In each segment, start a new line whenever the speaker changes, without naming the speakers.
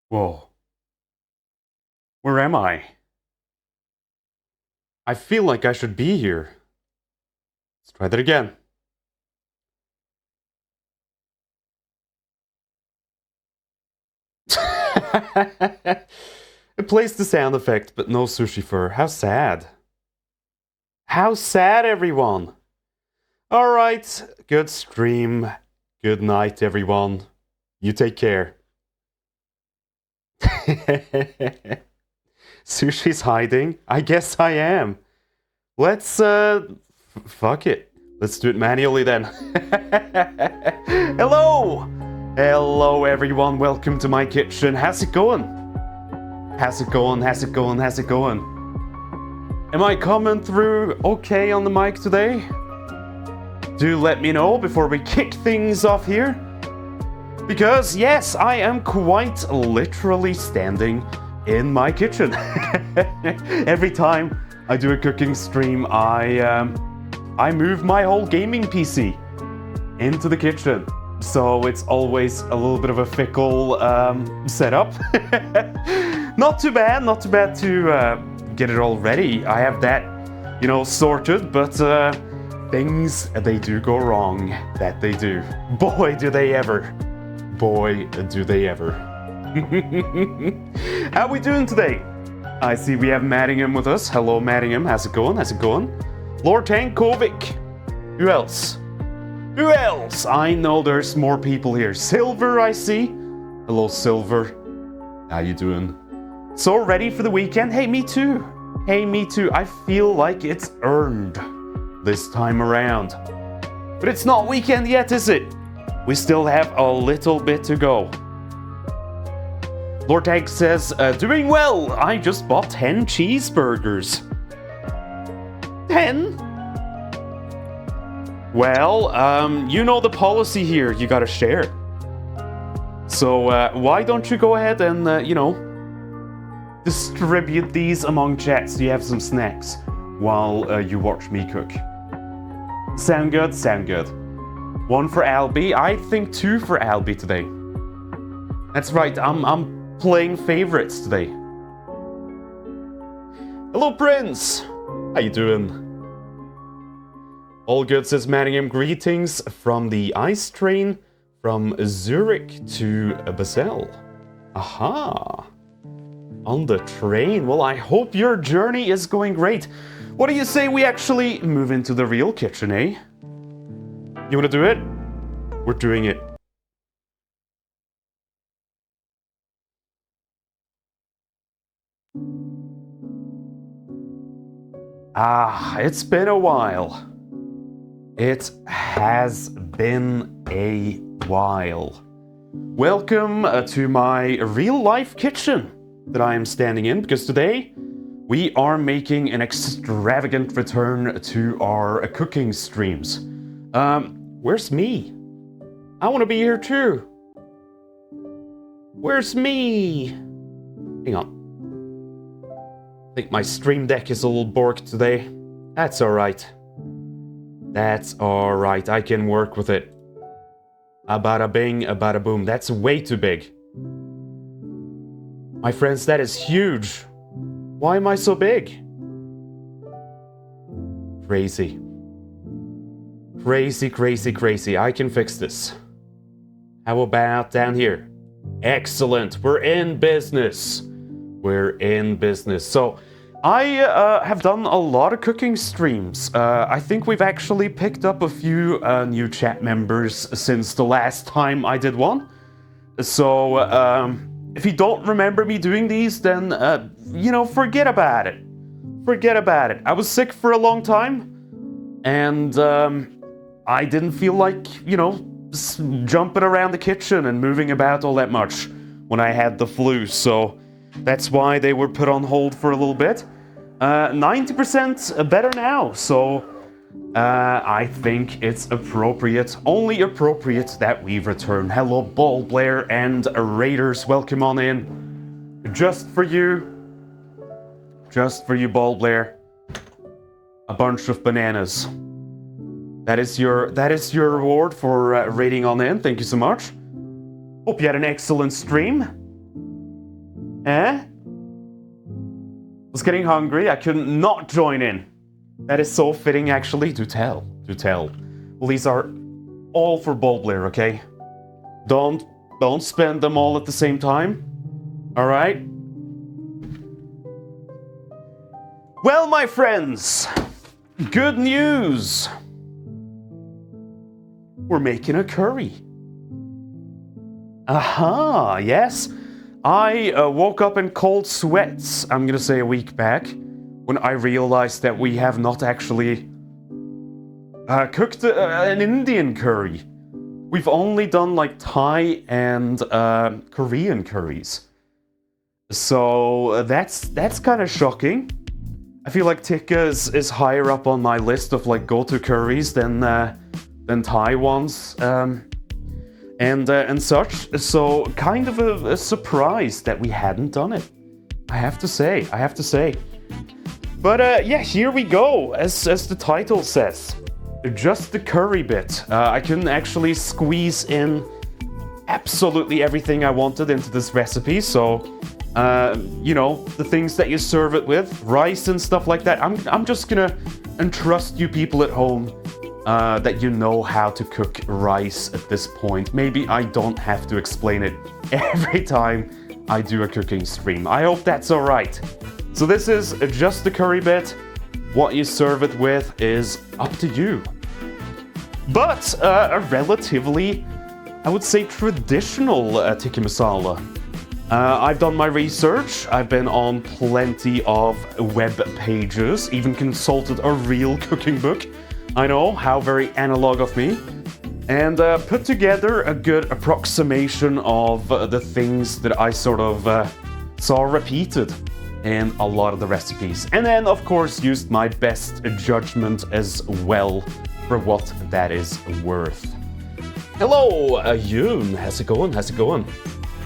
Whoa. Where am I? I feel like I should be here. Let's try that again. It plays the sound effect, but no sushi fur. How sad. How sad, everyone. Alright, good stream. Good night, everyone. You take care. Sushi's hiding? I guess I am. Let's, fuck it. Let's do it manually then. Hello! Hello, everyone. Welcome to my kitchen. How's it going? How's it going? How's it going? How's it going? Am I coming through okay on the mic today? Do let me know before we kick things off here. Because, yes, I am quite literally standing in my kitchen. Every time I do a cooking stream, I move my whole gaming PC into the kitchen. So it's always a little bit of a fickle setup. Not too bad to get it all ready. I have that, sorted, but things, they do go wrong. That they do. Boy, do they ever. Boy, do they ever. How we doing today? I see we have Mattingham with us. Hello, Mattingham. How's it going? How's it going? Lord Tankovic. Who else? Who else? I know there's more people here. Silver, I see. Hello, Silver. How you doing? So ready for the weekend? Hey, me too. Hey, me too. I feel like it's earned this time around. But it's not weekend yet, is it? We still have a little bit to go. Lord Tank says, doing well. I just bought 10 cheeseburgers. 10? Well, you know the policy here. You gotta share it. So why don't you go ahead and, distribute these among chats so you have some snacks while you watch me cook. Sound good? Sound good. 1 for Albie. I think 2 for Albie today. That's right. I'm playing favorites today. Hello, Prince. How you doing? All good, says Manningham. Greetings from the ice train from Zurich to Basel. Aha. On the train. Well, I hope your journey is going great. What do you say we actually move into the real kitchen, eh? You wanna do it? We're doing it. It's been a while. It has been a while. Welcome to my real-life kitchen that I am standing in, because today we are making an extravagant return to our cooking streams. Where's me? I want to be here too. Where's me? Hang on. I think my stream deck is a little borked today. That's alright. That's alright. I can work with it. A bada bing, a bada boom. That's way too big. My friends, that is huge. Why am I so big? Crazy. Crazy, crazy, crazy. I can fix this. How about down here? Excellent. We're in business. We're in business. So, I have done a lot of cooking streams. I think we've actually picked up a few new chat members since the last time I did one. So, if you don't remember me doing these, then, forget about it. Forget about it. I was sick for a long time, and I didn't feel like, jumping around the kitchen and moving about all that much when I had the flu, so that's why they were put on hold for a little bit. 90% better now, so I think it's appropriate, only appropriate that we return. Hello, Ball Blair and Raiders, welcome on in. Just for you, Ball Blair, a bunch of bananas. That is your reward for raiding on in. Thank you so much. Hope you had an excellent stream. Eh? Was getting hungry. I couldn't not join in. That is so fitting, actually. Do tell. Do tell. Well, these are all for ball Blair, okay? Don't spend them all at the same time. All right? Well, my friends, good news. We're making a curry. Aha, yes. I woke up in cold sweats, I'm gonna say a week back, when I realized that we have not actually cooked an Indian curry. We've only done like Thai and Korean curries. So that's kind of shocking. I feel like Tikka is higher up on my list of like go-to curries than Thai ones. And such, so kind of a surprise that we hadn't done it. I have to say. But yeah, here we go, as the title says. Just the curry bit. I couldn't actually squeeze in absolutely everything I wanted into this recipe, so you know, the things that you serve it with, rice and stuff like that, I'm just gonna entrust you people at home that you know how to cook rice at this point. Maybe I don't have to explain it every time I do a cooking stream. I hope that's alright. So this is just the curry bit. What you serve it with is up to you. But a relatively, I would say, traditional tikka masala. I've done my research. I've been on plenty of web pages, even consulted a real cooking book. I know, how very analog of me. And put together a good approximation of the things that I sort of saw repeated in a lot of the recipes. And then, of course, used my best judgment as well for what that is worth. Hello, Yoon. How's it going?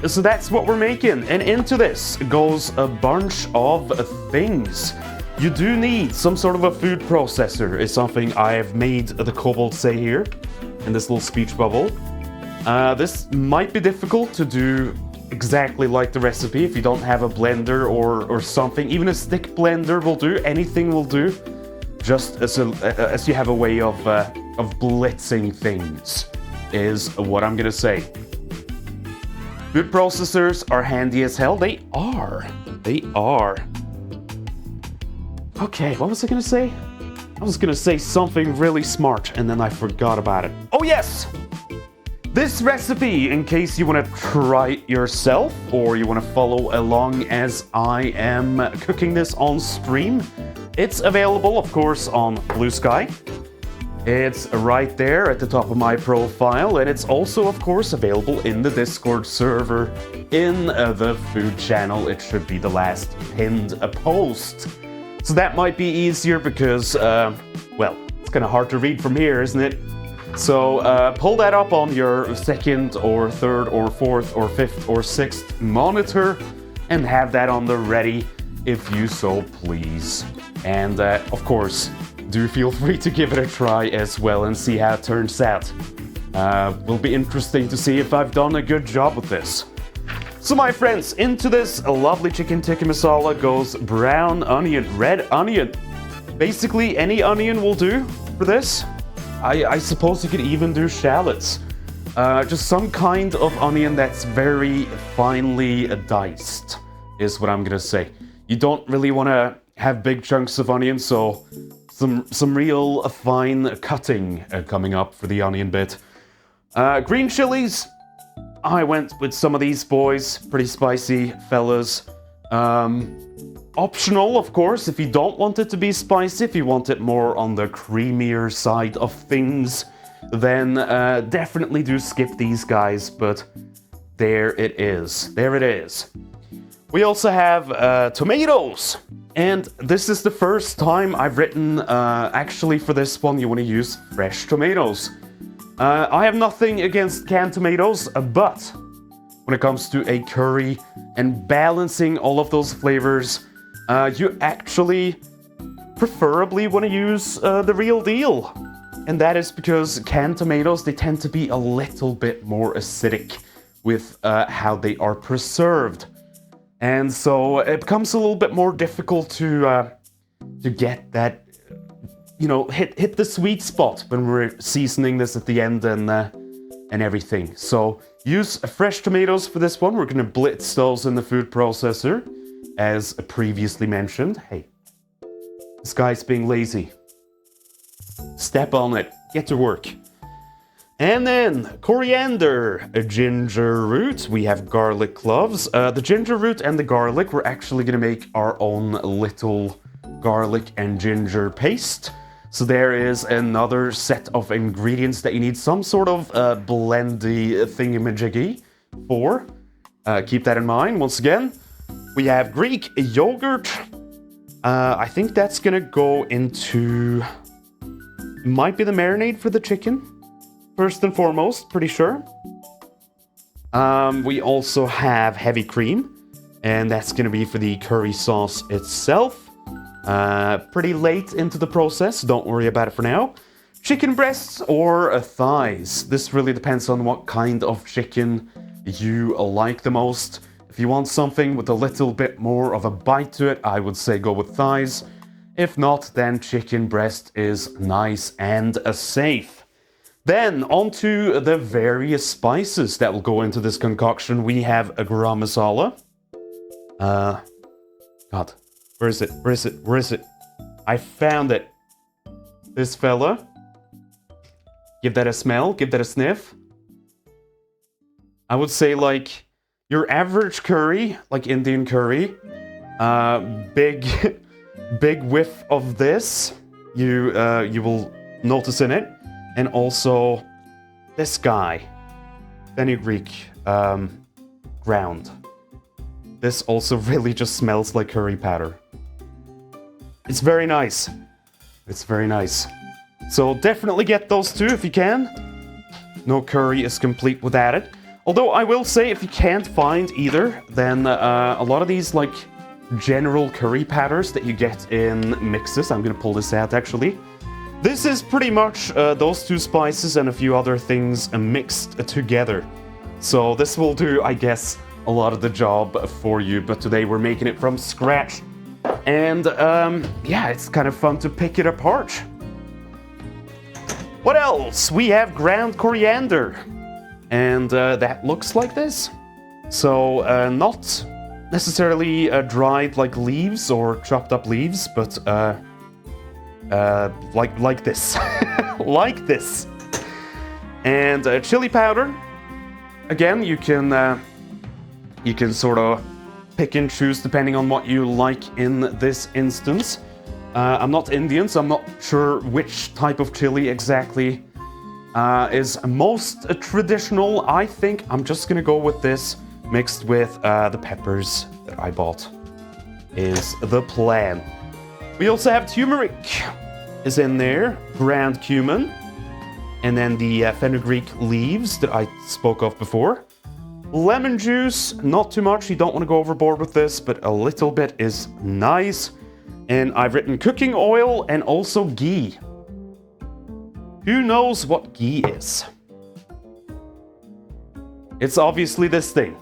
So that's what we're making. And into this goes a bunch of things. You do need some sort of a food processor, is something I have made the kobold say here in this little speech bubble. This might be difficult to do exactly like the recipe if you don't have a blender or something. Even a stick blender will do, anything will do, just as you have a way of blitzing things, is what I'm gonna say. Food processors are handy as hell. They are. Okay, what was I gonna say? I was gonna say something really smart and then I forgot about it. Oh yes! This recipe, in case you want to try it yourself or you want to follow along as I am cooking this on stream, it's available, of course, on Blue Sky. It's right there at the top of my profile, and it's also, of course, available in the Discord server in the food channel. It should be the last pinned post. So that might be easier because, well, it's kind of hard to read from here, isn't it? So pull that up on your second or third or fourth or fifth or sixth monitor and have that on the ready if you so please. And of course, do feel free to give it a try as well and see how it turns out. Will be interesting to see if I've done a good job with this. So my friends, into this lovely chicken tikka masala goes brown onion, red onion. Basically any onion will do for this. I suppose you could even do shallots. Just some kind of onion that's very finely diced is what I'm gonna say. You don't really want to have big chunks of onion, so some real fine cutting coming up for the onion bit. Green chilies. I went with some of these boys, pretty spicy fellas. Optional, of course, if you don't want it to be spicy, if you want it more on the creamier side of things, then definitely do skip these guys, but there it is. There it is. We also have tomatoes, and this is the first time I've written, actually for this one you want to use fresh tomatoes. I have nothing against canned tomatoes, but when it comes to a curry and balancing all of those flavors, you actually preferably want to use the real deal. And that is because canned tomatoes, they tend to be a little bit more acidic with how they are preserved. And so it becomes a little bit more difficult to get that, you know, hit the sweet spot when we're seasoning this at the end and everything. So use fresh tomatoes for this one. We're going to blitz those in the food processor, as previously mentioned. Hey, this guy's being lazy. Step on it. Get to work. And then coriander, a ginger root. We have garlic cloves. The ginger root and the garlic, we're actually going to make our own little garlic and ginger paste. So there is another set of ingredients that you need some sort of blendy thingamajiggy for. Keep that in mind. Once again, we have Greek yogurt. I think that's going to go into... might be the marinade for the chicken. First and foremost, pretty sure. We also have heavy cream, and that's going to be for the curry sauce itself. Pretty late into the process, don't worry about it for now. Chicken breasts or thighs. This really depends on what kind of chicken you like the most. If you want something with a little bit more of a bite to it, I would say go with thighs. If not, then chicken breast is nice and safe. Then, onto the various spices that will go into this concoction. We have a garam masala. God, where is it? Where is it? Where is it? I found it. This fella. Give that a smell. Give that a sniff. I would say like your average curry, like Indian curry. Big whiff of this. You will notice in it. And also, this guy, fenugreek ground. This also really just smells like curry powder. It's very nice. It's very nice. So definitely get those two if you can. No curry is complete without it. Although I will say, if you can't find either, then a lot of these like general curry powders that you get in mixes. I'm gonna pull this out actually. This is pretty much those two spices and a few other things mixed together. So this will do, I guess, a lot of the job for you. But today we're making it from scratch. And yeah, it's kind of fun to pick it apart. What else? We have ground coriander. And that looks like this. So not necessarily dried like leaves or chopped up leaves, but like this. Like this. And chili powder. Again, you can sort of pick and choose depending on what you like in this instance. I'm not Indian, so I'm not sure which type of chili exactly is most traditional. I think I'm just gonna go with this mixed with the peppers that I bought is the plan. We also have turmeric is in there, ground cumin, and then the fenugreek leaves that I spoke of before. Lemon juice, not too much, you don't want to go overboard with this, but a little bit is nice. And I've written cooking oil and also ghee. Who knows what ghee is? It's obviously this thing.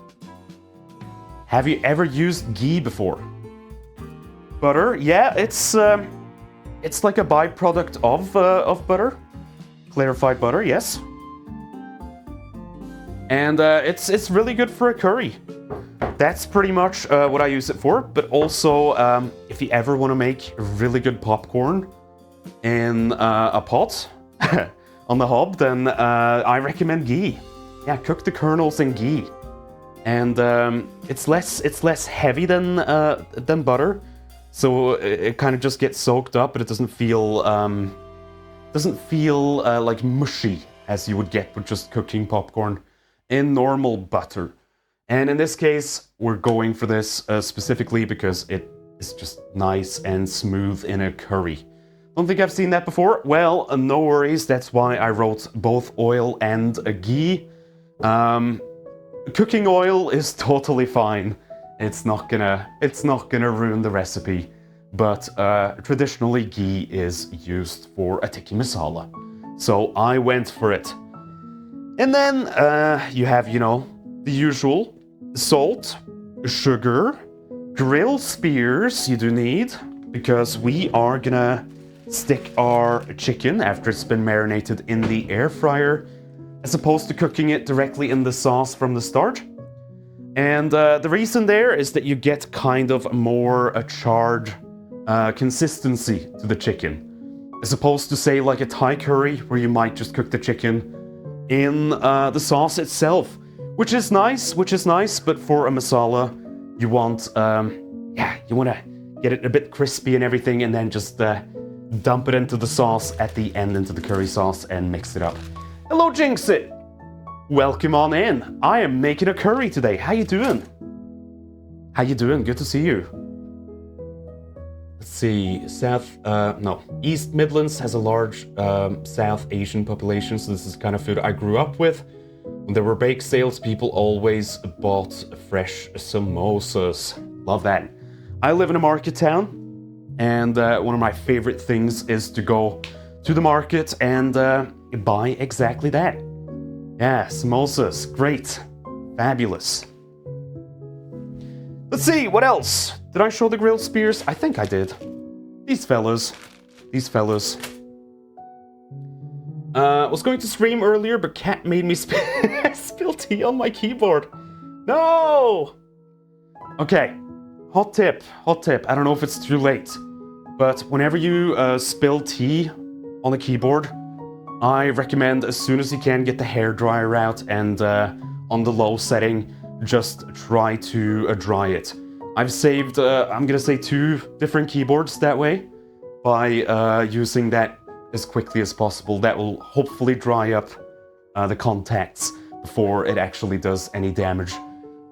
Have you ever used ghee before? Butter, yeah, it's like a byproduct of butter. Clarified butter, yes. And it's really good for a curry. That's pretty much what I use it for. But also, if you ever want to make really good popcorn in a pot on the hob, then I recommend ghee. Yeah, cook the kernels in ghee, and it's less heavy than butter. So it kind of just gets soaked up, but it doesn't feel like mushy as you would get with just cooking popcorn in normal butter. And in this case, we're going for this specifically because it is just nice and smooth in a curry. Don't think I've seen that before? Well, no worries. That's why I wrote both oil and a ghee. Cooking oil is totally fine. It's not gonna ruin the recipe, but traditionally ghee is used for a tikka masala, so I went for it. And then you have, the usual salt, sugar, grill spears you do need, because we are gonna stick our chicken after it's been marinated in the air fryer, as opposed to cooking it directly in the sauce from the start. And the reason there is that you get kind of more a charred consistency to the chicken, as opposed to say like a Thai curry where you might just cook the chicken in the sauce itself, which is nice, but for a masala you want you want to get it a bit crispy and everything, and then just dump it into the sauce at the end, into the curry sauce, and mix it up. Hello Jinxit! Welcome on in. I am making a curry today. How you doing? How you doing? Good to see you. Let's see, East Midlands has a large South Asian population, so this is the kind of food I grew up with. When there were bake sales, people always bought fresh samosas. Love that. I live in a market town, and one of my favorite things is to go to the market and buy exactly that. Yeah, samosas, great, fabulous. Let's see, what else? Did I show the grilled spears? I think I did. These fellas. I was going to stream earlier, but Cat made me spill tea on my keyboard. No! Okay, hot tip. I don't know if it's too late, but whenever you spill tea on the keyboard, I recommend as soon as you can get the hairdryer out and on the low setting, just try to dry it. I've saved, I'm gonna say 2 different keyboards that way by using that as quickly as possible. That will hopefully dry up the contacts before it actually does any damage.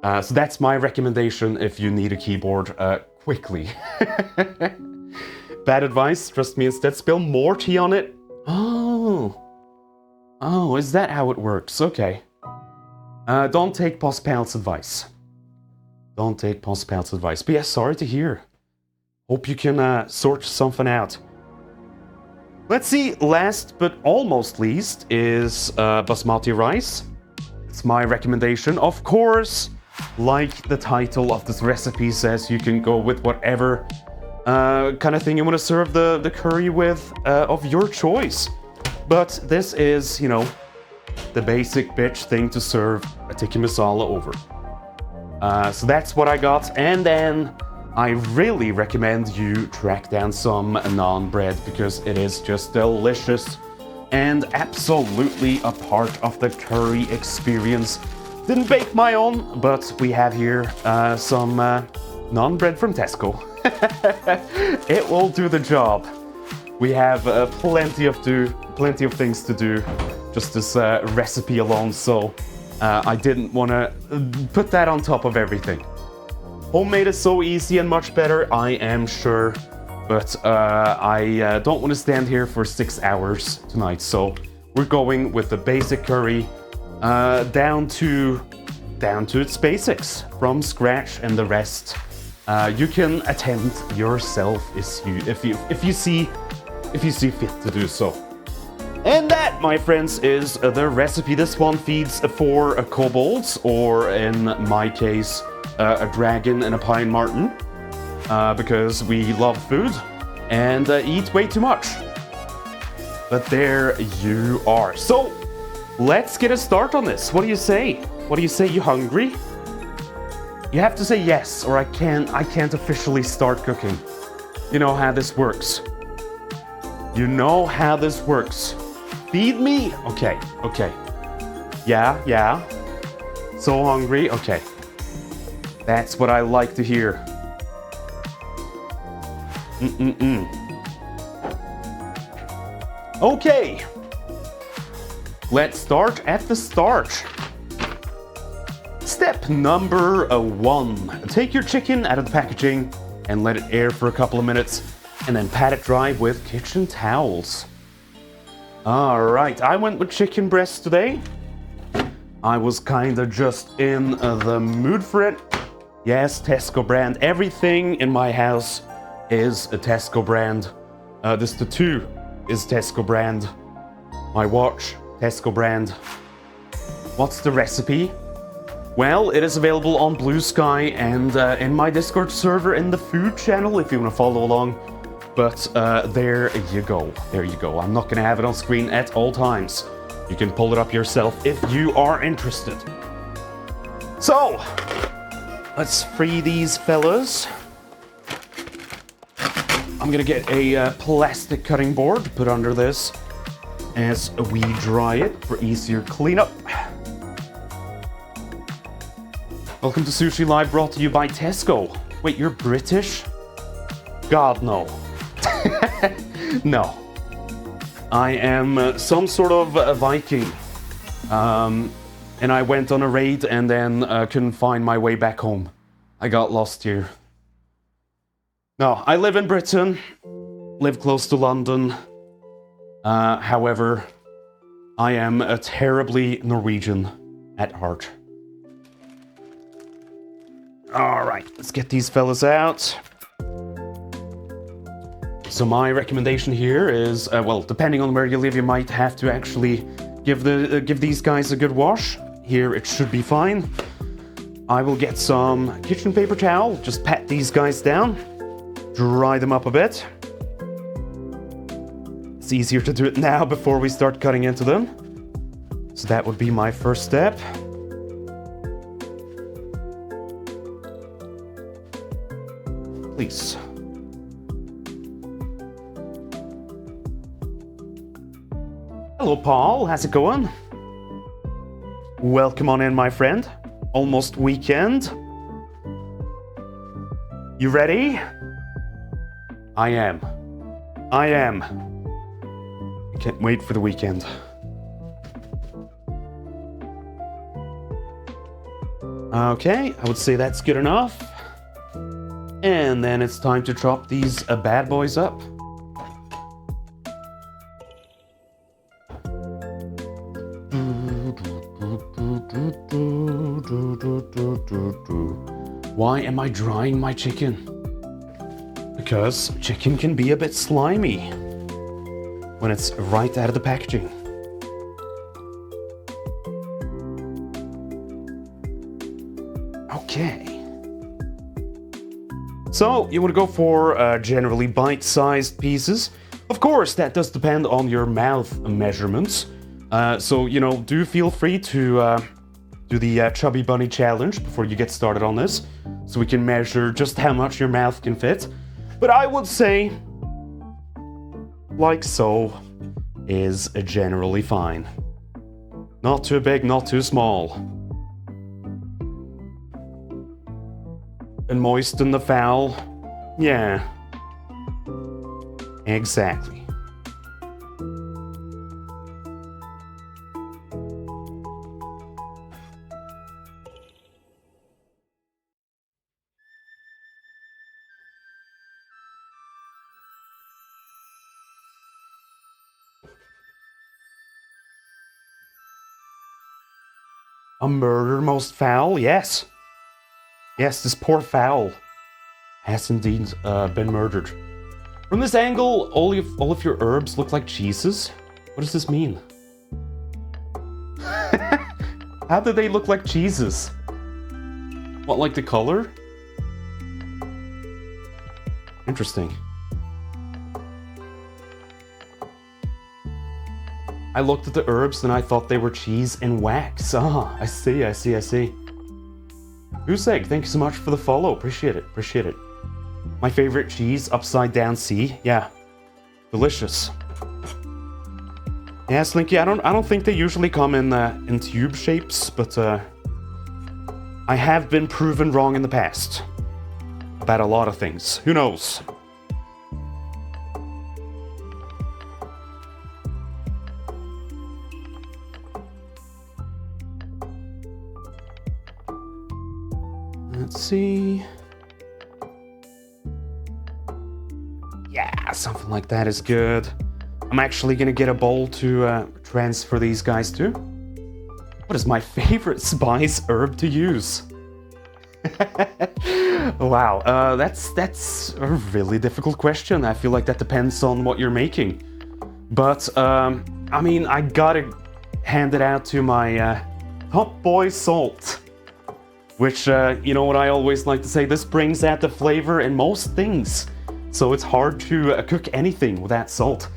So that's my recommendation if you need a keyboard quickly. Bad advice, trust me, instead spill more tea on it. Oh, is that how it works? Okay. Don't take Boss Pal's advice. Don't take Boss Pal's advice. But yeah, sorry to hear. Hope you can sort something out. Let's see, last but almost least is basmati rice. It's my recommendation. Of course, like the title of this recipe says, you can go with whatever kind of thing you want to serve the curry with of your choice. But this is, you know, the basic bitch thing to serve a tikka masala over. So that's what I got, and then I really recommend you track down some naan bread because it is just delicious and absolutely a part of the curry experience. Didn't bake my own, but we have here some naan bread from Tesco. It will do the job. We have plenty of things to do, just this recipe alone, so I didn't want to put that on top of everything. Homemade is so easy and much better, I am sure, but I don't want to stand here for 6 hours tonight, so we're going with the basic curry down to its basics, from scratch, and the rest you can attempt yourself if you see fit to do so. And that, my friends, is the recipe. This one feeds 4 kobolds, or in my case, a dragon and a pine marten, because we love food and eat way too much. But there you are. So, let's get a start on this. What do you say? You hungry? You have to say yes, or I can't officially start cooking. You know how this works. Feed me? Okay. Yeah. So hungry? Okay. That's what I like to hear. Okay. Let's start at the start. Step number 1. Take your chicken out of the packaging and let it air for a couple of minutes, and then pat it dry with kitchen towels. Alright, I went with chicken breast today. I was kinda just in the mood for it. Yes, Tesco brand. Everything in my house is a Tesco brand. This tattoo is Tesco brand. My watch, Tesco brand. What's the recipe? Well, it is available on Blue Sky and in my Discord server in the food channel if you want to follow along. But there you go. There you go. I'm not going to have it on screen at all times. You can pull it up yourself if you are interested. So, let's free these fellas. I'm going to get a plastic cutting board to put under this as we dry it for easier cleanup. Welcome to Sushi Live, brought to you by Tesco. Wait, you're British? God, no. No. I am some sort of a Viking. And I went on a raid and then couldn't find my way back home. I got lost here. No, I live in Britain, live close to London. However, I am a terribly Norwegian at heart. Alright, let's get these fellas out. So my recommendation here is, well, depending on where you live, you might have to actually give these guys a good wash. Here it should be fine. I will get some kitchen paper towel, just pat these guys down, dry them up a bit. It's easier to do it now before we start cutting into them. So that would be my first step. Please. Hello, Paul. How's it going? Welcome on in, my friend. Almost weekend. You ready? I am. I am. I can't wait for the weekend. Okay, I would say that's good enough. And then it's time to chop these bad boys up. Why am I drying my chicken? Because chicken can be a bit slimy when it's right out of the packaging. Okay. So, you want to go for generally bite-sized pieces. Of course, that does depend on your mouth measurements. So, you know, do feel free to do the Chubby Bunny challenge before you get started on this, so we can measure just how much your mouth can fit. But I would say, like so, is generally fine. Not too big, not too small. And moisten the fowl. Yeah. Exactly. A murder most foul? Yes. Yes, this poor fowl has indeed been murdered. From this angle, all of your herbs look like cheeses. What does this mean? How do they look like cheeses? What, like the color? Interesting. I looked at the herbs and I thought they were cheese and wax. Ah, I see. Goose Egg, thank you so much for the follow. Appreciate it. My favorite cheese, upside down C. Yeah, delicious. Yeah, Slinky, I don't think they usually come in tube shapes, but I have been proven wrong in the past about a lot of things. Who knows? Let's see. Yeah, something like that is good. I'm actually gonna get a bowl to transfer these guys to. What is my favorite spice herb to use? Wow, that's a really difficult question. I feel like that depends on what you're making. But, I mean, I gotta hand it out to my Top Boy Salt. which, you know what I always like to say, this brings out the flavor in most things. So it's hard to cook anything without salt.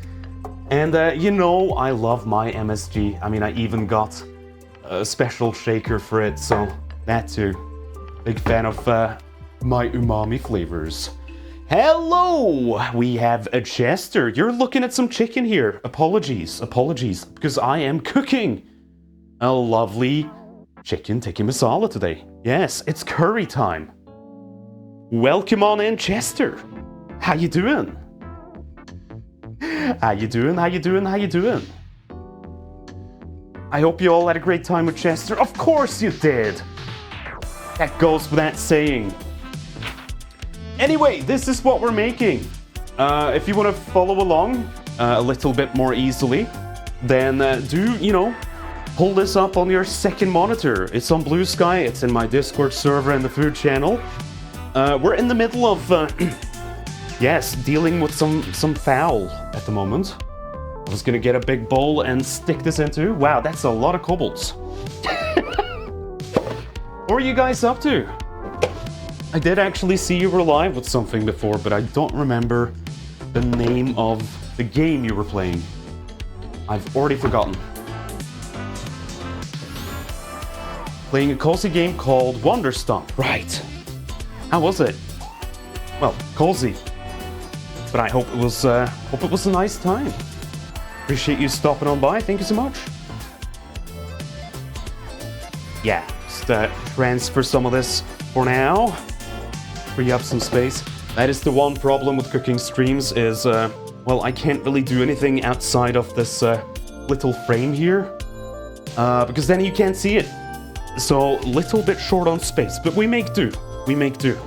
And you know, I love my MSG. I mean, I even got a special shaker for it, so that too. Big fan of my umami flavors. Hello! We have a Chester. You're looking at some chicken here. Apologies, because I am cooking a lovely chicken tikka masala today. Yes, it's curry time. Welcome on in, Chester. How you doing? How you doing? I hope you all had a great time with Chester. Of course you did! That goes without saying. Anyway, this is what we're making. If you want to follow along a little bit more easily, then do, you know, pull this up on your second monitor. It's on Blue Sky, it's in my Discord server and the food channel. We're in the middle of, yes, dealing with some fowl at the moment. I was gonna get a big bowl and stick this into. Wow, that's a lot of kobolds. What are you guys up to? I did actually see you were live with something before, but I don't remember the name of the game you were playing. I've already forgotten. Playing a cozy game called Wonderstomp. Right. How was it? Well, cozy. But I hope it was a nice time. Appreciate you stopping on by. Thank you so much. Yeah, just transfer some of this for now. Free up some space. That is the one problem with cooking streams is, well, I can't really do anything outside of this little frame here, because then you can't see it. So, little bit short on space, but we make do. We make do.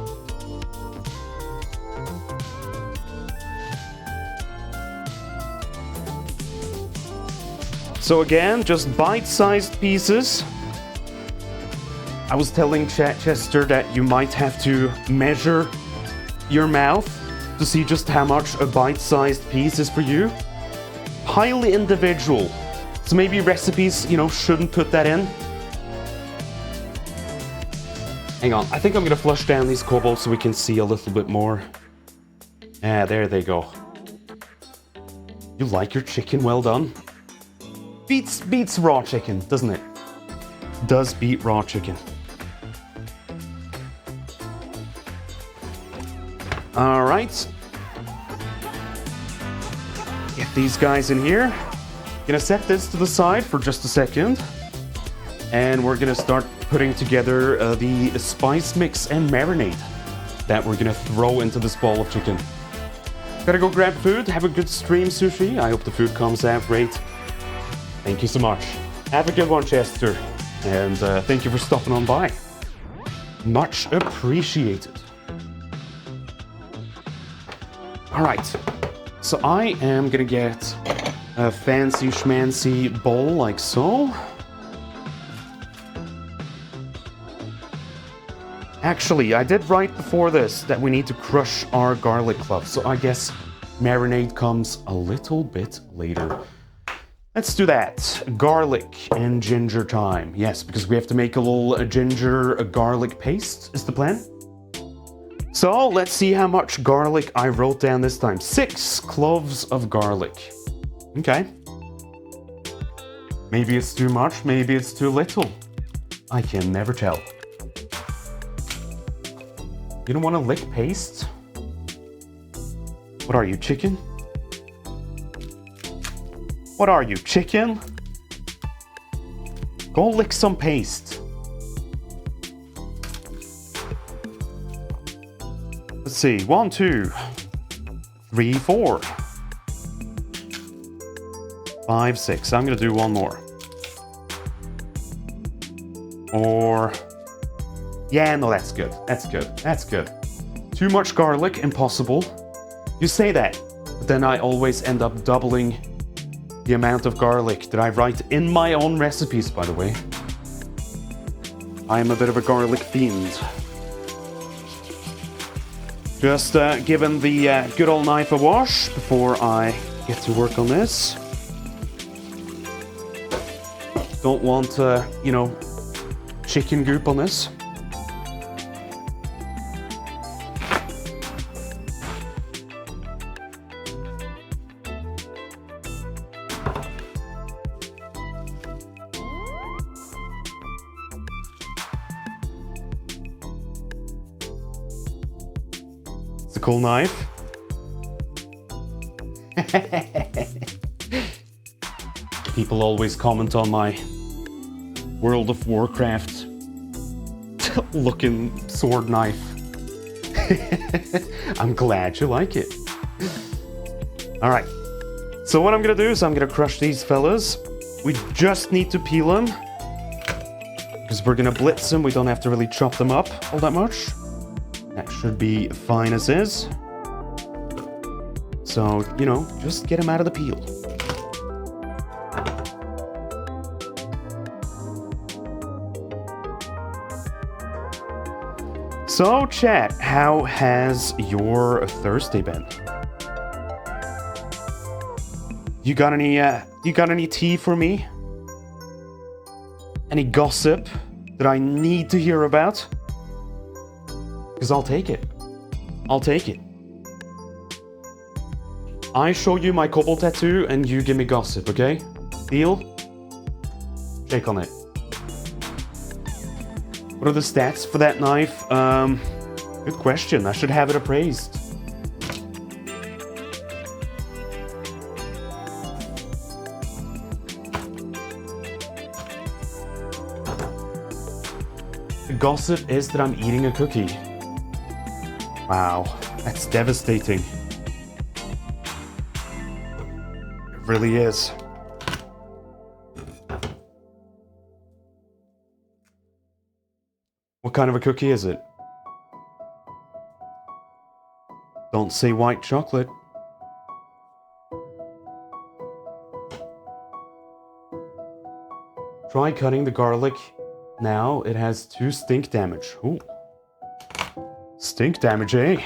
So again, just bite-sized pieces. I was telling Chester that you might have to measure your mouth to see just how much a bite-sized piece is for you. Highly individual. So maybe recipes, you know, shouldn't put that in. Hang on, I think I'm gonna flush down these kobolds so we can see a little bit more. Ah, there they go. You like your chicken well done? Beats raw chicken, doesn't it? Does beat raw chicken. All right. Get these guys in here. Gonna set this to the side for just a second. And we're gonna start putting together the spice mix and marinade that we're gonna throw into this bowl of chicken. Gotta go grab food. Have a good stream, Sushi. I hope the food comes out great. Thank you so much. Have a good one, Chester. And thank you for stopping on by. Much appreciated. All right, so I am gonna get a fancy schmancy bowl like so. Actually, I did write before this that we need to crush our garlic cloves, so I guess marinade comes a little bit later. Let's do that. Garlic and ginger time. Yes, because we have to make a little ginger garlic paste is the plan. So let's see how much garlic I wrote down this time. 6 cloves of garlic. Okay. Maybe it's too much, maybe it's too little. I can never tell. You don't want to lick paste? What are you, chicken? What are you, chicken? Go lick some paste. Let's see, 1, 2, 3, 4, 5, 6. I'm gonna do one more. Or, yeah, no, that's good. That's good. That's good. Too much garlic, impossible. You say that, but then I always end up doubling the amount of garlic that I write in my own recipes, by the way. I am a bit of a garlic fiend. Just giving the good old knife a wash before I get to work on this. Don't want, you know, chicken goop on this. cool knife. People always comment on my World of Warcraft looking sword knife. I'm glad you like it. Alright, so what I'm gonna do is I'm gonna crush these fellas. We just need to peel them, because we're gonna blitz them. We don't have to really chop them up all that much. That should be fine as is. So, you know, just get them out of the peel. So, chat, how has your Thursday been? You got any tea for me? Any gossip that I need to hear about? Because I'll take it. I'll take it. I show you my kobold tattoo and you give me gossip, okay? Deal? Shake on it. What are the stats for that knife? Good question. I should have it appraised. The gossip is that I'm eating a cookie. Wow, that's devastating. It really is. What kind of a cookie is it? Don't say white chocolate. Try cutting the garlic now. It has 2 stink damage. Ooh. Stink damage, eh?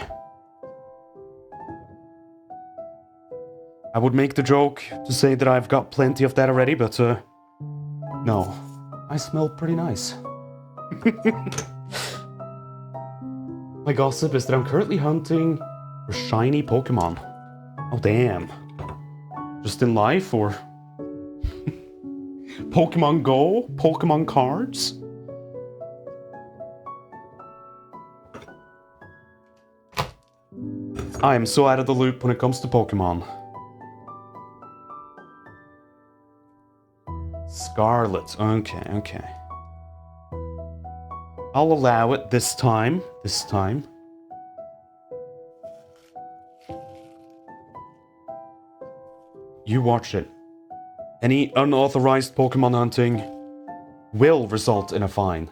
I would make the joke to say that I've got plenty of that already, but no. I smell pretty nice. My gossip is that I'm currently hunting for shiny Pokemon. Oh damn. Just in life, or Pokemon Go? Pokemon cards? I am so out of the loop when it comes to Pokemon. Scarlet. Okay. I'll allow it this time. You watch it. Any unauthorized Pokemon hunting will result in a fine.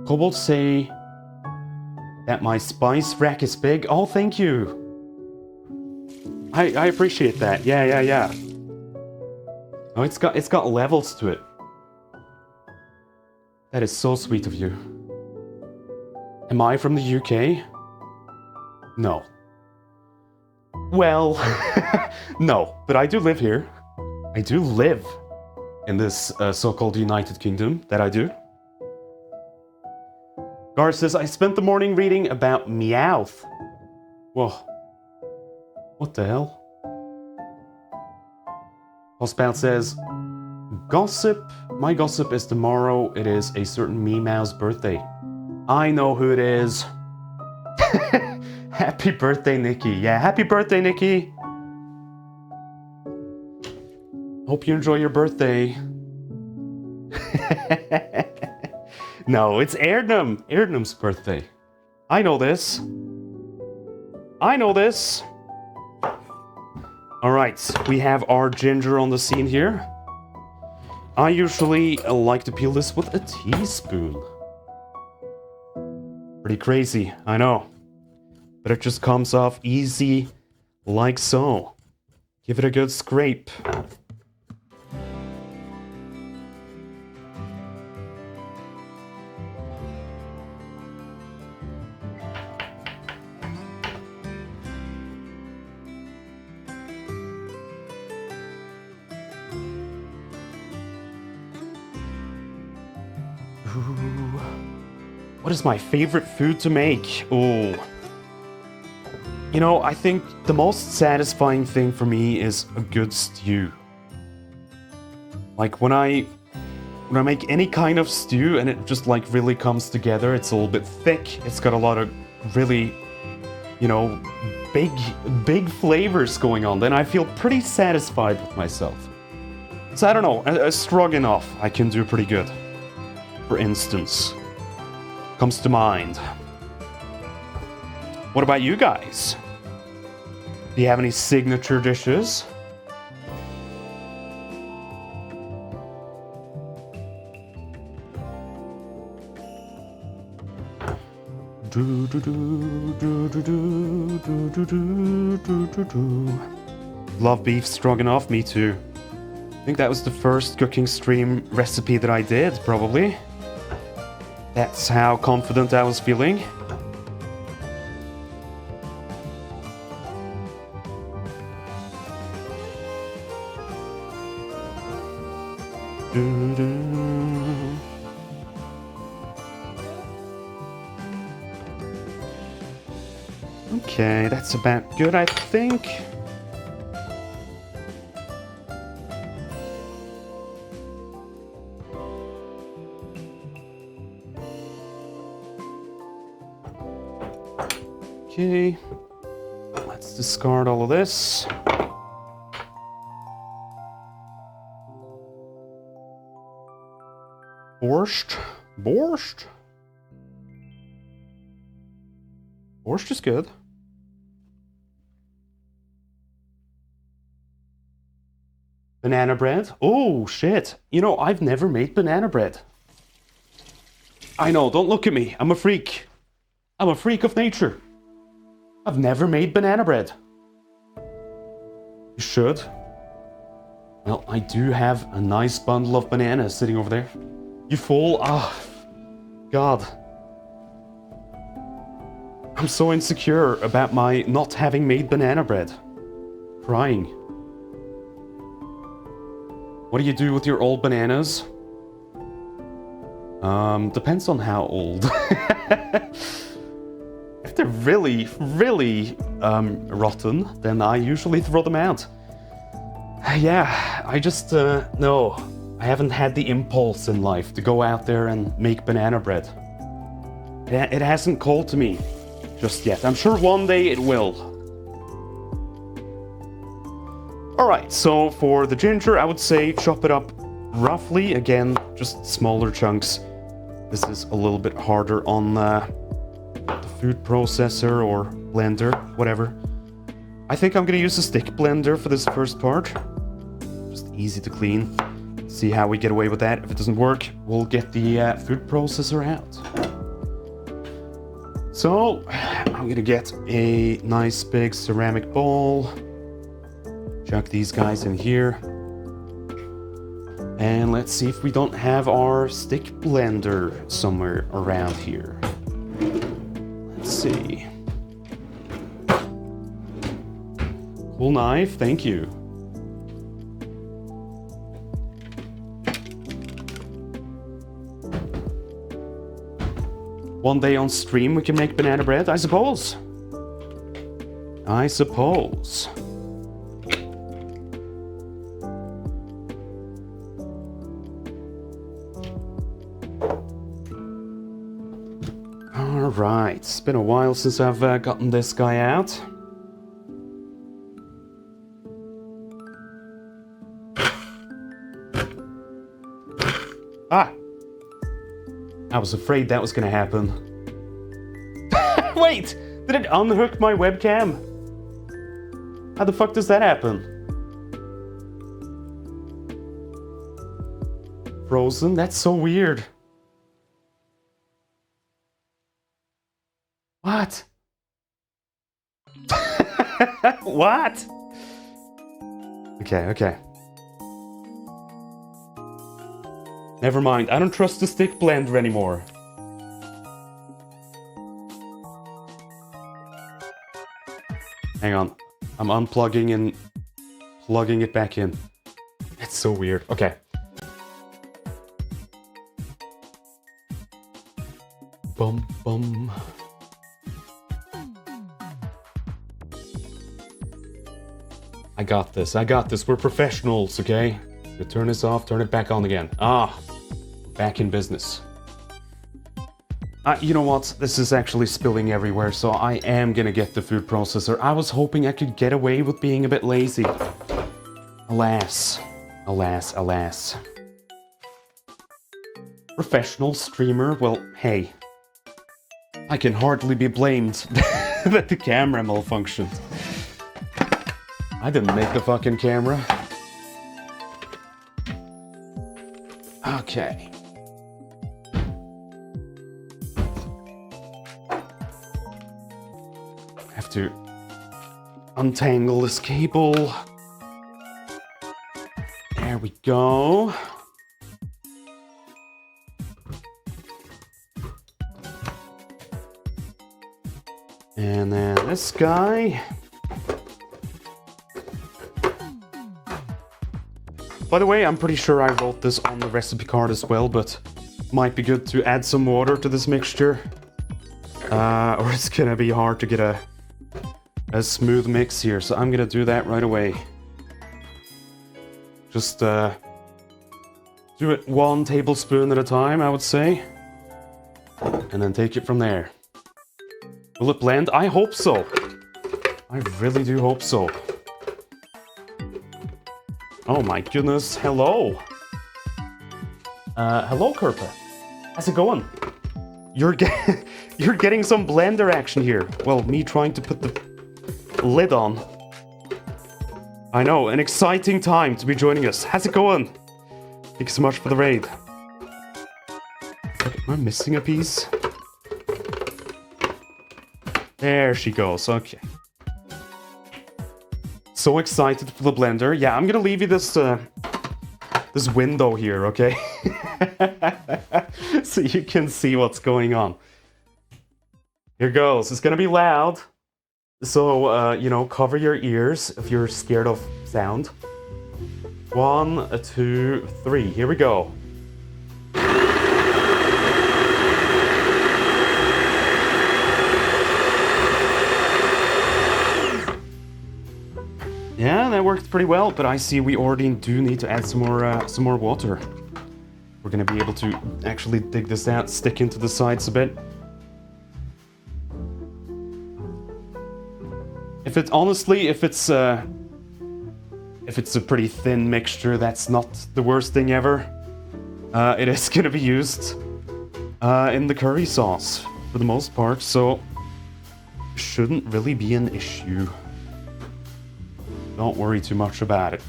Kobolds say that my spice rack is big. Oh, thank you. I appreciate that. Yeah. Oh, it's got levels to it. That is so sweet of you. Am I from the UK? No. Well, no, but I do live here. I do live in this so-called United Kingdom, that I do. Gar says, I spent the morning reading about Meowth. Whoa. What the hell? Housebound says, gossip. My gossip is tomorrow. It is a certain Meowth's birthday. I know who it is. Happy birthday, Nikki. Yeah, happy birthday, Nikki. Hope you enjoy your birthday. No, it's Erdnum. Erdnum's birthday. I know this. Alright, we have our ginger on the scene here. I usually like to peel this with a teaspoon. Pretty crazy, I know. But it just comes off easy, like so. Give it a good scrape. What is my favorite food to make? Oh. You know, I think the most satisfying thing for me is a good stew. Like when I make any kind of stew and it just like really comes together, it's a little bit thick. It's got a lot of really, you know, big flavors going on. Then I feel pretty satisfied with myself. So I don't know, a stroganoff I can do pretty good. For instance, comes to mind. What about you guys? Do you have any signature dishes? Love beef stroganoff, me too. I think that was the first cooking stream recipe that I did, probably. That's how confident I was feeling. Okay, that's about good, I think. Okay, let's discard all of this. Borscht? Borscht? Borscht is good. Banana bread? Oh, shit. You know, I've never made banana bread. I know, don't look at me. I'm a freak. I'm a freak of nature. I've never made banana bread. You should. Well, I do have a nice bundle of bananas sitting over there. You fool. Ah, God. I'm so insecure about my not having made banana bread. Crying. What do you do with your old bananas? Depends on how old. If they're really, really rotten, then I usually throw them out. Yeah, I just, no. I haven't had the impulse in life to go out there and make banana bread. It hasn't called to me just yet. I'm sure one day it will. Alright, so for the ginger, I would say chop it up roughly. Again, just smaller chunks. This is a little bit harder on the food processor or blender, whatever. I think I'm gonna use a stick blender for this first part. Just easy to clean. See how we get away with that. If it doesn't work, we'll get the food processor out. So, I'm gonna get a nice big ceramic bowl. Chuck these guys in here. And let's see if we don't have our stick blender somewhere around here. Let's see. Cool knife, thank you. One day on stream we can make banana bread, I suppose. I suppose. Alright, it's been a while since I've gotten this guy out. Ah! I was afraid that was gonna happen. Wait! Did it unhook my webcam? How the fuck does that happen? Frozen? That's so weird. What? What? Okay. Never mind, I don't trust the stick blender anymore. Hang on, I'm unplugging and plugging it back in. It's so weird. Okay. Bum bum. I got this. We're professionals, okay? You turn this off, turn it back on again. Ah, back in business. You know what? This is actually spilling everywhere, so I am gonna get the food processor. I was hoping I could get away with being a bit lazy. Alas. Alas, alas. Professional streamer? Well, hey. I can hardly be blamed that the camera malfunctioned. I didn't make the fucking camera. Okay. Have to untangle this cable. There we go. And then this guy. By the way, I'm pretty sure I wrote this on the recipe card as well, but might be good to add some water to this mixture. Or it's gonna be hard to get a smooth mix here, so I'm gonna do that right away. Just do it 1 tablespoon at a time, I would say. And then take it from there. Will it blend? I hope so. I really do hope so. Oh my goodness, hello. Hello, Kerpa. How's it going? You're getting some blender action here. Well, me trying to put the lid on. I know, an exciting time to be joining us. How's it going? Thank you so much for the raid. Am I missing a piece? There she goes, okay. So excited for the blender. Yeah, I'm gonna leave you this this window here, okay? So you can see what's going on. Here goes. It's gonna be loud. So, you know, cover your ears if you're scared of sound. 1, 2, 3. Here we go. Yeah, that worked pretty well, but I see we already do need to add some more water. We're gonna be able to actually dig this out, stick into the sides a bit. If it's honestly, if it's a pretty thin mixture, that's not the worst thing ever. It is gonna be used in the curry sauce for the most part, so shouldn't really be an issue. Don't worry too much about it.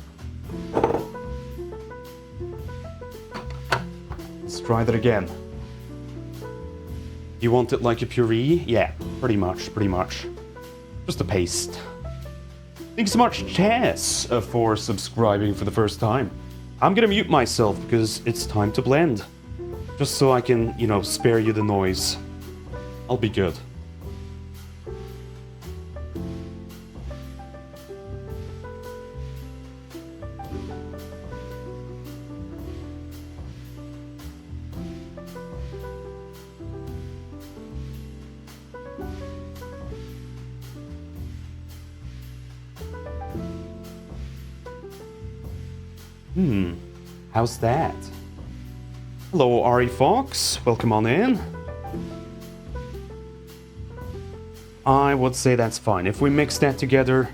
Let's try that again. You want it like a puree? Yeah, pretty much. Just a paste. Thanks so much, Chess, for subscribing for the first time. I'm gonna mute myself because it's time to blend. Just so I can, you know, spare you the noise. I'll be good. How's that? Hello, Ari Fox. Welcome on in. I would say that's fine. If we mix that together,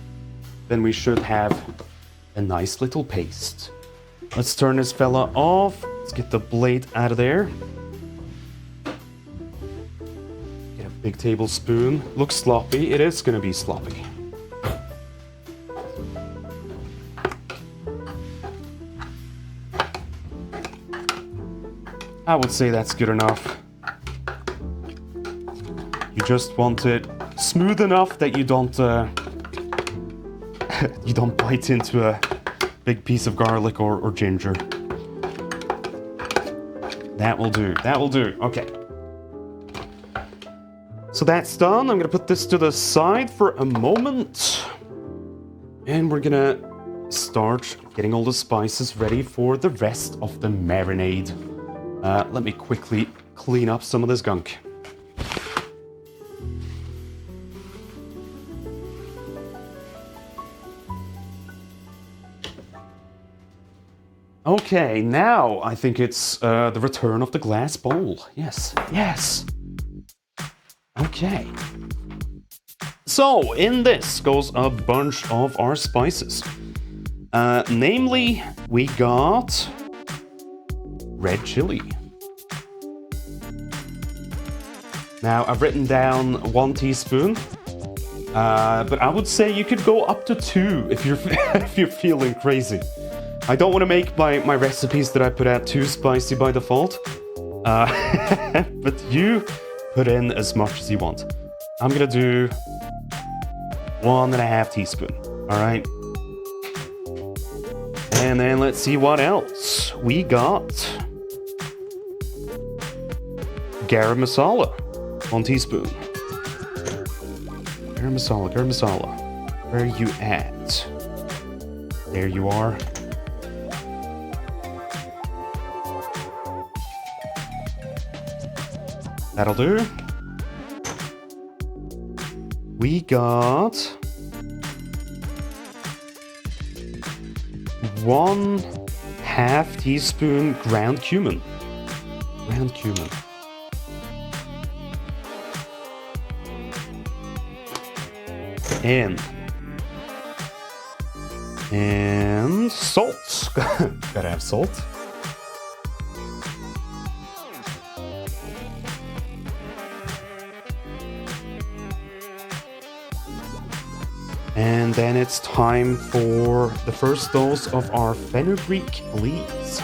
then we should have a nice little paste. Let's turn this fella off. Let's get the blade out of there. Get a big tablespoon. Looks sloppy. It is gonna be sloppy. I would say that's good enough. You just want it smooth enough that you don't you don't bite into a big piece of garlic or ginger. That will do. That will do. Okay. So that's done. I'm gonna put this to the side for a moment, and we're gonna start getting all the spices ready for the rest of the marinade. Let me quickly clean up some of this gunk. Okay, now I think it's the return of the glass bowl. Yes, yes. Okay. So, in this goes a bunch of our spices. Namely, we got red chili. Now, I've written down 1 teaspoon, but I would say you could go up to 2 if you're if you're feeling crazy. I don't want to make my recipes that I put out too spicy by default, but you put in as much as you want. I'm gonna do 1.5 teaspoon. All right. And then let's see what else. We got garam masala, 1 teaspoon. Garam masala, garam masala. Where are you at? There you are. That'll do. We got 1/2 teaspoon ground cumin. Ground cumin. And salt. Gotta have salt. And then it's time for the first dose of our fenugreek leaves.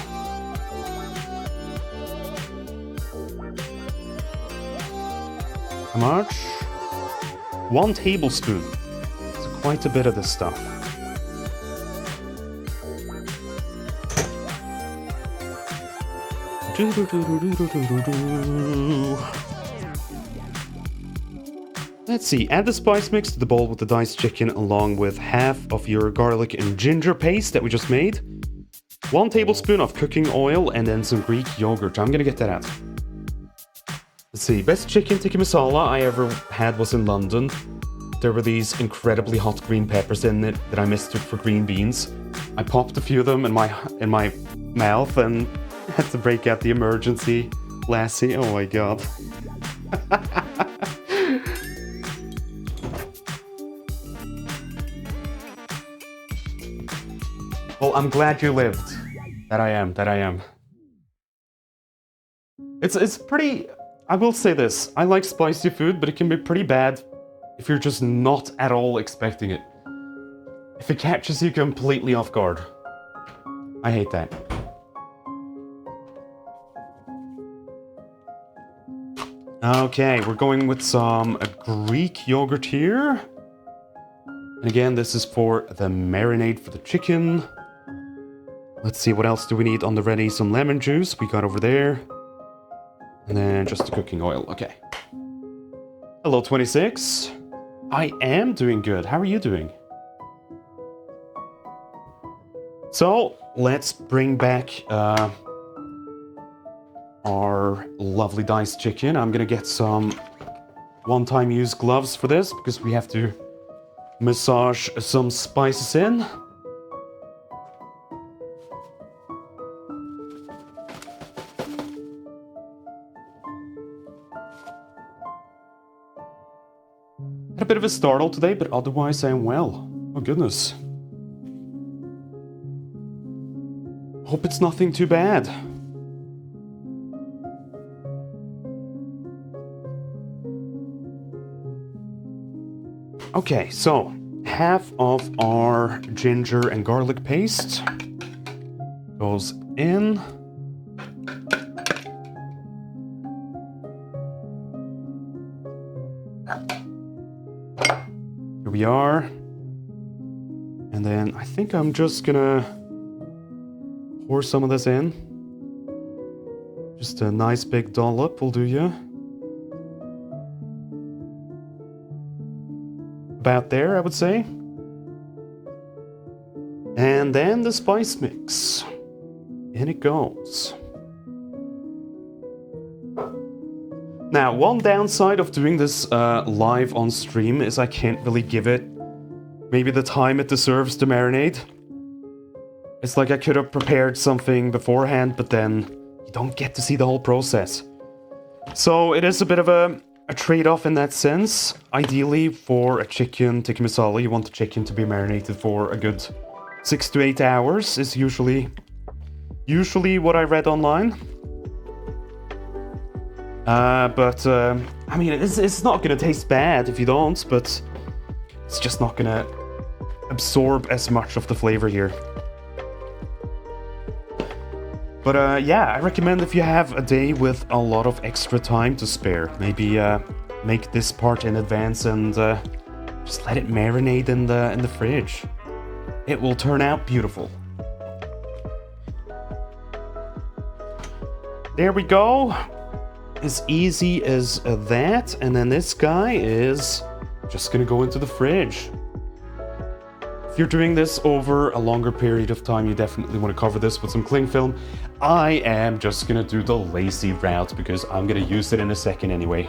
How much? 1 tablespoon. It's quite a bit of this stuff. Let's see, add the spice mix to the bowl with the diced chicken along with 1/2 of your garlic and ginger paste that we just made. 1 tablespoon of cooking oil and then some Greek yogurt. I'm gonna get that out. Let's see, best chicken tikka masala I ever had was in London. There were these incredibly hot green peppers in it that I mistook for green beans. I popped a few of them in my mouth and had to break out the emergency lassie. Oh my god. Well, I'm glad you lived. That I am. It's pretty... I will say this. I like spicy food, but it can be pretty bad if you're just not at all expecting it. If it catches you completely off guard. I hate that. Okay, we're going with some Greek yogurt here. And again, this is for the marinade for the chicken. Let's see, what else do we need on the ready? Some lemon juice we got over there. And then just the cooking oil. Okay. Hello, 26. I am doing good. How are you doing? So, let's bring back our lovely diced chicken. I'm gonna get some one-time use gloves for this because we have to massage some spices in. Had a bit of a startle today, but otherwise I am well. Oh goodness. Hope it's nothing too bad. Okay, so 1/2 of our ginger and garlic paste goes in. Here we are. And then I think I'm just gonna pour some of this in. Just a nice big dollop will do you. About there, I would say. And then the spice mix. In it goes. Now, one downside of doing this live on stream is I can't really give it maybe the time it deserves to marinate. It's like I could have prepared something beforehand, but then you don't get to see the whole process. So it is a bit of a trade-off in that sense. Ideally, for a chicken tikka masala, you want the chicken to be marinated for a good 6 to 8 hours is usually what I read online. I mean, it's not gonna taste bad if you don't, but it's just not gonna absorb as much of the flavor here. But yeah, I recommend if you have a day with a lot of extra time to spare, maybe make this part in advance and just let it marinate in the fridge. It will turn out beautiful. There we go. As easy as that, and then this guy is just gonna go into the fridge. If you're doing this over a longer period of time, you definitely want to cover this with some cling film. I am just gonna do the lazy route because I'm gonna use it in a second anyway.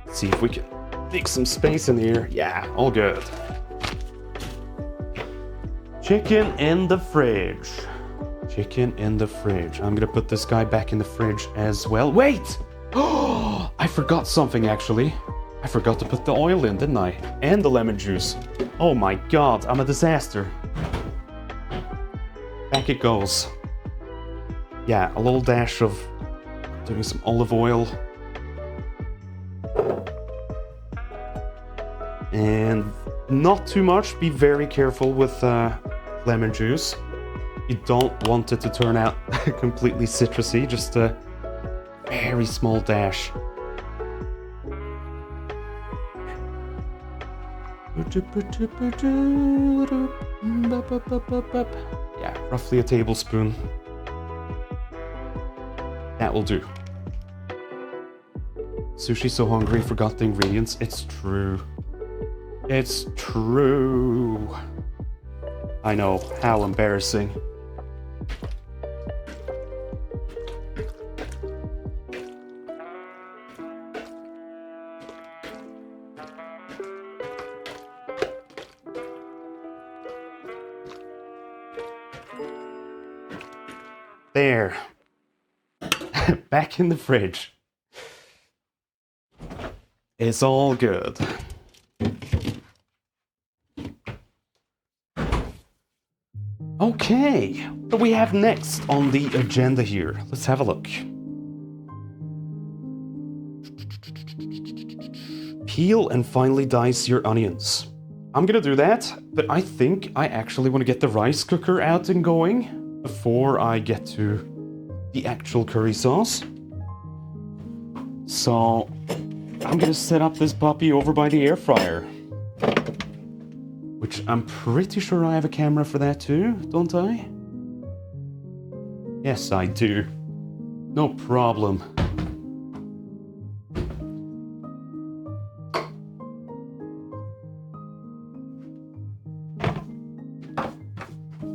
Let's see if we can make some space in here. Yeah, all good. Chicken in the fridge. Chicken in the fridge. I'm gonna put this guy back in the fridge as well. Wait! Oh, I forgot something actually. I forgot to put the oil in, didn't I? And the lemon juice. Oh my god, I'm a disaster. Back it goes. Yeah, a little dash of doing some olive oil. And not too much. Be very careful with lemon juice. You don't want it to turn out completely citrusy, just a very small dash. Yeah, roughly a tablespoon. That will do. Sushi so hungry, forgot the ingredients. It's true. It's true. I know, how embarrassing. There. Back in the fridge. It's all good. Okay, what do we have next on the agenda here? Let's have a look. Peel and finely dice your onions. I'm gonna do that, but I think I actually want to get the rice cooker out and going before I get to the actual curry sauce. So I'm gonna set up this puppy over by the air fryer, which I'm pretty sure I have a camera for that too, don't I? Yes, I do. No problem.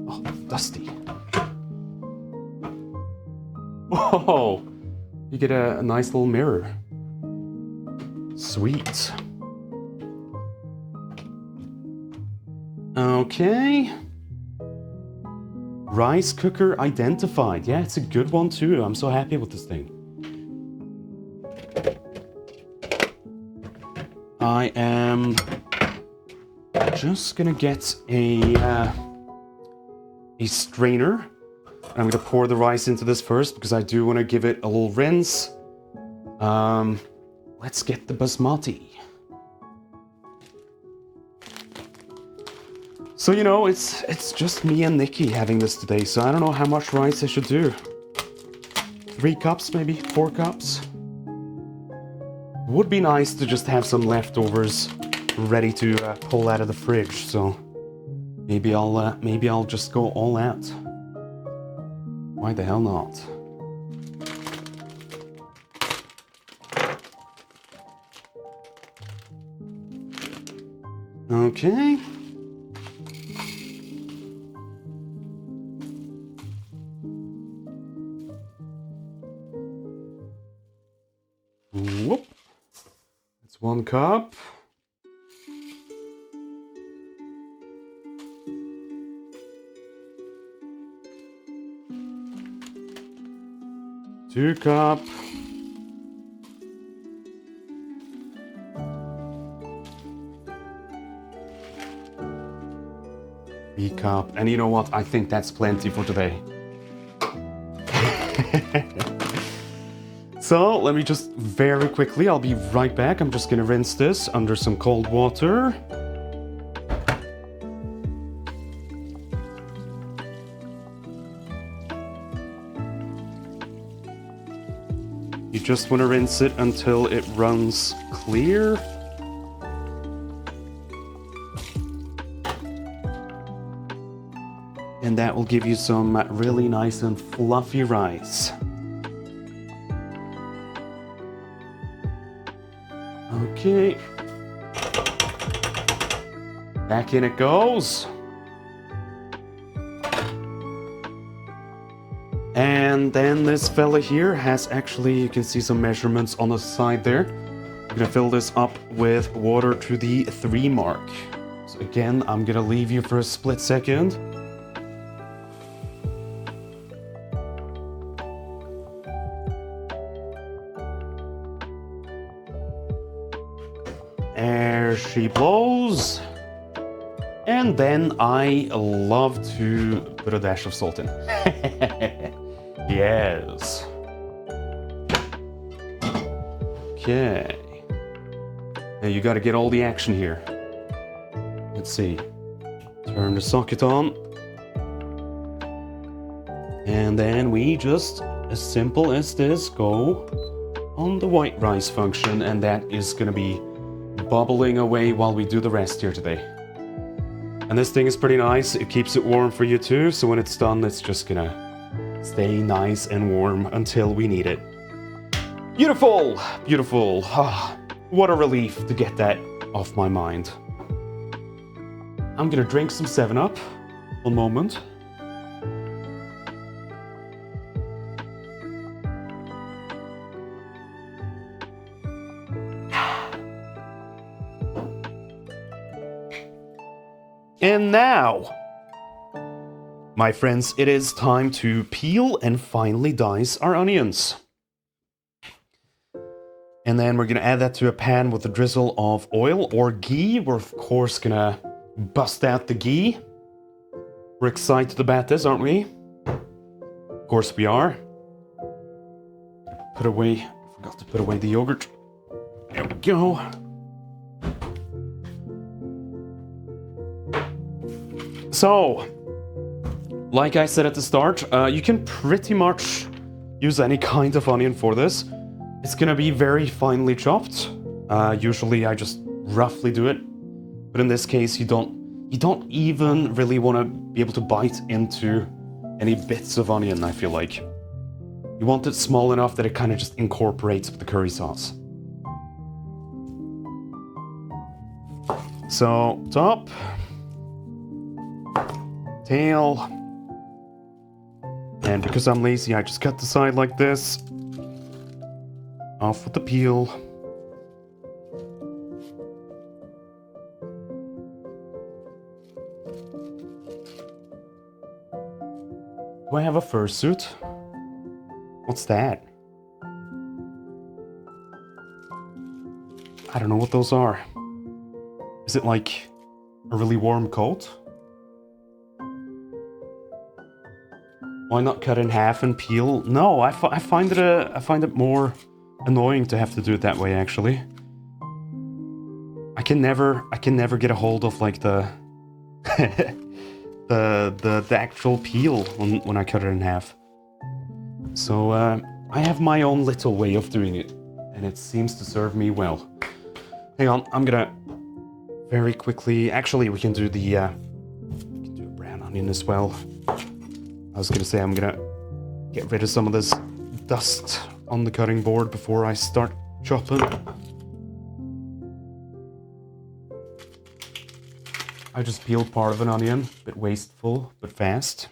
Oh, dusty. Whoa! You get a nice little mirror. Sweet. Okay. Rice cooker identified. Yeah, it's a good one too. I'm so happy with this thing. I am just gonna get a strainer. I'm gonna pour the rice into this first because I do want to give it a little rinse. Let's get the basmati. So, you know, it's just me and Nikki having this today, so I don't know how much rice I should do. 3 cups, maybe 4 cups. Would be nice to just have some leftovers ready to pull out of the fridge, so maybe I'll just go all out. Why the hell not? Okay. Whoop. That's 1 cup. 2 cup. Cup. And you know what? I think that's plenty for today. So let me just very quickly, I'll be right back. I'm just gonna rinse this under some cold water. You just want to rinse it until it runs clear. And that will give you some really nice and fluffy rice. Okay. Back in it goes. And then this fella here has actually, you can see some measurements on the side there. I'm gonna fill this up with water to the 3 mark. So again, I'm gonna leave you for a split second. There she blows. And then I love to put a dash of salt in. Yes. Okay. Now you gotta get all the action here. Let's see. Turn the socket on. And then we just, as simple as this, go on the white rice function, and that is gonna be bubbling away while we do the rest here today. And this thing is pretty nice. It keeps it warm for you too, so when it's done, it's just gonna stay nice and warm until we need it. Beautiful! Beautiful. Ah, what a relief to get that off my mind. I'm gonna drink some 7-Up. One moment. And now, my friends, it is time to peel and finely dice our onions. And then we're gonna add that to a pan with a drizzle of oil or ghee. We're of course gonna bust out the ghee. We're excited about this, aren't we? Of course we are. Forgot to put away the yogurt. There we go. So, like I said at the start, you can pretty much use any kind of onion for this. It's gonna be very finely chopped. Usually I just roughly do it, but in this case you don't even really want to be able to bite into any bits of onion, I feel like. You want it small enough that it kind of just incorporates with the curry sauce. So, top. Tail. And because I'm lazy, I just cut the side like this. Off with the peel. Do I have a fursuit? What's that? I don't know what those are. Is it like a really warm coat? Why not cut in half and peel? No, I find it more annoying to have to do it that way. Actually, I can never get a hold of like the the actual peel when I cut it in half. So I have my own little way of doing it, and it seems to serve me well. Hang on, I'm gonna very quickly. Actually, we can do a brown onion as well. I was gonna say I'm gonna get rid of some of this dust on the cutting board before I start chopping. I just peeled part of an onion, a bit wasteful, but fast.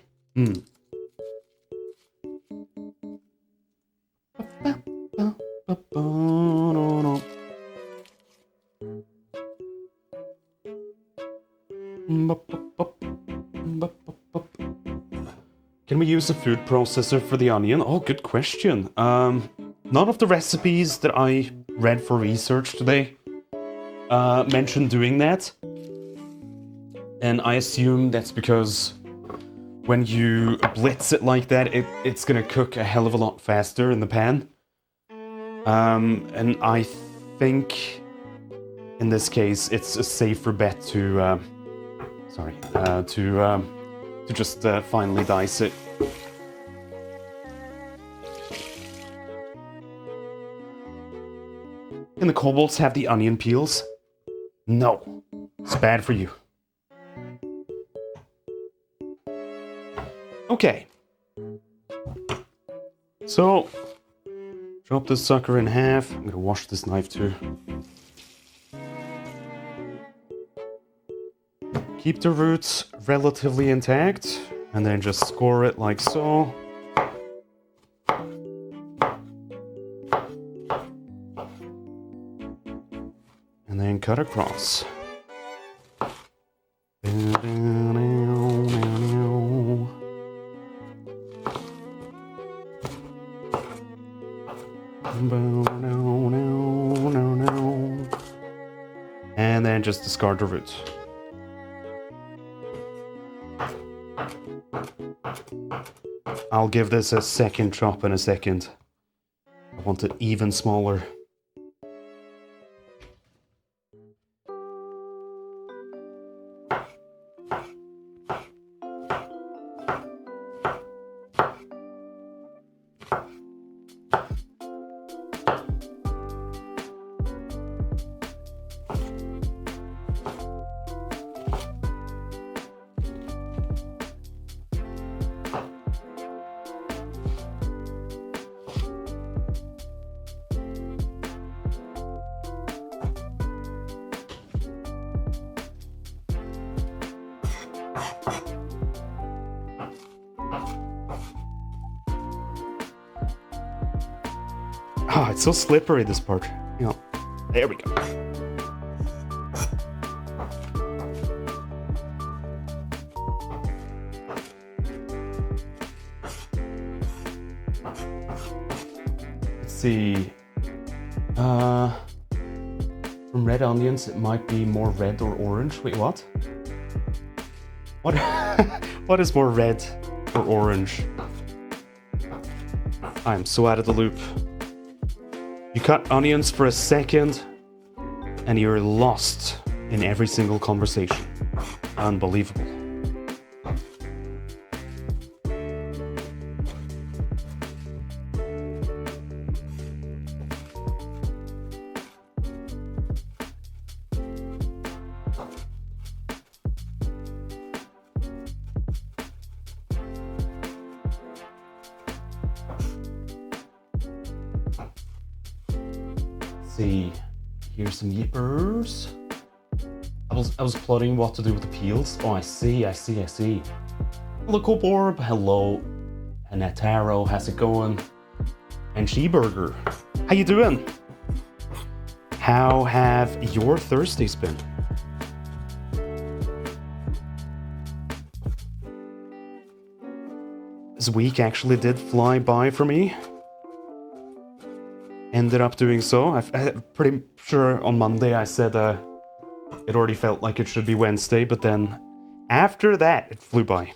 Can we use a food processor for the onion? Oh, good question. None of the recipes that I read for research today mentioned doing that. And I assume that's because when you blitz it like that, it's gonna cook a hell of a lot faster in the pan. And I think in this case it's a safer bet to just finely dice it. Can the kobolds have the onion peels? No, it's bad for you. Okay. So, chop this sucker in half. I'm gonna wash this knife too. Keep the roots relatively intact, and then just score it like so. And then cut across. And then just discard the roots. I'll give this a second chop in a second. I want it even smaller. Ah, it's so slippery, this part. Yeah. There we go. Let's see. From red onions, it might be more red or orange. Wait, what? What? What is more red or orange? I'm so out of the loop. You cut onions for a second, and you're lost in every single conversation. Unbelievable. See, here's some yippers. I was plotting what to do with the peels. Oh, I see. Hello, Coborb. Hello, Anataro. How's it going? And Cheeburger. How you doing? How have your Thursdays been? This week actually did fly by for me. Ended up doing so. I'm pretty sure on Monday I said it already felt like it should be Wednesday, but then after that it flew by.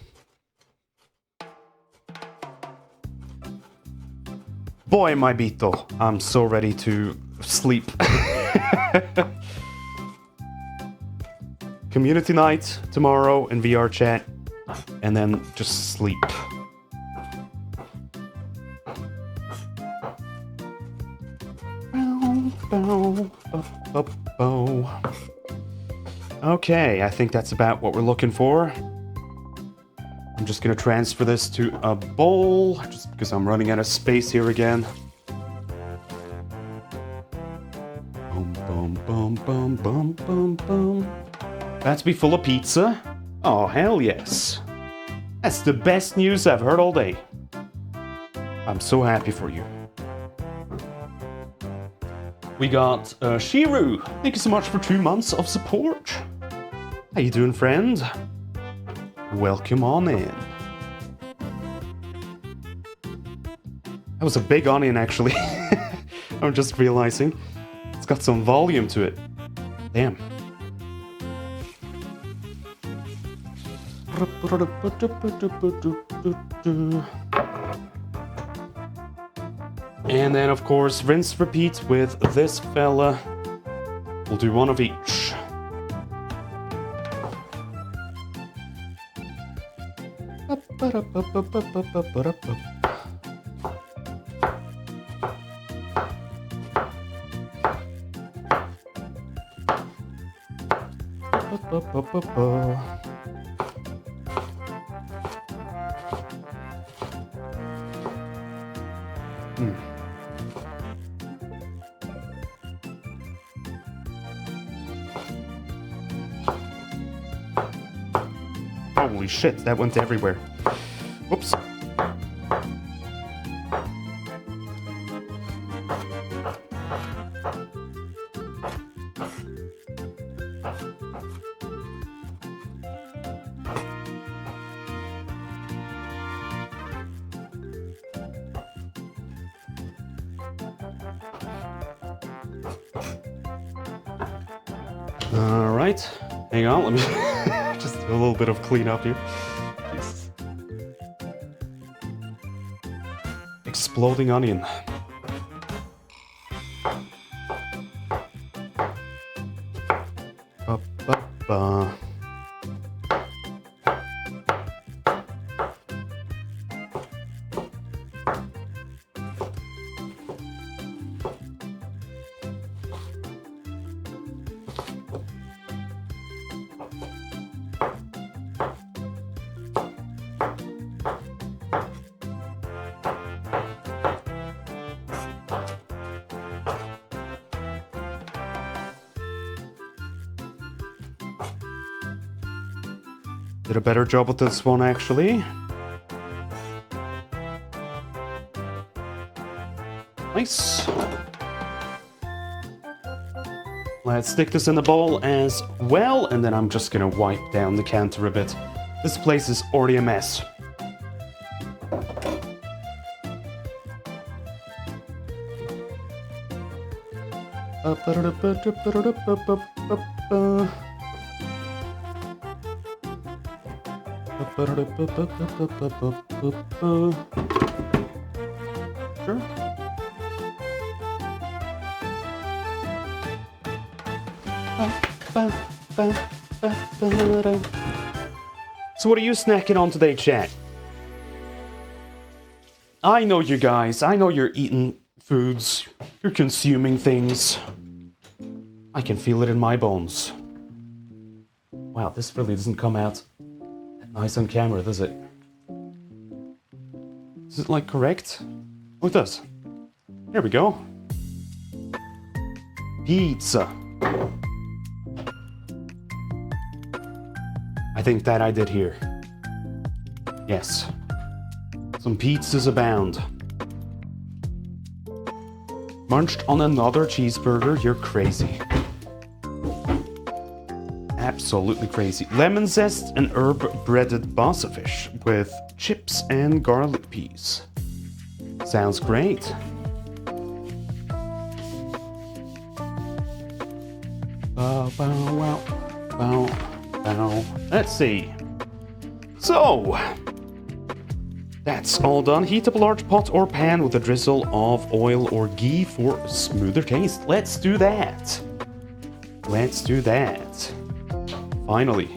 Boy, my Bito, I'm so ready to sleep. Community night tomorrow in VR chat, and then just sleep. Okay, I think that's about what we're looking for. I'm just gonna transfer this to a bowl, just because I'm running out of space here again. Boom, boom, boom, boom, boom, boom, boom. About to be full of pizza? Oh, hell yes. That's the best news I've heard all day. I'm so happy for you. We got Shiru. Thank you so much for 2 months of support. How you doing, friend? Welcome on in. That was a big onion, actually. I'm just realizing. It's got some volume to it. Damn. And then, of course, rinse, repeat with this fella. We'll do one of each. Holy shit, that went everywhere. Whoops. All right, hang on, let me just do a little bit of cleanup here. Jesus. Exploding onion. Ba-ba-ba. Did a better job with this one, actually. Nice. Let's stick this in the bowl as well, and then I'm just gonna wipe down the counter a bit. This place is already a mess. Sure. So what are you snacking on today, chat? I know you guys. I know you're eating foods. You're consuming things. I can feel it in my bones. Wow, this really doesn't come out nice on camera, does it? Is it, like, correct? Oh, it does. There we go. Pizza. I think that I did here. Yes. Some pizzas abound. Munched on another cheeseburger? You're crazy. Absolutely crazy. Lemon zest and herb breaded basa fish with chips and garlic peas. Sounds great. Let's see. So, that's all done. Heat up a large pot or pan with a drizzle of oil or ghee for a smoother taste. Let's do that. Let's do that. Finally,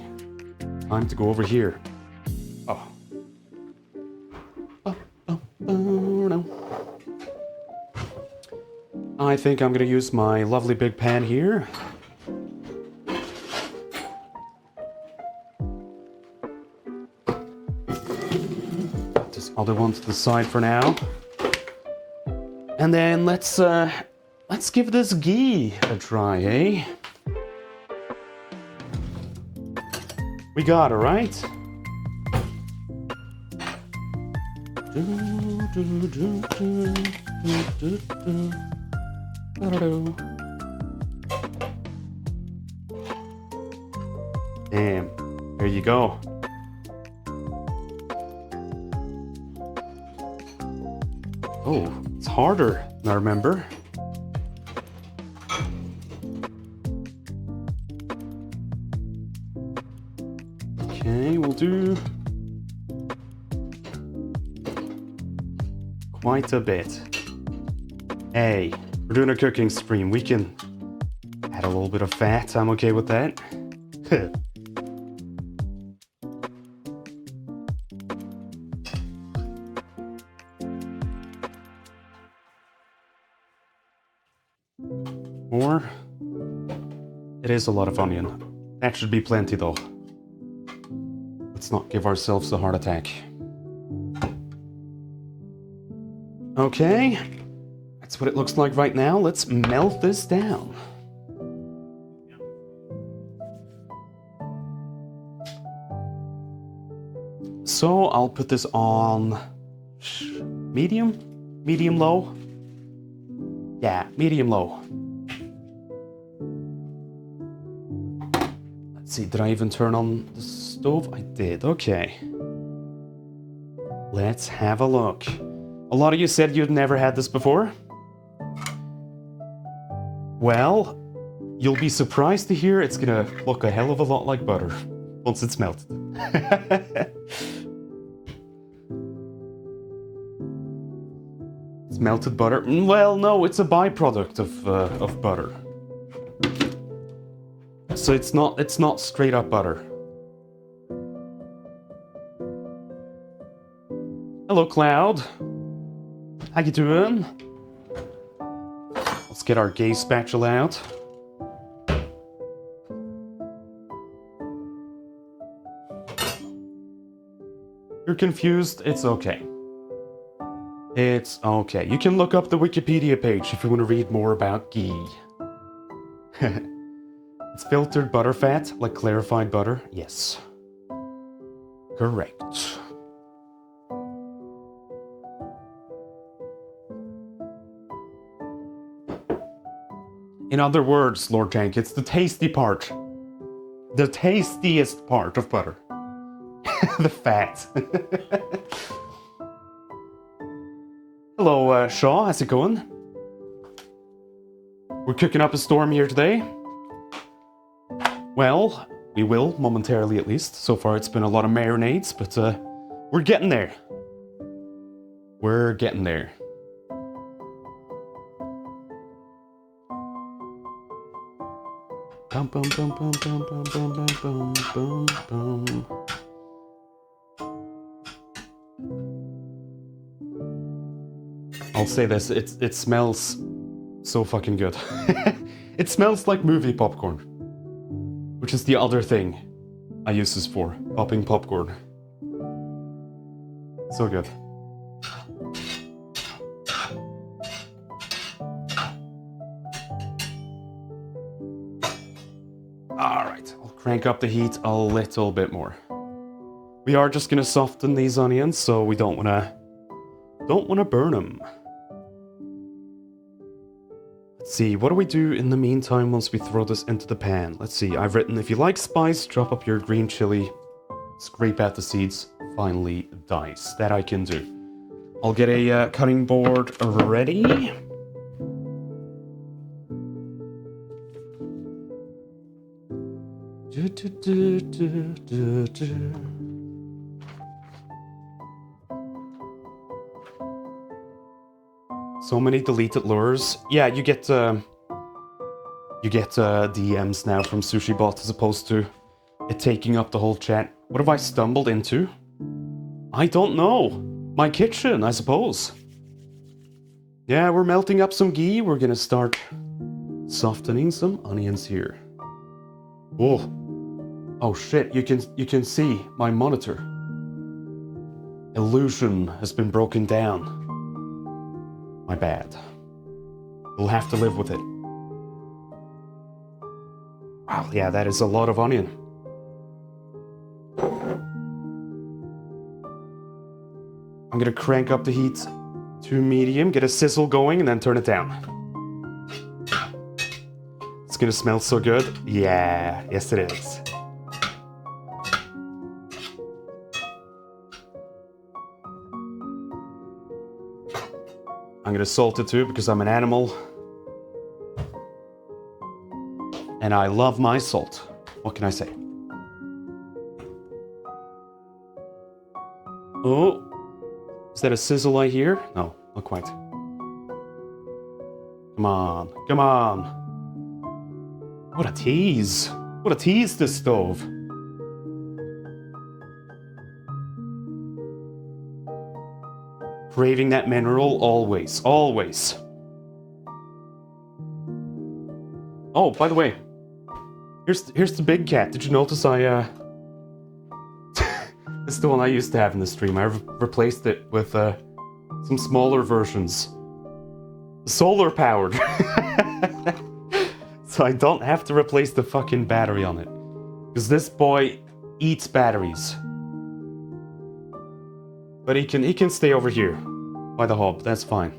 time to go over here. Oh. I think I'm gonna use my lovely big pan here. Put this other one to the side for now. And then let's give this ghee a try, eh? We got it, right? Damn, there you go. Oh, it's harder than I remember. Okay, we'll do quite a bit. Hey, we're doing a cooking stream. We can add a little bit of fat. I'm okay with that. More. It is a lot of onion. That should be plenty though. Let's not give ourselves a heart attack. Okay. That's what it looks like right now. Let's melt this down. So I'll put this on medium? Medium low? Yeah, medium low. Let's see, did I even turn on the stove? I did, okay. Let's have a look. A lot of you said you'd never had this before. Well, you'll be surprised to hear it's gonna look a hell of a lot like butter once it's melted. It's melted butter. Well, no, it's a byproduct of butter. So it's not straight up butter. Hello, Cloud. How you doing? Let's get our gay spatula out. You're confused? It's okay. It's okay. You can look up the Wikipedia page if you want to read more about ghee. It's filtered butter fat, like clarified butter. Yes. Correct. In other words, Lord Tank, it's the tasty part. The tastiest part of butter. The fat. Hello, Shaw. How's it going? We're cooking up a storm here today. Well, we will, momentarily at least. So far it's been a lot of marinades, but we're getting there. We're getting there. Bum bum bum bum bum bum bum bum bum bum. I'll say this, it smells so fucking good. It smells like movie popcorn, which is the other thing I use this for, popping popcorn. So good. Alright, I'll crank up the heat a little bit more. We are just gonna soften these onions, so we don't wanna burn them. Let's see, what do we do in the meantime once we throw this into the pan? Let's see, I've written, if you like spice, drop up your green chili, scrape out the seeds, finally dice. That I can do. I'll get a cutting board ready. So many deleted lures. Yeah, you get DMs now from SushiBot as opposed to it taking up the whole chat. What have I stumbled into? I don't know. My kitchen, I suppose. Yeah, we're melting up some ghee. We're gonna start softening some onions here. Oh. Oh shit, you can see my monitor. Illusion has been broken down. My bad. We'll have to live with it. Wow, yeah, that is a lot of onion. I'm gonna crank up the heat to medium, get a sizzle going, and then turn it down. It's gonna smell so good. Yeah, yes it is. I'm gonna salt it too because I'm an animal. And I love my salt. What can I say? Oh, is that a sizzle I hear? No, not quite. Come on, come on. What a tease. What a tease, this stove. Craving that mineral always, always. Oh, by the way, here's the big cat. Did you notice I This is the one I used to have in the stream. I replaced it with some smaller versions. Solar powered. So I don't have to replace the fucking battery on it. Because this boy eats batteries. But he can stay over here by the hob, that's fine.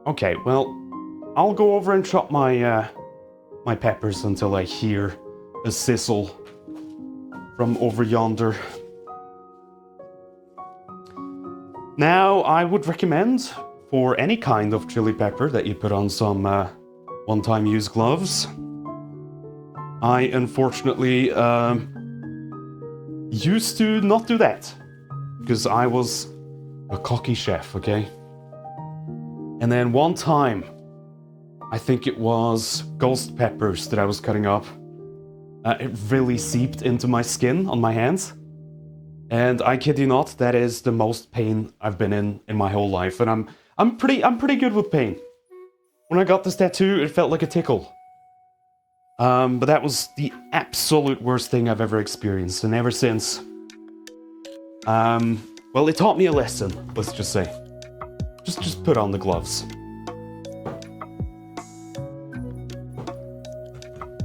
Okay, well, I'll go over and chop my my peppers until I hear a sizzle from over yonder. Now, I would recommend for any kind of chili pepper that you put on some one-time use gloves. I unfortunately used to not do that because I was a cocky chef, okay? And then one time, I think it was ghost peppers that I was cutting up. It really seeped into my skin on my hands. And I kid you not, that is the most pain I've been in my whole life. And I'm pretty good with pain. When I got this tattoo, it felt like a tickle. But that was the absolute worst thing I've ever experienced. And ever since, well, it taught me a lesson, let's just say. Just put on the gloves.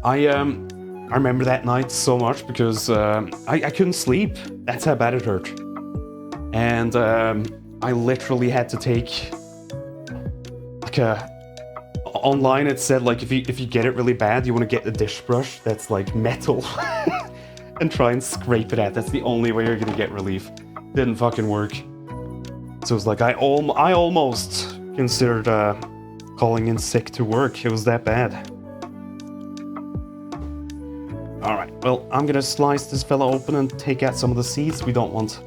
I remember that night so much because I couldn't sleep. That's how bad it hurt. And I literally had to take like online it said like if you get it really bad, you want to get a dish brush that's like metal and try and scrape it out. That's the only way you're gonna get relief. Didn't fucking work. So it was like I almost considered calling in sick to work. It was that bad. Alright, well, I'm gonna slice this fella open and take out some of the seeds. We don't want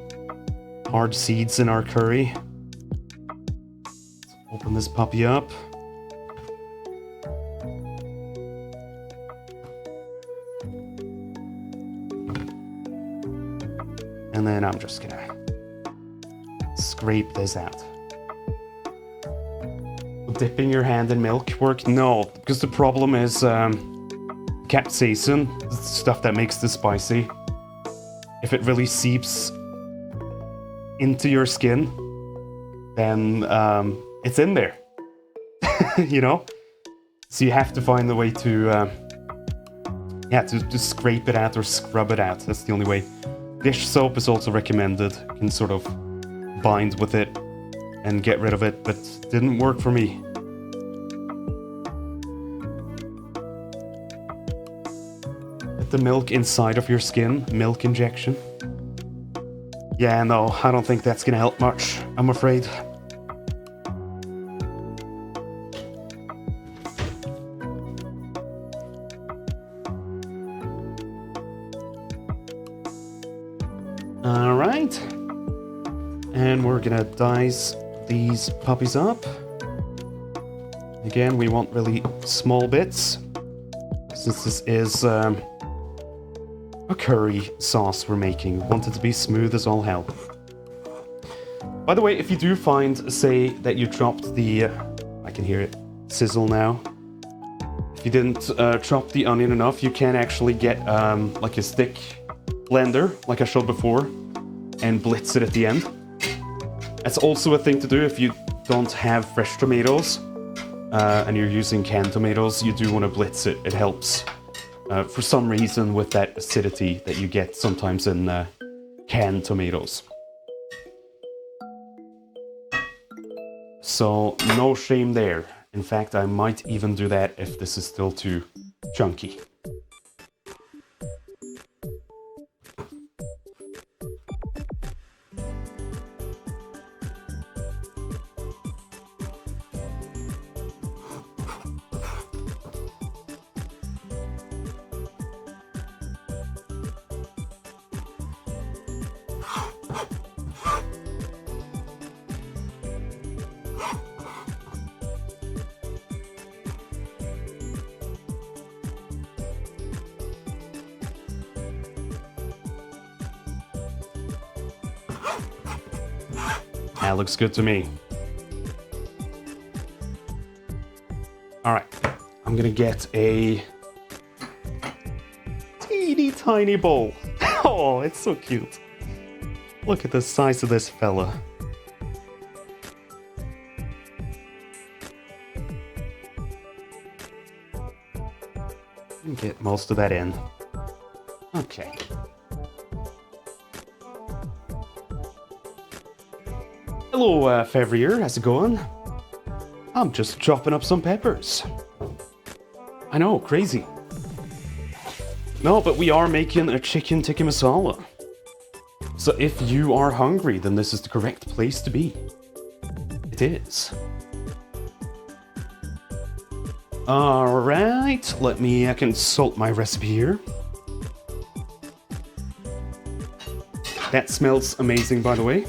hard seeds in our curry. Let's open this puppy up. And then I'm just gonna scrape this out. Will dipping your hand in milk work? No, because the problem is capsaicin, the stuff that makes this spicy. If it really seeps into your skin, then it's in there. You know? So you have to find a way to to scrape it out or scrub it out. That's the only way. Dish soap is also recommended. You can sort of bind with it and get rid of it, but didn't work for me. Put the milk inside of your skin, milk injection. Yeah, no, I don't think that's gonna help much, I'm afraid. Alright. And we're gonna dice these puppies up. Again, we want really small bits, since this is a curry sauce we're making. Want it to be smooth as all hell. By the way, if you do find, say, that you chopped the... I can hear it sizzle now. If you didn't chop the onion enough, you can actually get like a stick blender, like I showed before, and blitz it at the end. That's also a thing to do if you don't have fresh tomatoes and you're using canned tomatoes. You do want to blitz it. It helps for some reason with that acidity that you get sometimes in canned tomatoes. So no shame there. In fact, I might even do that if this is still too chunky. That looks good to me. Alright, I'm gonna get a teeny tiny bowl. Oh, it's so cute. Look at the size of this fella. And get most of that in. Okay. Hello, Fevrier, how's it going? I'm just chopping up some peppers. I know, crazy. No, but we are making a chicken tikka masala. So if you are hungry, then this is the correct place to be. It is. Alright, let me consult my recipe here. That smells amazing, by the way.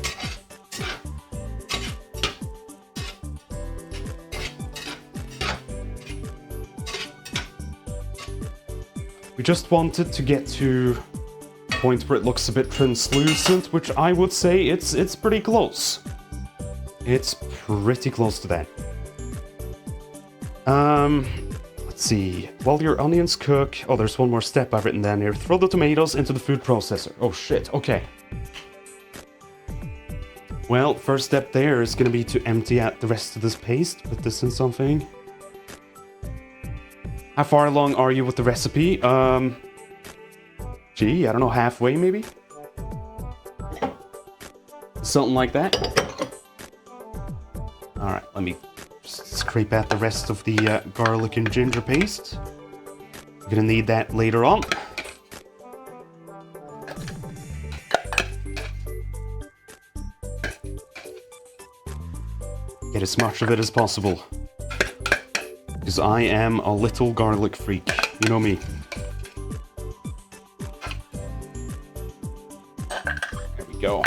We just wanted to get to a point where it looks a bit translucent, which I would say it's pretty close. It's pretty close to that. Let's see. While your onions cook... Oh, there's one more step I've written down here. Throw the tomatoes into the food processor. Oh, shit. Okay. Well, first step there is going to be to empty out the rest of this paste. Put this in something. How far along are you with the recipe? Gee, I don't know, halfway maybe? Something like that. Alright, let me just scrape out the rest of the garlic and ginger paste. We're gonna need that later on. Get as much of it as possible. Because I am a little garlic freak. You know me. There we go.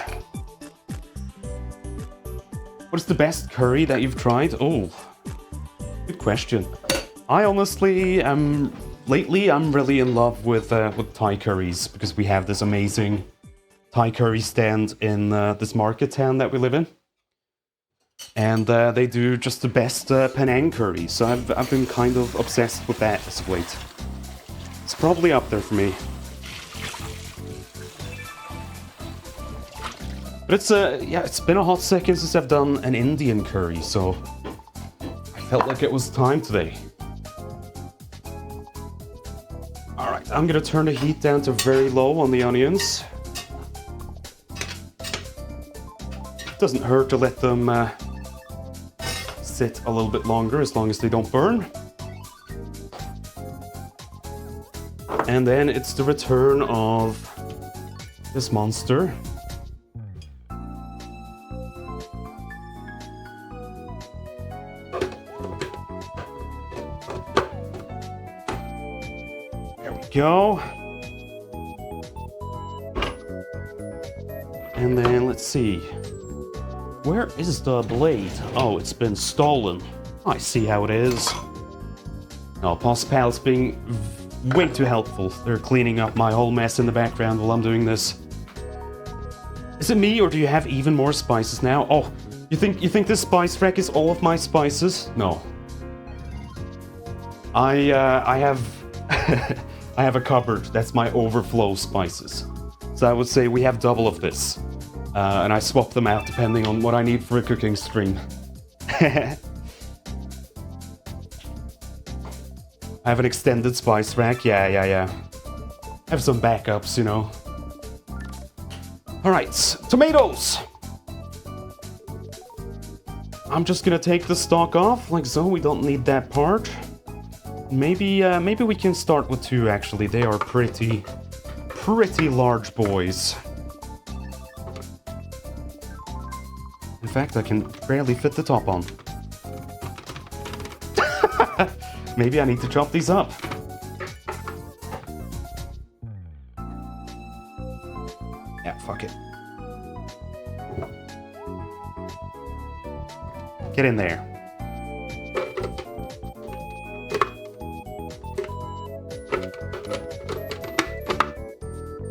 What is the best curry that you've tried? Oh, good question. I honestly am... Lately, I'm really in love with Thai curries. Because we have this amazing Thai curry stand in this market town that we live in. And they do just the best Penang curry, so I've been kind of obsessed with that as of late. It's probably up there for me. But it's yeah, it's been a hot second since I've done an Indian curry, so I felt like it was time today. Alright, I'm gonna turn the heat down to very low on the onions. Doesn't hurt to let them sit a little bit longer, as long as they don't burn. And then it's the return of this monster. There we go. And then let's see. Where is the blade? Oh, it's been stolen. I see how it is. Oh, Poss Pal's being way too helpful. They're cleaning up my whole mess in the background while I'm doing this. Is it me, or do you have even more spices now? Oh, you think this spice rack is all of my spices? No. I have I have a cupboard. That's my overflow spices. So I would say we have double of this. And I swap them out depending on what I need for a cooking stream. I have an extended spice rack. Yeah. I have some backups, you know. Alright, tomatoes! I'm just gonna take the stock off, like so. We don't need that part. Maybe we can start with 2, actually. They are pretty large boys. In fact, I can barely fit the top on. Maybe I need to chop these up. Yeah, fuck it. Get in there.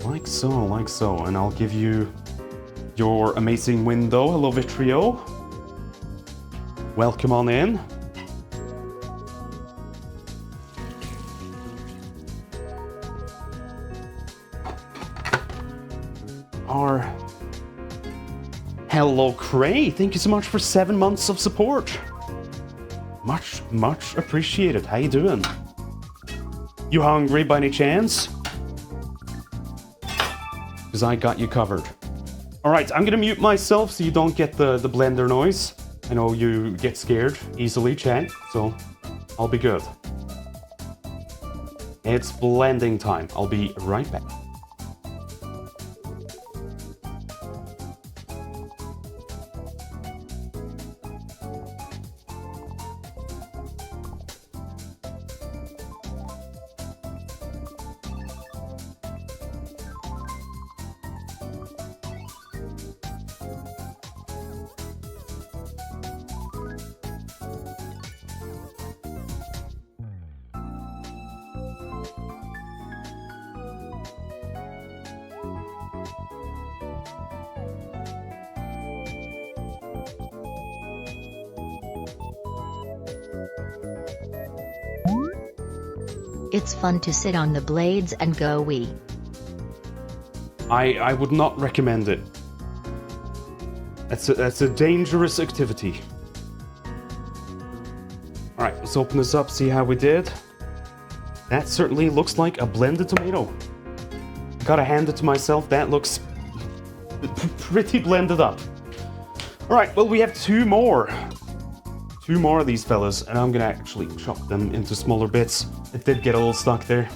Like so, and I'll give you your amazing window. Hello, Vitrio. Welcome on in. Hello, Cray. Thank you so much for 7 months of support. Much appreciated. How you doing? You hungry by any chance? Because I got you covered. Alright, I'm gonna mute myself so you don't get the blender noise. I know you get scared easily, chat, so I'll be good. It's blending time. I'll be right back.
It's fun to sit on the blades and go wee.
I would not recommend it. That's a dangerous activity. Alright, let's open this up, see how we did. That certainly looks like a blended tomato. Gotta hand it to myself, that looks pretty blended up. Alright, well we have 2 more. 2 more of these fellas, and I'm gonna actually chop them into smaller bits. It did get a little stuck there.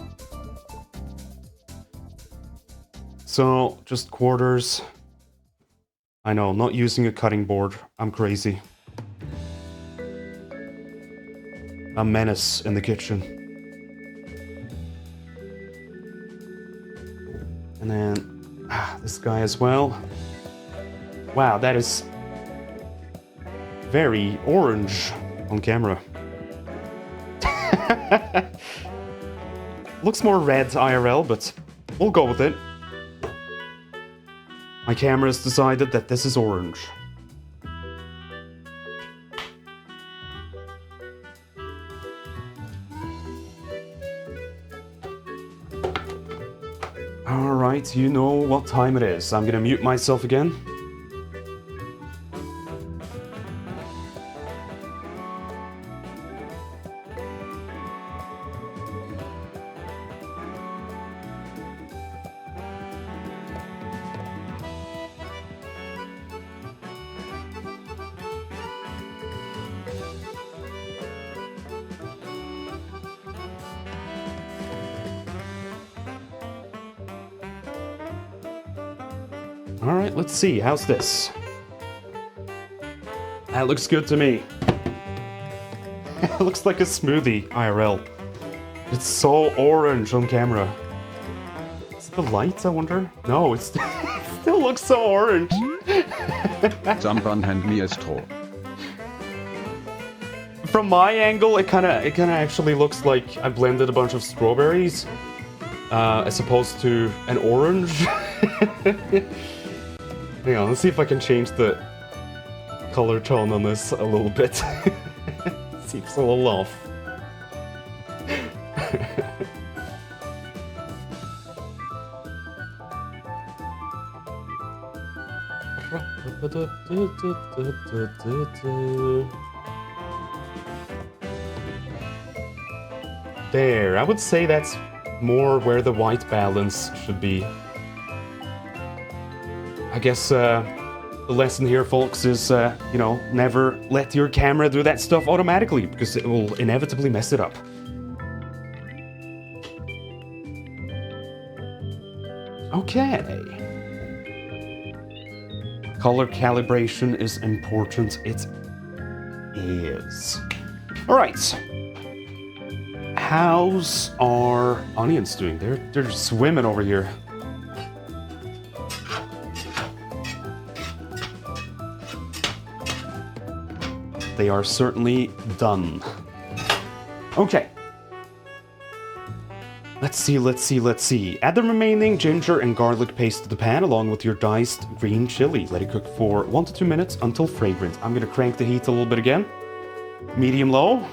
So, just quarters. I know, not using a cutting board. I'm crazy. A menace in the kitchen. And then, this guy as well. Wow, that is very orange on camera. Looks more red IRL, but we'll go with it. My camera's decided that this is orange. Alright, you know what time it is. I'm gonna mute myself again. Alright, let's see. How's this? That looks good to me. It looks like a smoothie, IRL. It's so orange on camera. Is it the light, I wonder? No, it still looks so orange.
Someone hand me a straw.
From my angle, it kinda actually looks like I blended a bunch of strawberries, as opposed to an orange. Hang on, let's see if I can change the color tone on this a little bit. Seems a little off. There, I would say that's more where the white balance should be. I guess The lesson here, folks, is, you know, never let your camera do that stuff automatically, because it will inevitably mess it up. Okay. Color calibration is important. It is. Alright. How's our onions doing? They're swimming over here. They are certainly done. Okay. Let's see. Add the remaining ginger and garlic paste to the pan along with your diced green chili. Let it cook for 1 to 2 minutes until fragrant. I'm gonna crank the heat a little bit again. Medium-low.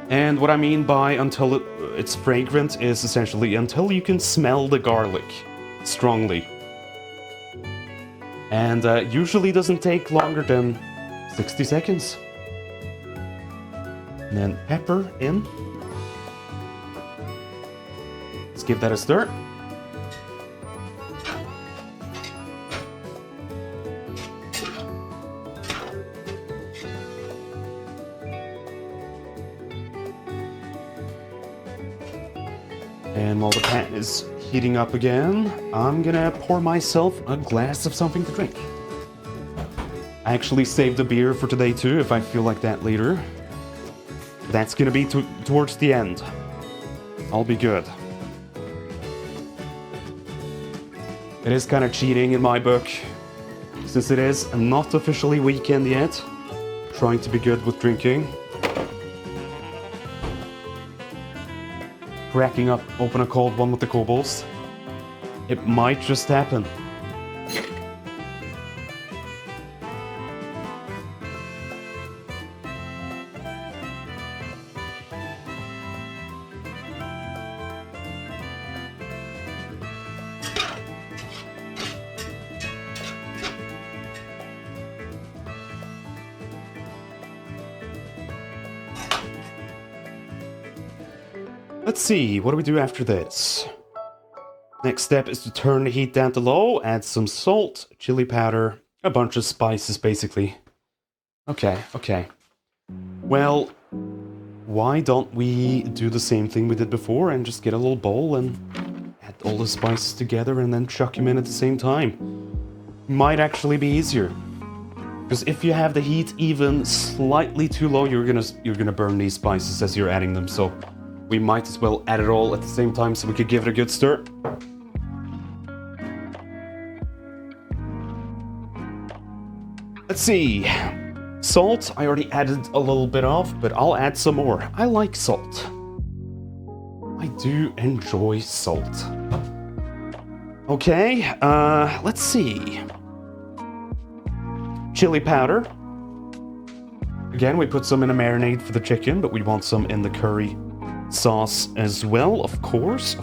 And what I mean by until it's fragrant is essentially until you can smell the garlic strongly. And usually doesn't take longer than 60 seconds. And then pepper in. Let's give that a stir. And while the pan is heating up again, I'm gonna pour myself a glass of something to drink. I actually saved a beer for today too, if I feel like that later. That's gonna be towards the end. I'll be good. It is kind of cheating in my book, since it is not officially weekend yet. Trying to be good with drinking. Cracking open a cold one with the kobolds. It might just happen. Let's see, what do we do after this? Next step is to turn the heat down to low, add some salt, chili powder, a bunch of spices basically. Okay. Well, why don't we do the same thing we did before and just get a little bowl and add all the spices together and then chuck them in at the same time? Might actually be easier. Because if you have the heat even slightly too low, you're gonna burn these spices as you're adding them, so we might as well add it all at the same time so we could give it a good stir. Let's see. Salt, I already added a little bit of, but I'll add some more. I like salt. I do enjoy salt. Okay, let's see. Chili powder. Again, we put some in a marinade for the chicken, but we want some in the curry sauce as well, of course.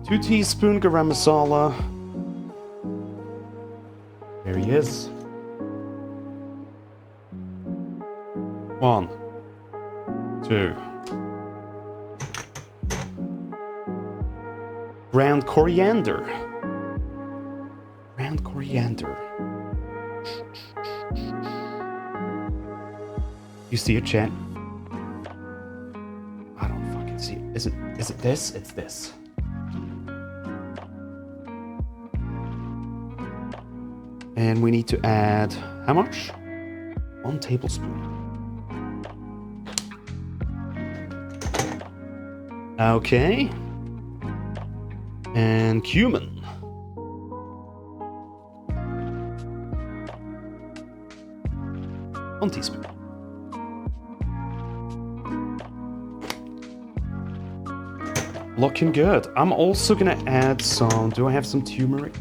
2 teaspoons garam masala. There he is. 1, 2. Ground coriander. You see it, chat? I don't fucking see it. Is it this? It's this. And we need to add how much? 1 tablespoon. Okay. And cumin. 1 teaspoon. Looking good. I'm also gonna add some... Do I have some turmeric?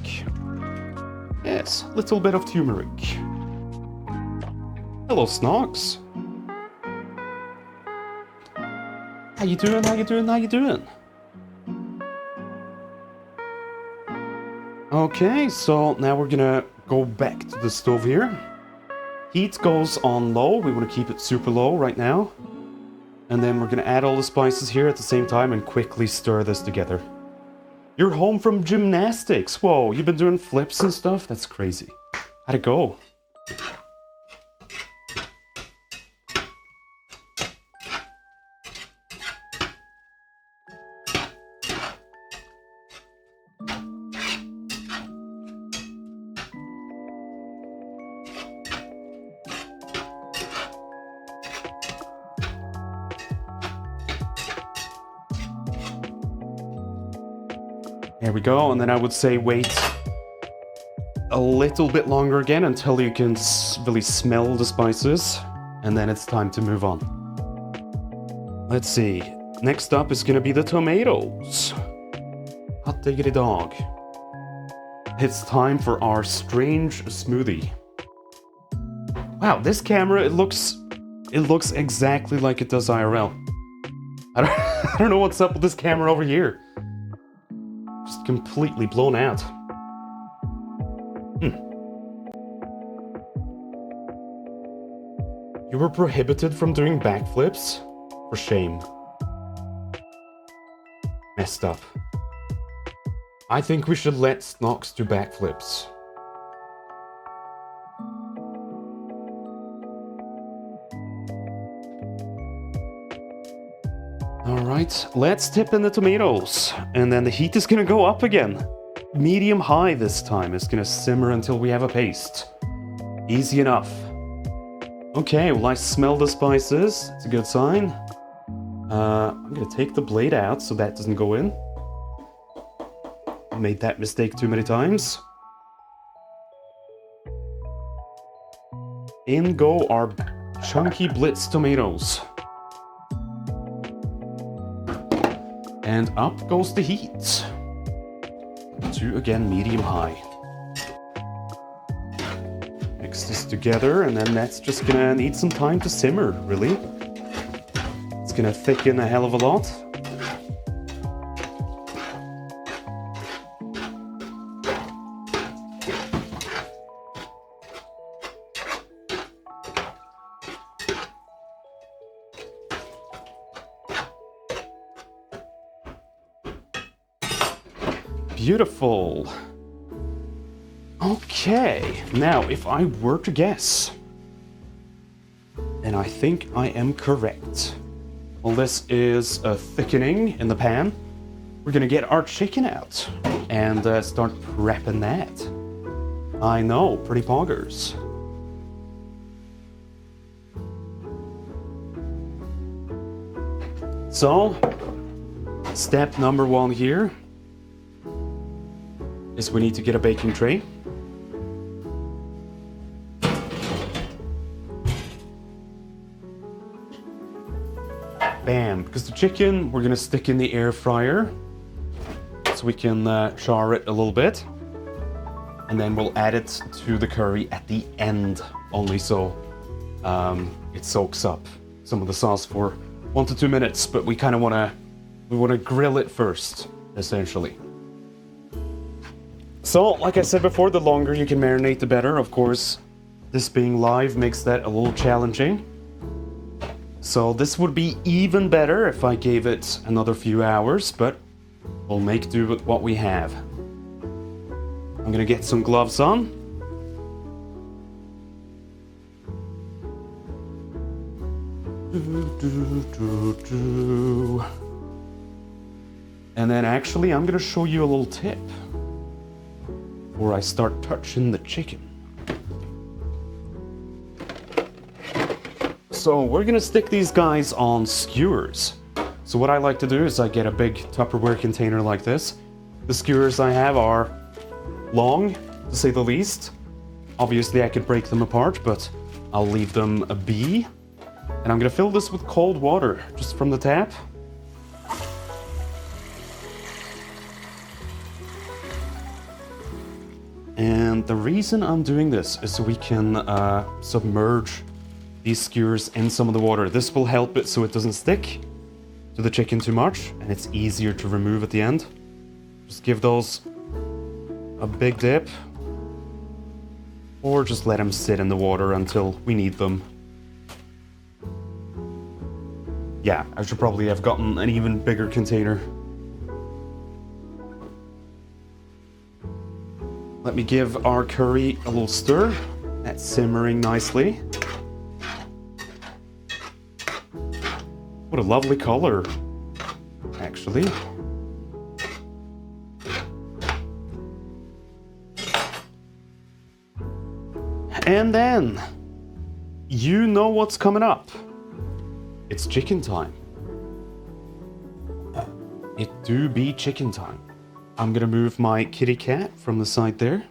Yes, a little bit of turmeric. Hello, Snox. How you doing? Okay, so now we're gonna go back to the stove here. Heat goes on low. We want to keep it super low right now. And then we're gonna add all the spices here at the same time and quickly stir this together. You're home from gymnastics. Whoa, you've been doing flips and stuff? That's crazy. How'd it go? There we go, and then I would say wait a little bit longer again until you can really smell the spices, and then it's time to move on. Let's see. Next up is gonna be the tomatoes. Hot diggity dog. It's time for our strange smoothie. Wow, this camera, it looks exactly like it does IRL. I don't know what's up with this camera over here. Just completely blown out. You were prohibited from doing backflips? For shame. Messed up. I think we should let Snox do backflips. Alright, let's dip in the tomatoes. And then the heat is gonna go up again. Medium high this time. It's gonna simmer until we have a paste. Easy enough. Okay, well I smell the spices. It's a good sign. I'm gonna take the blade out so that doesn't go in. I made that mistake too many times. In go our chunky blitz tomatoes. And up goes the heat. To, again, medium high. Mix this together, and then that's just gonna need some time to simmer, really. It's gonna thicken a hell of a lot. Beautiful. Okay, now if I were to guess, and I think I am correct. Well, this is a thickening in the pan. We're gonna get our chicken out and start prepping that. I know, pretty poggers. So, step number one here is we need to get a baking tray. Bam, because the chicken we're gonna stick in the air fryer so we can char it a little bit. And then we'll add it to the curry at the end, only so it soaks up some of the sauce for 1 to 2 minutes, but we kind of wanna grill it first, essentially. So, like I said before, the longer you can marinate, the better. Of course, this being live makes that a little challenging. So this would be even better if I gave it another few hours, but we'll make do with what we have. I'm gonna get some gloves on. And then actually, I'm gonna show you a little tip before I start touching the chicken. So we're gonna stick these guys on skewers. So what I like to do is I get a big Tupperware container like this. The skewers I have are long, to say the least. Obviously I could break them apart, but I'll leave them be. And I'm gonna fill this with cold water, just from the tap. And the reason I'm doing this is so we can submerge these skewers in some of the water. This will help it so it doesn't stick to the chicken too much, and it's easier to remove at the end. Just give those a big dip, or just let them sit in the water until we need them. Yeah, I should probably have gotten an even bigger container. Let me give our curry a little stir. That's simmering nicely. What a lovely color, actually. And then, you know what's coming up. It's chicken time. It do be chicken time. I'm gonna move my kitty cat from the side there.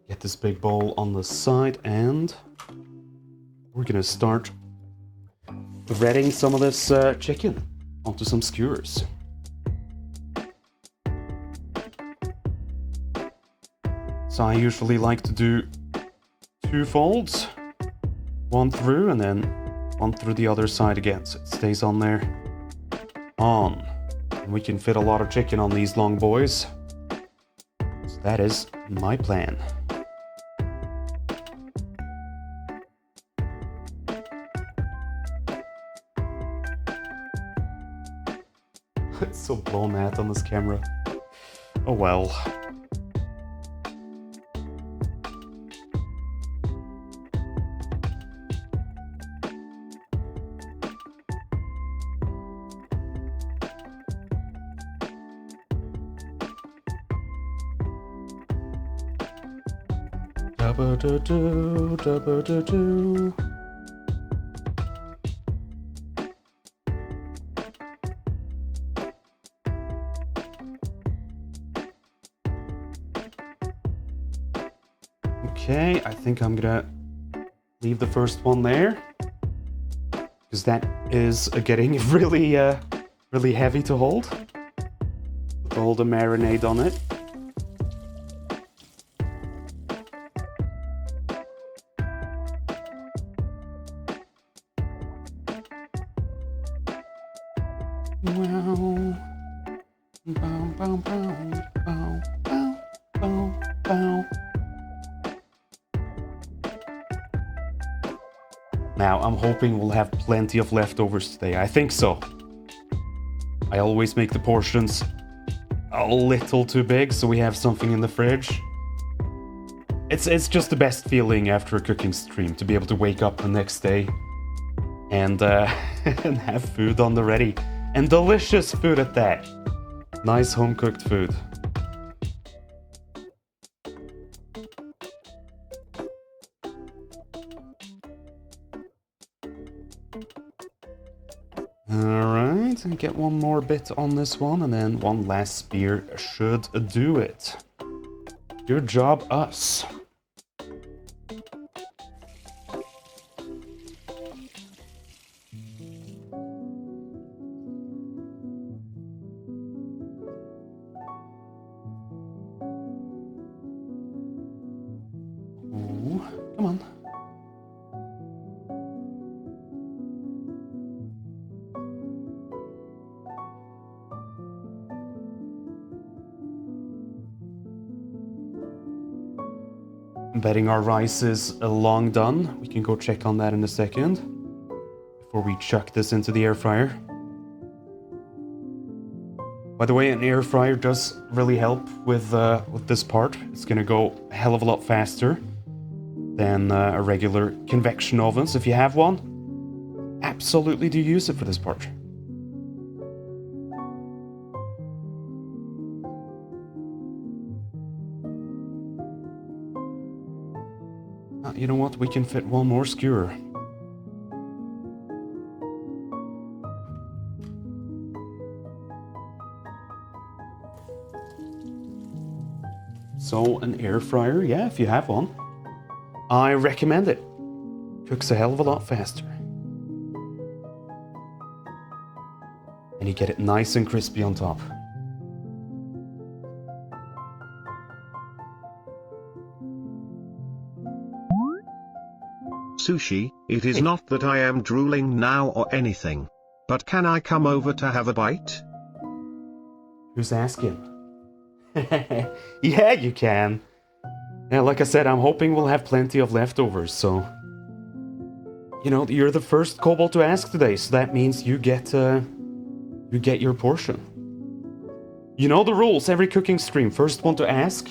Get this big bowl on the side and we're gonna start breading some of this chicken onto some skewers. So I usually like to do 2 folds, one through and then one through the other side again, so it stays on there. On. And we can fit a lot of chicken on these long boys. So that is my plan. It's so blown out on this camera. Oh well. Dabba-da-doo, dabba-da-doo. Okay, I think I'm gonna leave the first one there because that is getting really really heavy to hold with all the marinade on it. Wow. Bow, bow, bow, bow, bow, bow, bow. Now, I'm hoping we'll have plenty of leftovers today. I think so. I always make the portions a little too big so we have something in the fridge. It's just the best feeling after a cooking stream to be able to wake up the next day and, and have food on the ready. And delicious food at that. Nice home-cooked food. Alright, and get one more bit on this one, and then one last spear should do it. Good job, us. Ooh, come on. I'm betting our rice is long done. We can go check on that in a second before we chuck this into the air fryer. By the way, an air fryer does really help with this part. It's gonna go a hell of a lot faster than a regular convection oven. So if you have one, absolutely do use it for this part. You know what? We can fit one more skewer. So an air fryer, yeah, if you have one, I recommend it. Cooks a hell of a lot faster. And you get it nice and crispy on top.
Sushi, it is not that I am drooling now or anything. But can I come over to have a bite?
Who's asking? Yeah, you can. Yeah, like I said, I'm hoping we'll have plenty of leftovers, so... You know, you're the first kobold to ask today, so that means you get your portion. You know the rules, every cooking stream. First one to ask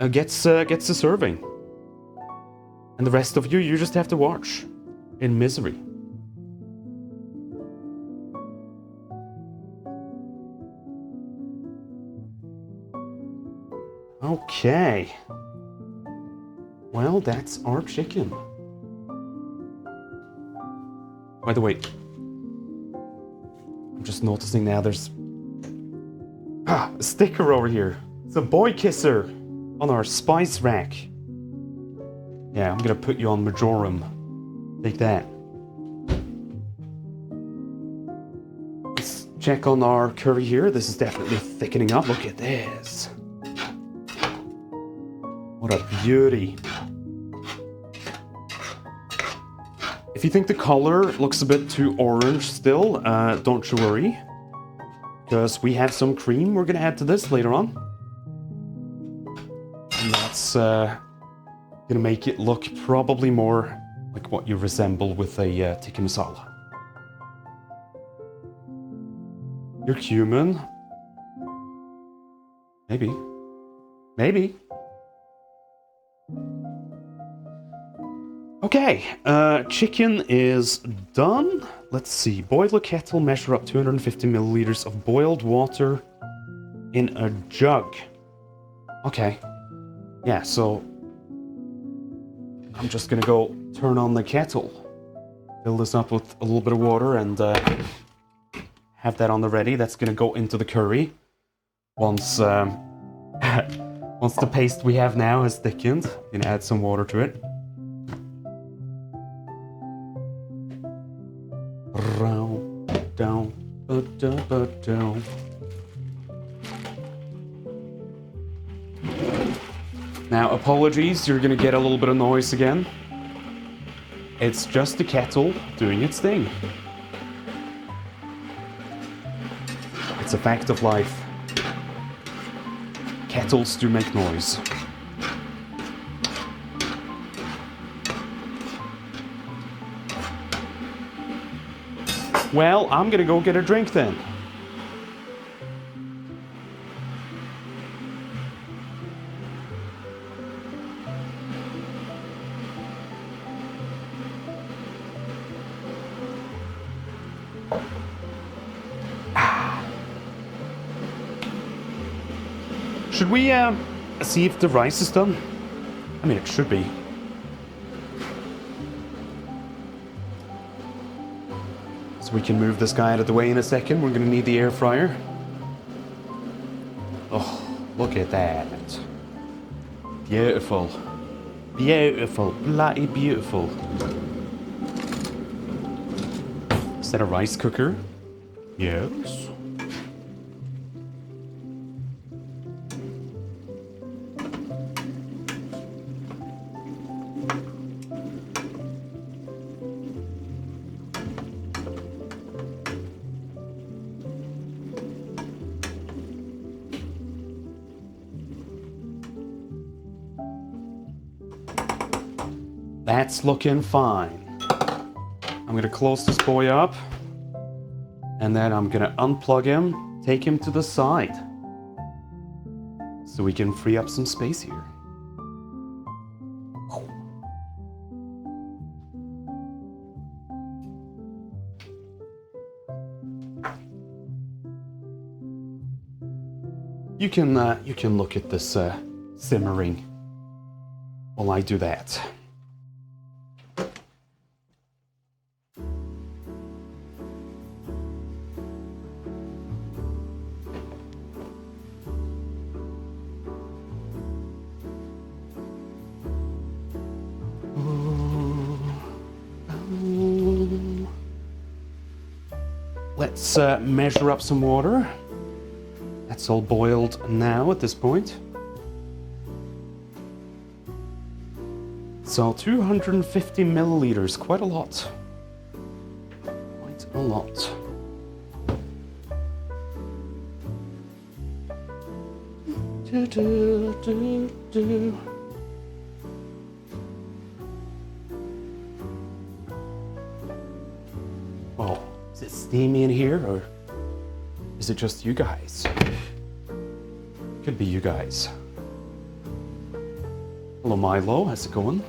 gets the serving. And the rest of you, you just have to watch in misery. Okay. Well, that's our chicken. By the way, I'm just noticing now there's a sticker over here. It's a boy kisser on our spice rack. Yeah, I'm gonna put you on Majorum. Take that. Let's check on our curry here. This is definitely thickening up. Look at this. What a beauty. If you think the color looks a bit too orange still, don't you worry. Because we have some cream we're gonna add to this later on. And that's gonna make it look probably more like what you resemble with a tikka masala. Your cumin. Maybe. Maybe. Okay, chicken is done. Let's see. Boil a kettle, measure up 250 milliliters of boiled water in a jug. Okay. Yeah, so I'm just gonna go turn on the kettle. Fill this up with a little bit of water and have that on the ready. That's gonna go into the curry once once the paste we have now has thickened. I'm gonna add some water to it. Down, down. Now, apologies, you're gonna get a little bit of noise again. It's just the kettle doing its thing. It's a fact of life. Kettles do make noise. Well, I'm gonna go get a drink then. Should we see if the rice is done? I mean, it should be. So we can move this guy out of the way in a second. We're gonna need the air fryer. Oh, look at that. Beautiful. Beautiful. Bloody beautiful. Is that a rice cooker? Yes. That's looking fine. I'm gonna close this boy up and then I'm gonna unplug him, take him to the side so we can free up some space here. You can look at this simmering while I do that. Let's measure up some water. That's all boiled now at this point. So 250 milliliters, quite a lot. Quite a lot. Well, is it steamy in here or is it just you guys? Could be you guys. Hello Milo, how's it going?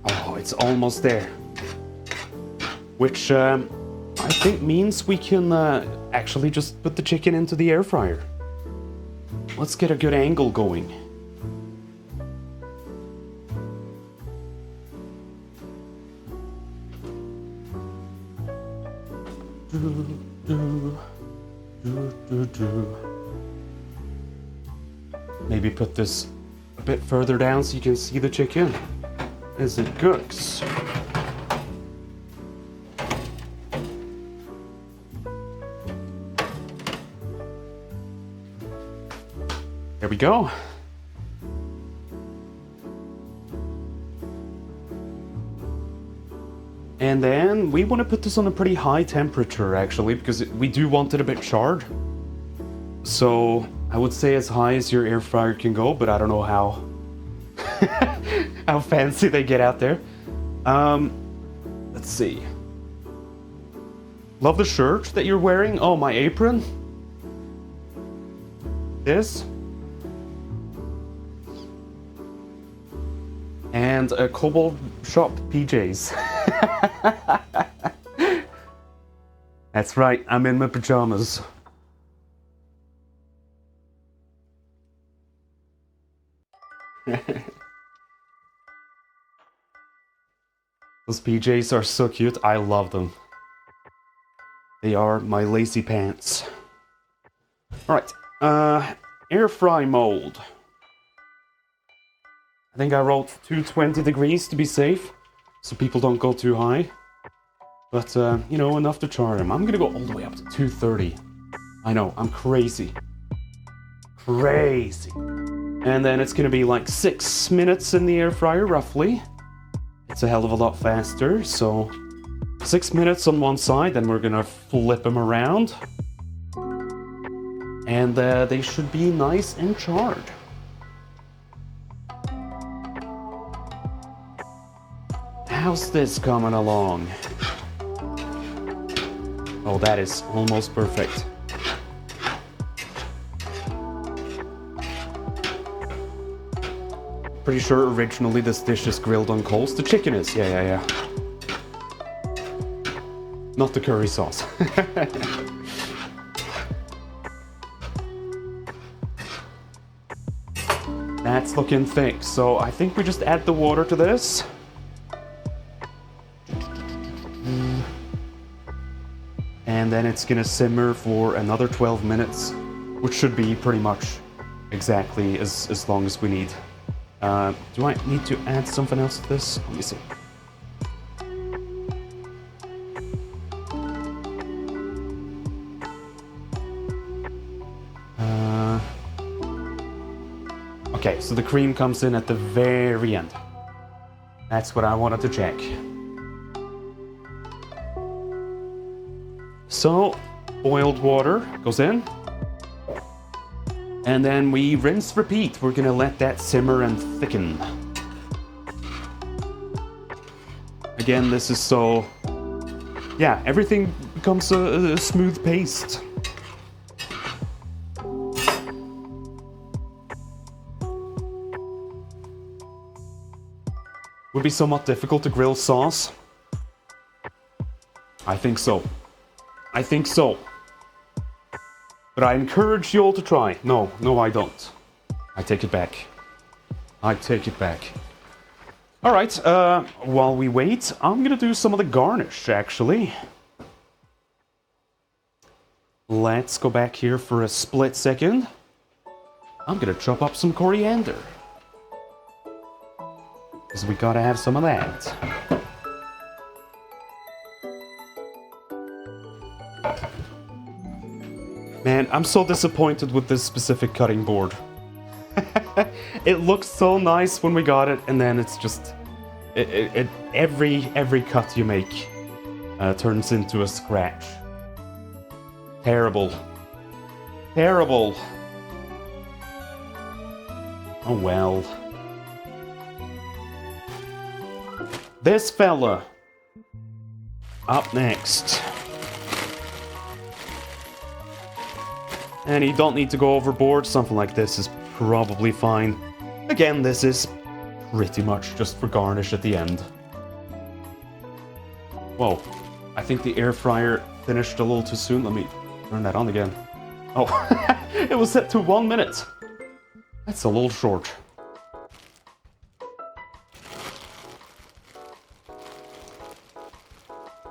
Oh, it's almost there. Which I think means we can actually just put the chicken into the air fryer. Let's get a good angle going. Maybe put this a bit further down so you can see the chicken as it cooks. There we go. And then we want to put this on a pretty high temperature actually, because we do want it a bit charred. So I would say as high as your air fryer can go, but I don't know how how fancy they get out there. Let's see. Love the shirt that you're wearing. Oh, my apron. This. And a Kobold Shop PJs. That's right, I'm in my pajamas. Those PJs are so cute, I love them. They are my lacy pants. Alright, air fry mode. I think I wrote 220 degrees to be safe, so people don't go too high. But, you know, enough to char them. I'm gonna go all the way up to 230. I know, I'm crazy. Crazy. And then it's gonna be like 6 minutes in the air fryer, roughly. It's a hell of a lot faster, so 6 minutes on one side, then we're gonna flip them around. And they should be nice and charred. How's this coming along? Oh, that is almost perfect. Pretty sure originally this dish is grilled on coals. The chicken is, yeah. Not the curry sauce. That's looking thick, so I think we just add the water to this. And then it's gonna simmer for another 12 minutes, which should be pretty much exactly as long as we need. Do I need to add something else to this? Let me see. Okay, so the cream comes in at the very end. That's what I wanted to check. So, boiled water goes in. And then we rinse, repeat. We're gonna let that simmer and thicken. Again, this is so... yeah, everything becomes a smooth paste. Would be somewhat difficult to grill sauce. I think so. I think so. But I encourage you all to try. No, I don't. I take it back. I take it back. Alright, while we wait, I'm gonna do some of the garnish, actually. Let's go back here for a split second. I'm gonna chop up some coriander. Because we gotta have some of that. Man, I'm so disappointed with this specific cutting board. It looks so nice when we got it, and then it's just... every cut you make turns into a scratch. Terrible. Terrible. Oh well. This fella. Up next. And you don't need to go overboard. Something like this is probably fine. Again, this is pretty much just for garnish at the end. Whoa. I think the air fryer finished a little too soon. Let me turn that on again. Oh, it was set to 1 minute. That's a little short.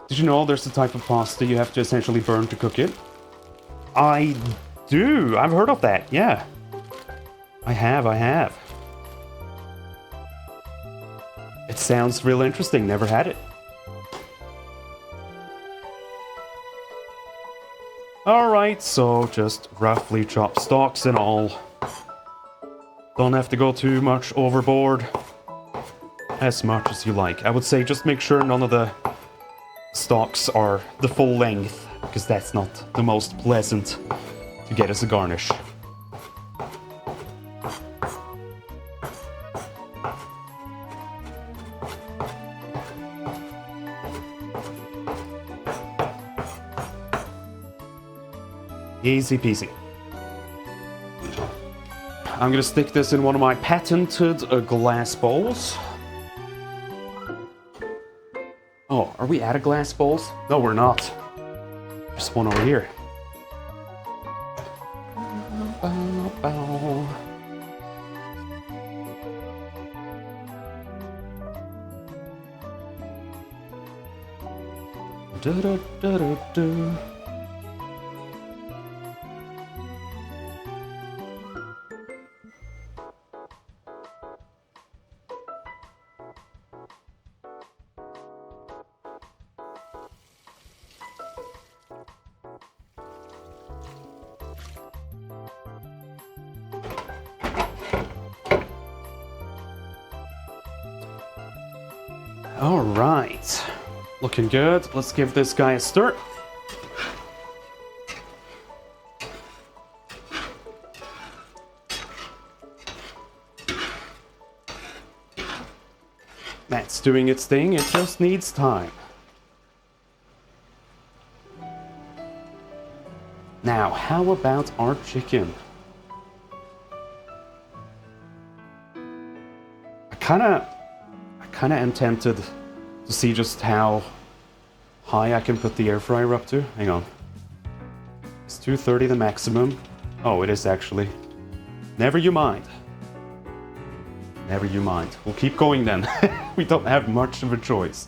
Did you know there's a type of pasta you have to essentially burn to cook it? I do. I've heard of that, yeah. I have. It sounds real interesting. Never had it. Alright, so just roughly chop stalks and all. Don't have to go too much overboard. As much as you like. I would say just make sure none of the stalks are the full length, because that's not the most pleasant to get as a garnish. Easy peasy. I'm gonna stick this in one of my patented glass bowls. Oh, are we out of glass bowls? No, we're not. There's one over here. All right, looking good. Let's give this guy a stir. That's doing its thing. It just needs time. Now, how about our chicken? I kind of am tempted to see just how high I can put the air fryer up to. Hang on. Is 230 the maximum? Oh, it is actually. Never you mind. Never you mind. We'll keep going then. We don't have much of a choice.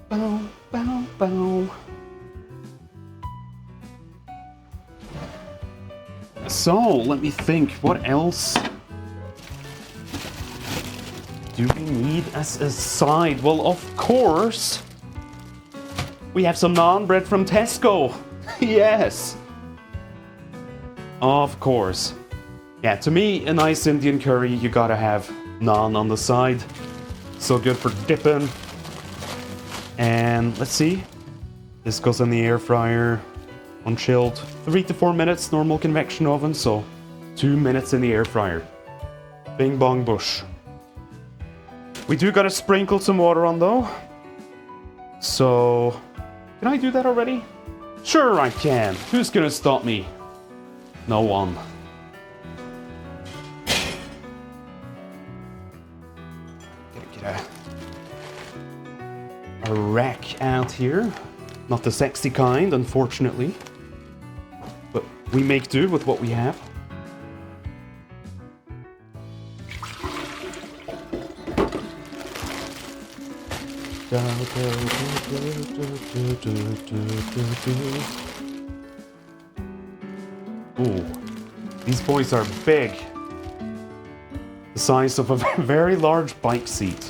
Bow, bow, bow. So, let me think, what else do we need as a side? Well, of course, we have some naan bread from Tesco. Yes. Of course. Yeah, to me, a nice Indian curry, you gotta have naan on the side. So good for dipping. And let's see. This goes in the air fryer. Unchilled, 3 to 4 minutes, normal convection oven, so 2 minutes in the air fryer. Bing bong bush. We do gotta sprinkle some water on though. So, can I do that already? Sure I can. Who's gonna stop me? No one. Gotta get a rack out here. Not the sexy kind, unfortunately. But we make do with what we have. Ooh, these boys are big. The size of a very large bike seat.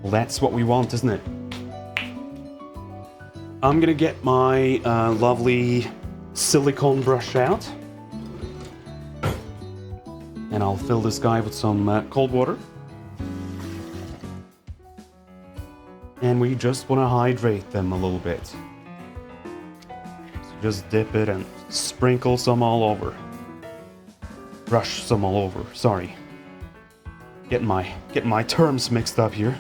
Well, that's what we want, isn't it? I'm gonna get my lovely silicone brush out. And I'll fill this guy with some cold water. And we just want to hydrate them a little bit. So just dip it and sprinkle some all over. Brush some all over, sorry. Getting my terms mixed up here.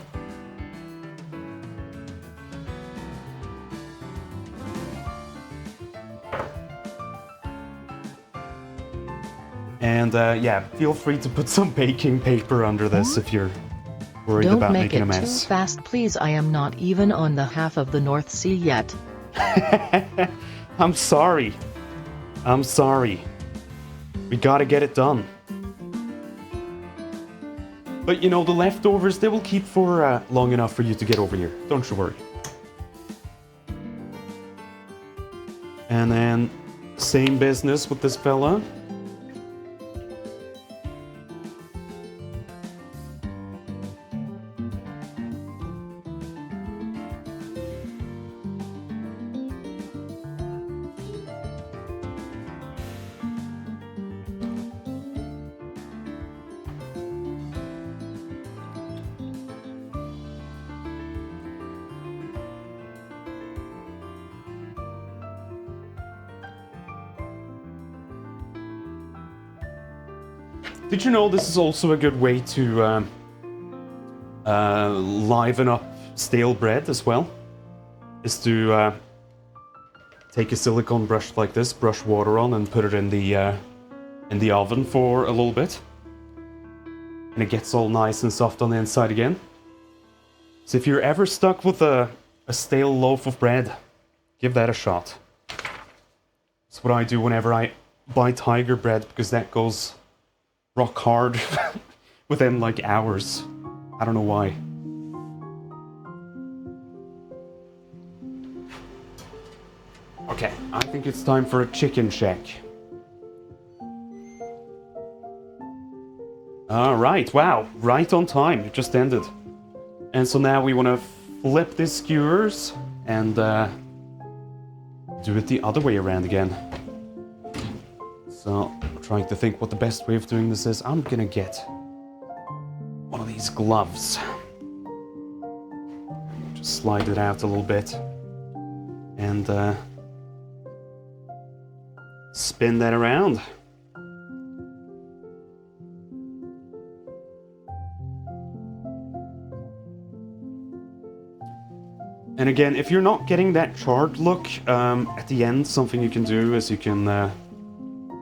And yeah, feel free to put some baking paper under this if you're worried
Don't
about
make
making
it
a mess.
too fast, please. I am not even on the half of the North Sea yet.
I'm sorry. I'm sorry. We gotta get it done. But you know, the leftovers, they will keep for long enough for you to get over here. Don't you worry. And then, same business with this fella. Did you know this is also a good way to liven up stale bread as well? Is to take a silicone brush like this, brush water on, and put it in the oven for a little bit, and it gets all nice and soft on the inside again. So if you're ever stuck with a stale loaf of bread, give that a shot. That's what I do whenever I buy Tiger bread, because that goes rock hard within like hours. I don't know why. Okay, I think it's time for a chicken check. Alright, wow, right on time, it just ended. And so now we want to flip these skewers and do it the other way around again. So, I'm trying to think what the best way of doing this is. I'm gonna get one of these gloves. Just slide it out a little bit. And spin that around. And again, if you're not getting that charred look at the end, something you can do is you can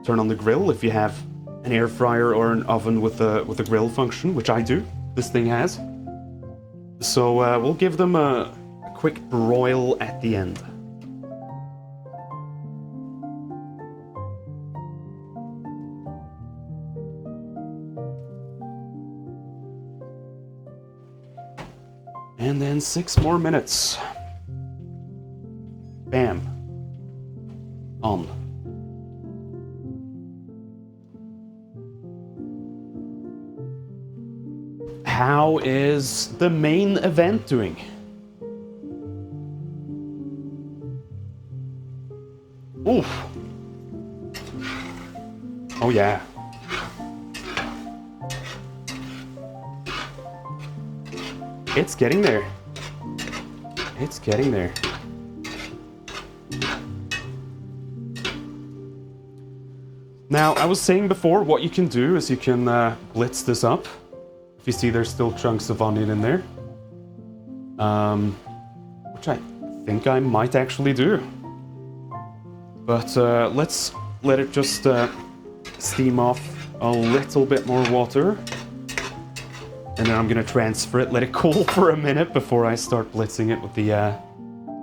turn on the grill if you have an air fryer or an oven with a grill function, which I do. This thing has. So we'll give them a quick broil at the end. And then 6 more minutes. Bam. On. How is the main event doing? Oof. Oh yeah. It's getting there. It's getting there. Now, I was saying before, what you can do is you can blitz this up. If you see there's still chunks of onion in there. Which I think I might actually do. But let's let it just steam off a little bit more water. And then I'm gonna transfer it, let it cool for a minute before I start blitzing it with the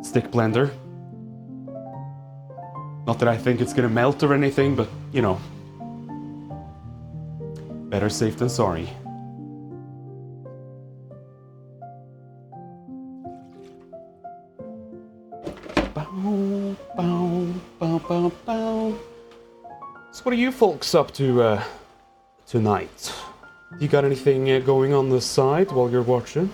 stick blender. Not that I think it's gonna melt or anything, but you know. Better safe than sorry. Bow, bow, bow, bow, bow. So what are you folks up to tonight? You got anything going on the side while you're watching?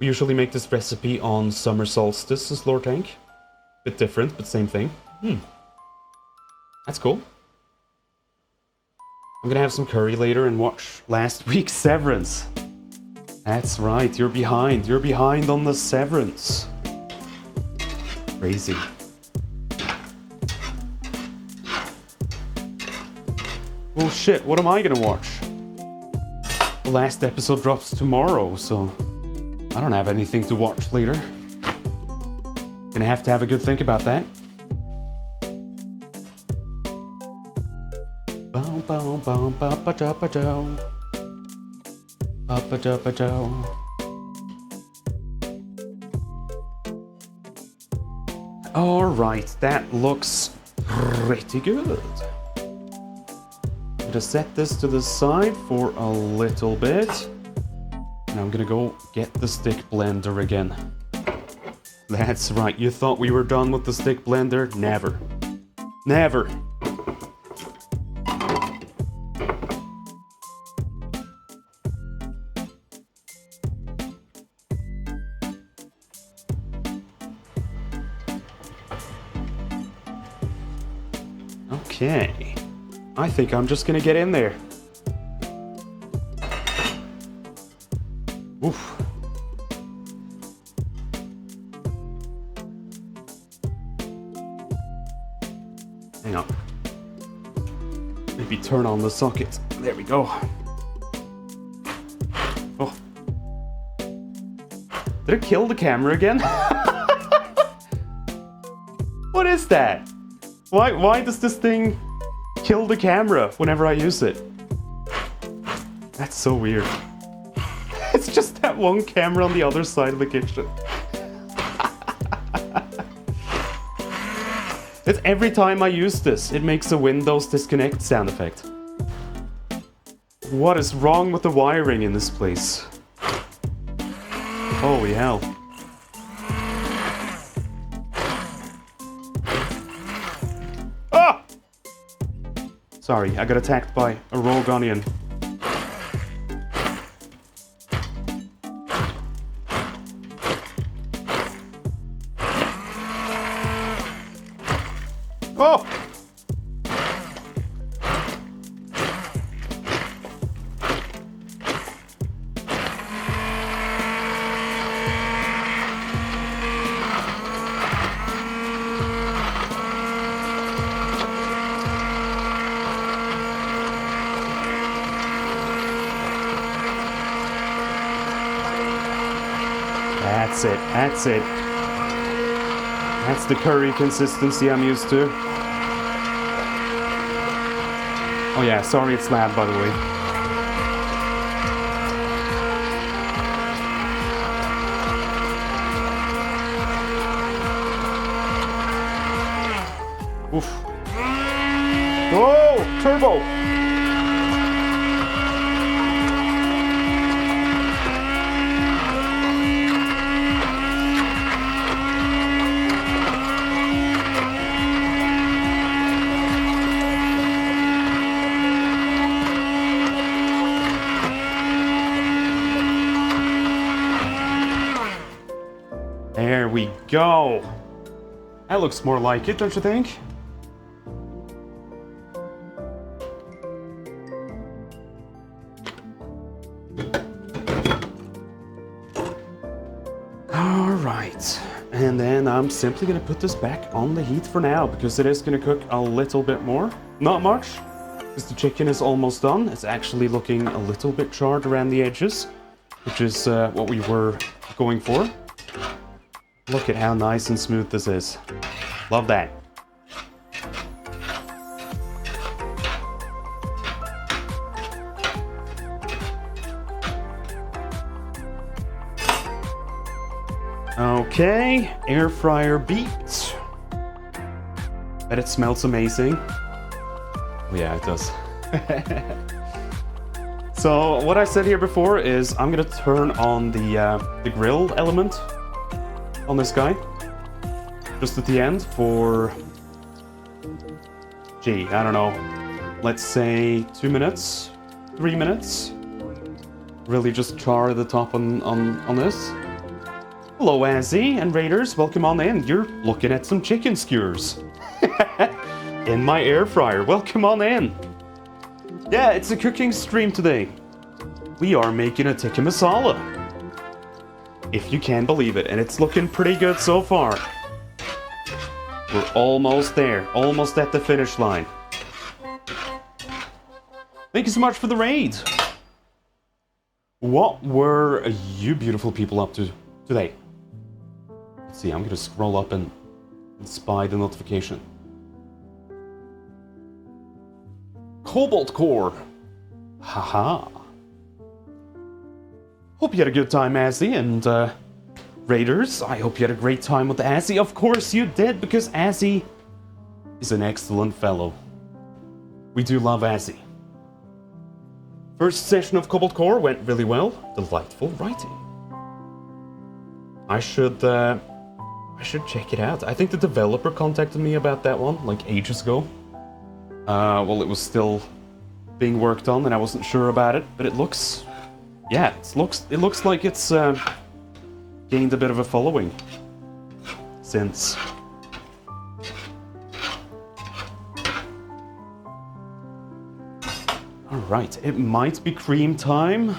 We usually make this recipe on summer solstice as Lord Tank. Bit different, but same thing. That's cool. I'm gonna have some curry later and watch last week's Severance. That's right, you're behind. You're behind on the Severance. Crazy. Well, shit, what am I gonna watch? The last episode drops tomorrow, so I don't have anything to watch later. Gonna have to have a good think about that. Alright, that looks pretty good. I'm gonna set this to the side for a little bit. And I'm gonna go get the stick blender again. That's right, you thought we were done with the stick blender? Never. Never. Okay. I think I'm just gonna get in there. Oof. Hang on. Maybe turn on the socket. There we go. Oh. Did it kill the camera again? What is that? Why does this thing kill the camera whenever I use it? That's so weird. It's just that one camera on the other side of the kitchen. It's every time I use this, it makes a Windows disconnect sound effect. What is wrong with the wiring in this place? Holy hell. Ah! Sorry, I got attacked by a rogue onion. Oh! That's it, that's it. That's the curry consistency I'm used to. Oh yeah, sorry it's loud, by the way. Oof. Whoa! Turbo! There we go. That looks more like it, don't you think? Alright, and then I'm simply gonna put this back on the heat for now because it is gonna cook a little bit more. Not much, because the chicken is almost done. It's actually looking a little bit charred around the edges, which is what we were going for. Look at how nice and smooth this is. Love that. Okay, air fryer beat. Bet it smells amazing. Oh yeah, it does. So what I said here before is I'm gonna turn on the grill element on this guy, just at the end for, gee, I don't know, let's say 2 minutes, 3 minutes. Really just char the top on this. Hello Azzy and Raiders, welcome on in. You're looking at some chicken skewers in my air fryer. Welcome on in. Yeah, it's a cooking stream today. We are making a tikka masala. If you can believe it, and it's looking pretty good so far. We're almost there, almost at the finish line. Thank you so much for the raid. What were you beautiful people up to today? Let's see, I'm gonna scroll up and spy the notification. Cobalt Core. Haha. Hope you had a good time, Azzy, and Raiders. I hope you had a great time with Azzy. Of course you did, because Azzy is an excellent fellow. We do love Azzy. First session of Cobalt Core went really well. Delightful writing. I should check it out. I think the developer contacted me about that one, like ages ago. Well, it was still being worked on and I wasn't sure about it, but it looks... Yeah, it looks like it's gained a bit of a following since. Alright, it might be cream time.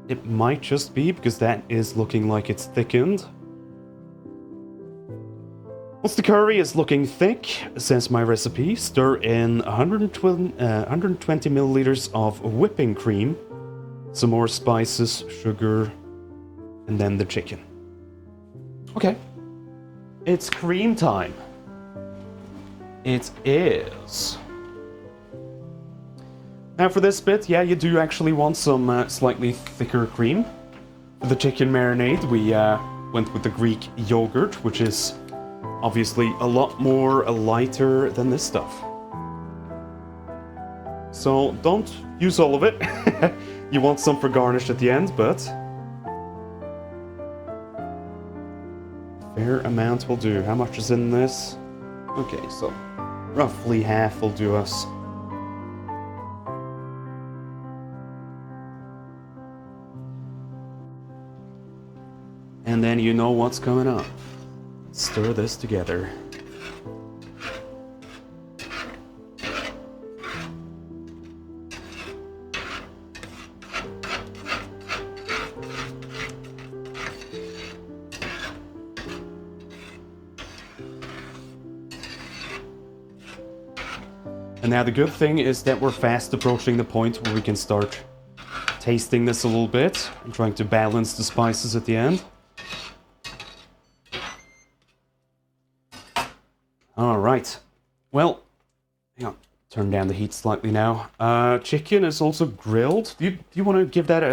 It might just be, because that is looking like it's thickened. Once the curry is looking thick, says my recipe, stir in 120 milliliters of whipping cream, some more spices, sugar, and then the chicken. Okay. It's cream time. It is. Now for this bit, yeah, you do actually want some slightly thicker cream. For the chicken marinade, we went with the Greek yogurt, which is obviously a lot more lighter than this stuff. So don't use all of it. You want some for garnish at the end, but fair amount will do. How much is in this? Okay, so roughly half will do us. And then you know what's coming up. Stir this together. And now the good thing is that we're fast approaching the point where we can start tasting this a little bit and trying to balance the spices at the end. Alright, well, hang on, turn down the heat slightly now. Chicken is also grilled. Do you want to give that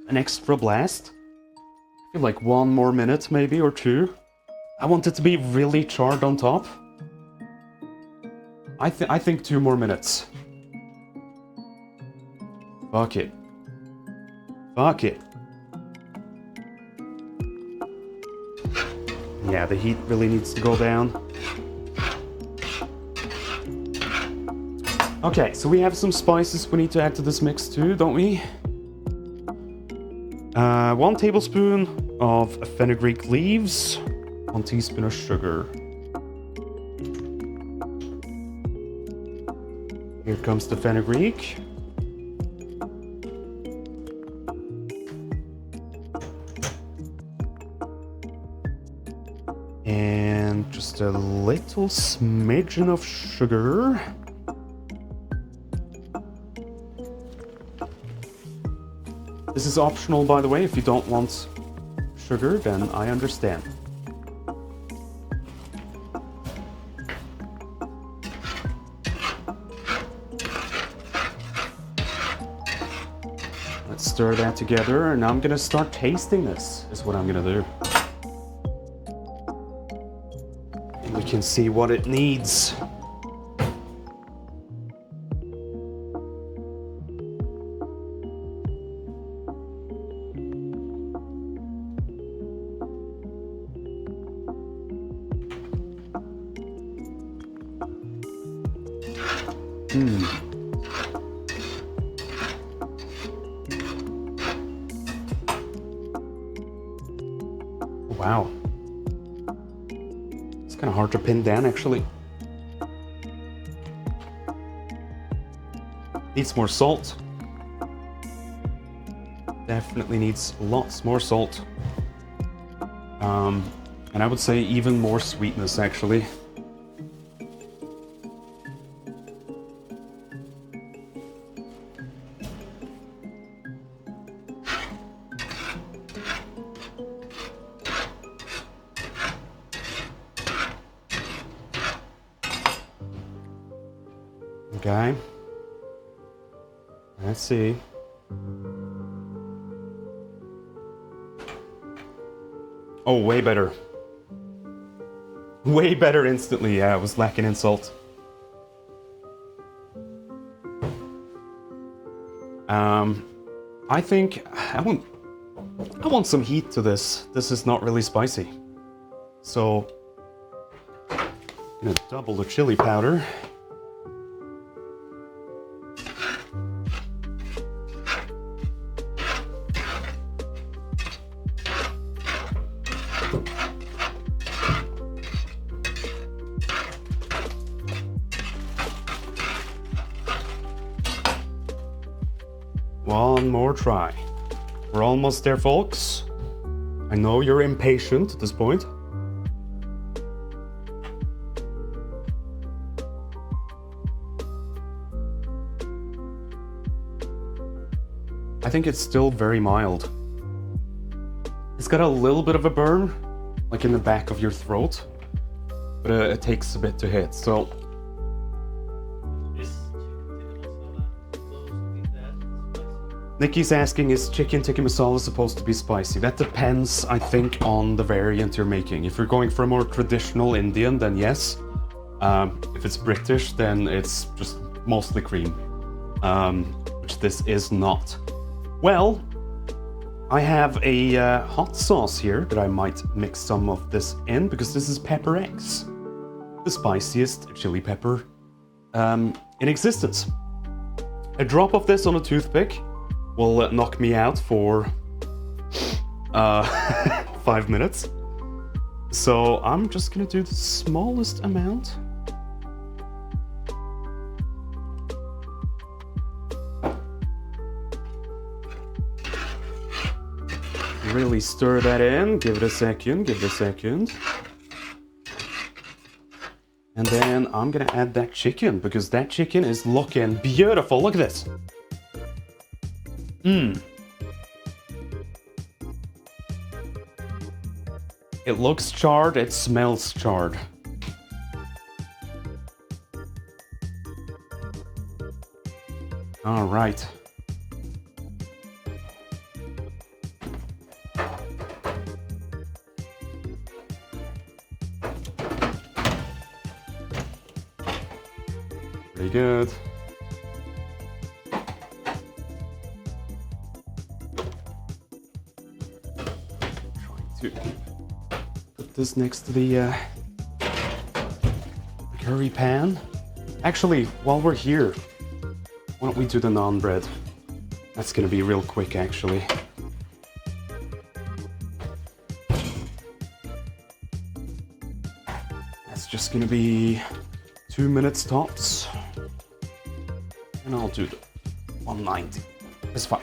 an extra blast? I feel like 1 more minute maybe, or 2. I want it to be really charred on top. I think 2 more minutes. Fuck it. Fuck it. Yeah, the heat really needs to go down. Okay, so we have some spices we need to add to this mix too, don't we? 1 tablespoon of fenugreek leaves, 1 teaspoon of sugar. Here comes the fenugreek. And just a little smidgen of sugar. This is optional, by the way. If you don't want sugar, then I understand. Let's stir that together, and I'm gonna start tasting this, is what I'm gonna do. And we can see what it needs. Wow. It's kind of hard to pin down, actually. Needs more salt. Definitely needs lots more salt. And I would say even more sweetness, actually. Okay. Let's see. Oh, way better. Way better instantly. Yeah, I was lacking in salt. I think I want some heat to this. This is not really spicy. So I'm gonna double the chili powder. One more try. We're almost there, folks. I know you're impatient at this point. I think it's still very mild. It's got a little bit of a burn, like in the back of your throat, but it takes a bit to hit, so... Nikki's asking, is chicken tikka masala supposed to be spicy? That depends, I think, on the variant you're making. If you're going for a more traditional Indian, then yes. If it's British, then it's just mostly cream, which this is not. Well, I have a hot sauce here that I might mix some of this in, because this is Pepper X, the spiciest chili pepper in existence. A drop of this on a toothpick will knock me out for 5 minutes. So I'm just gonna do the smallest amount. Really stir that in, give it a second, give it a second. And then I'm gonna add that chicken, because that chicken is looking beautiful. Look at this. It looks charred, it smells charred. All right. Pretty good. To put this next to the curry pan. Actually, while we're here, why don't we do the naan bread? That's gonna be real quick, actually. That's just gonna be 2 minutes tops. And I'll do the 190. That's fine.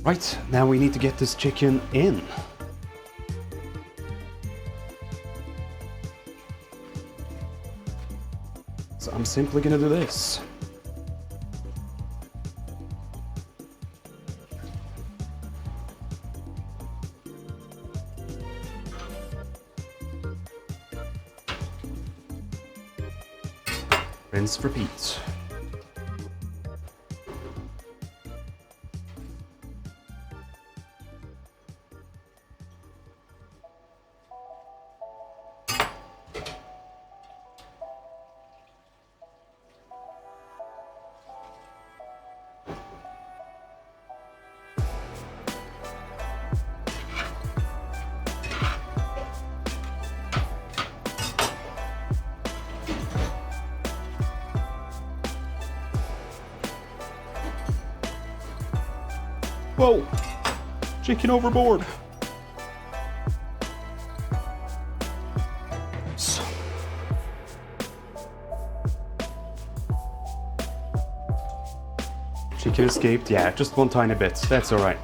Right, now we need to get this chicken in. So I'm simply gonna do this. Rinse, repeat. Whoa! Chicken overboard! So, Chicken escaped. Yeah, just one tiny bit. That's alright.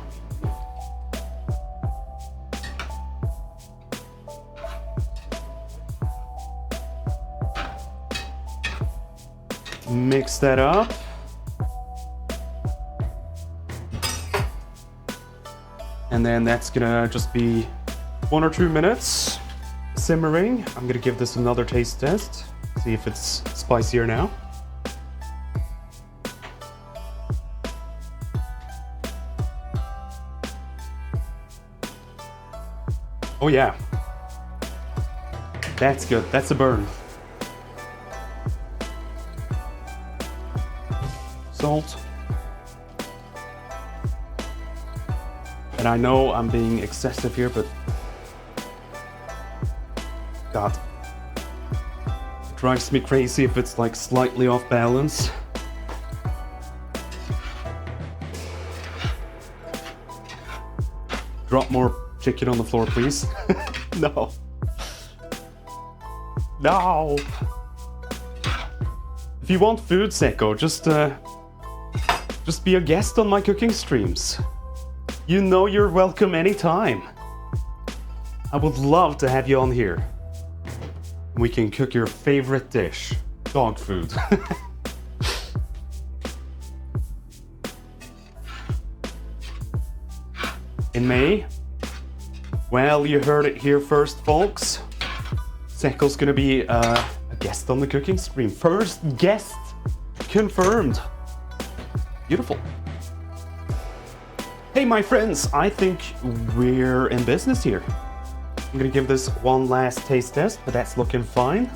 Mix that up. And then that's gonna just be 1 or 2 minutes simmering. I'm gonna give this another taste test. See if it's spicier now. Oh yeah. That's good. That's a burn. Salt. And I know I'm being excessive here, but God, it drives me crazy if it's like slightly off balance. Drop more chicken on the floor, please. No. No. If you want food, Seko, just be a guest on my cooking streams. You know you're welcome anytime. I would love to have you on here. We can cook your favorite dish, dog food. In May? Well, you heard it here first, folks. Seko's gonna be a guest on the cooking stream. First guest confirmed. Beautiful. Hey, my friends, I think we're in business here. I'm gonna give this one last taste test, but that's looking fine.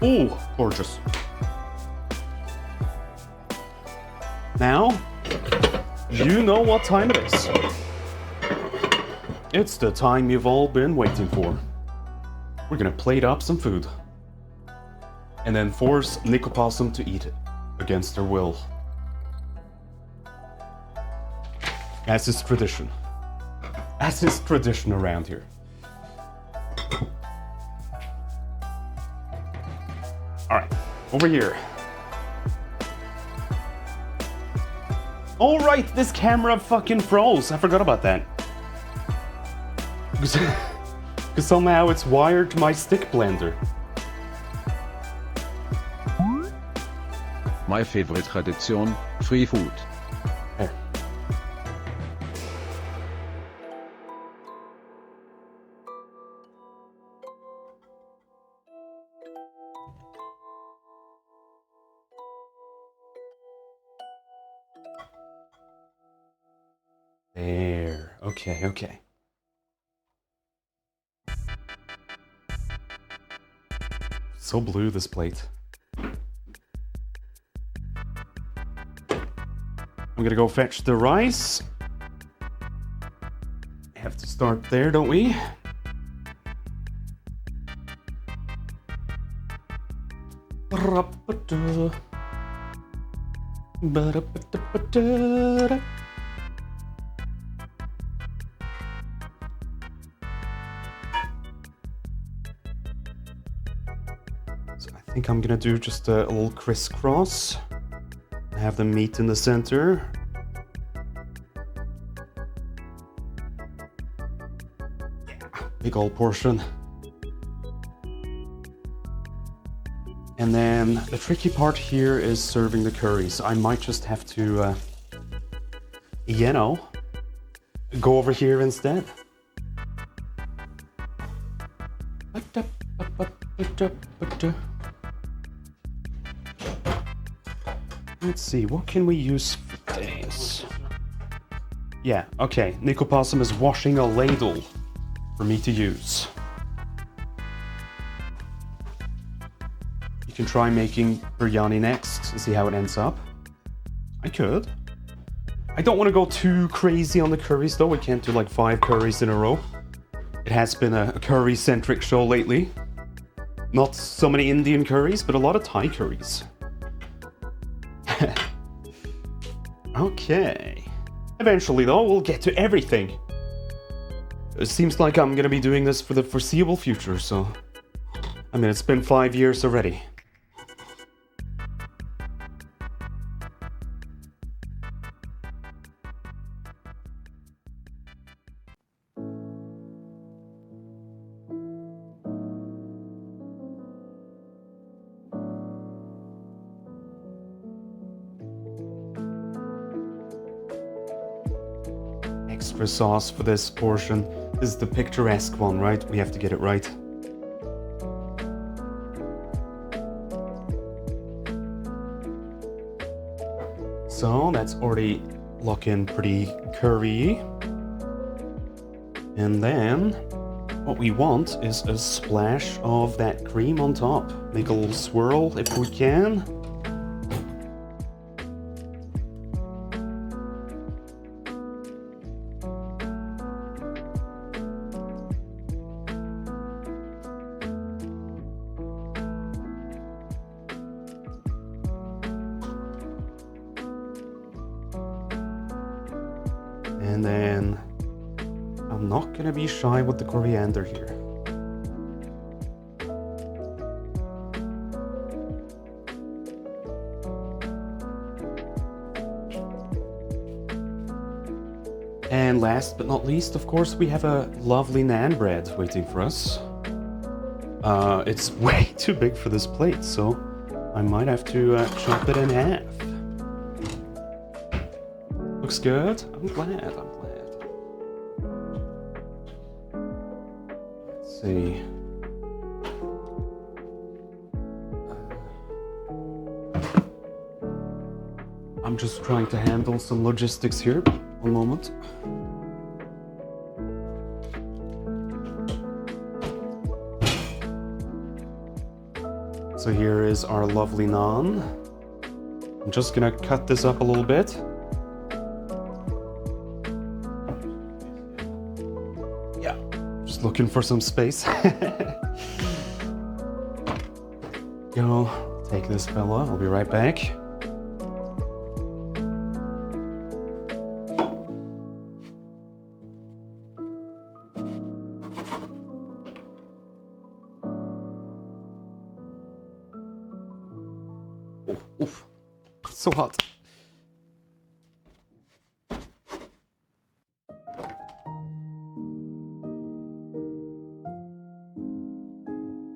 Ooh, gorgeous. Now, you know what time it is. It's the time you've all been waiting for. We're gonna plate up some food. And then force Nickopossum to eat it, against her will. As is tradition. As is tradition around here. Alright, over here. Alright, this camera fucking froze. I forgot about that. Because somehow it's wired to my stick blender.
My favorite tradition, free food.
There. There. Okay, okay. So blue, this plate. I'm gonna go fetch the rice. Have to start there, don't we? So I think I'm gonna do just a little crisscross. Have the meat in the center. Yeah, big old portion. And then the tricky part here is serving the curries. I might just have to, you know, go over here instead. Let's see, what can we use for this? Yeah, okay, Nickopossum is washing a ladle for me to use. You can try making biryani next and see how it ends up. I could. I don't want to go too crazy on the curries though. We can't do like 5 curries in a row. It has been a curry-centric show lately. Not so many Indian curries, but a lot of Thai curries. Okay. Eventually, though, we'll get to everything. It seems like I'm gonna be doing this for the foreseeable future, so I mean, it's been 5 years already. Extra sauce for this portion. This is the picturesque one, right? We have to get it right. So that's already looking pretty curry. And then what we want is a splash of that cream on top. Make a little swirl if we can. And then I'm not gonna be shy with the coriander here. And last but not least, of course, we have a lovely naan bread waiting for us. It's way too big for this plate, so I might have to chop it in half. Looks good. I'm glad. Let's see. I'm just trying to handle some logistics here. One moment. So here is our lovely naan. I'm just gonna cut this up a little bit. Yeah, just looking for some space. Go, take this fella, I'll be right back. Oof, so hot.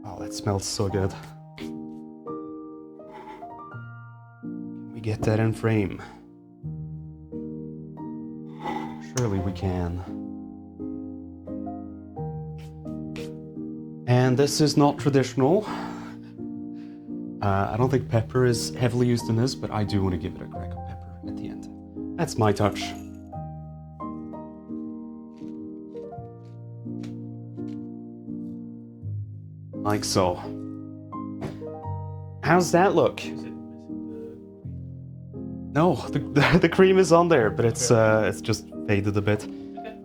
Oh, that smells so good. Can we get that in frame? Surely we can. And this is not traditional. I don't think pepper is heavily used in this, but I do want to give it a crack of pepper at the end. That's my touch. Like so. How's that look? No, the cream is on there, but it's just faded a bit.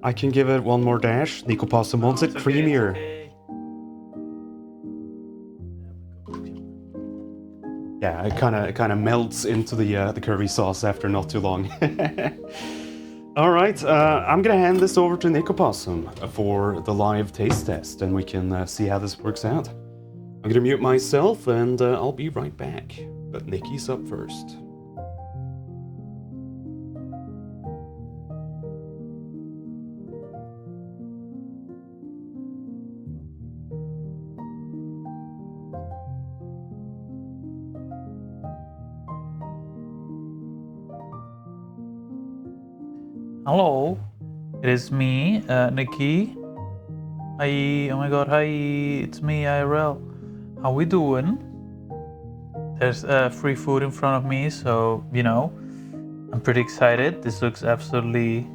I can give it one more dash. Nico Possum wants it creamier. Yeah, it kind of melts into the curry sauce after not too long. All right, I'm gonna hand this over to Nico Possum for the live taste test, and we can see how this works out. I'm gonna mute myself, and I'll be right back. But Nikki's up first.
Hello, it is me, Nikki. Hi, oh my god, hi, it's me, IRL. How we doing? There's free food in front of me, so, you know, I'm pretty excited. This looks absolutely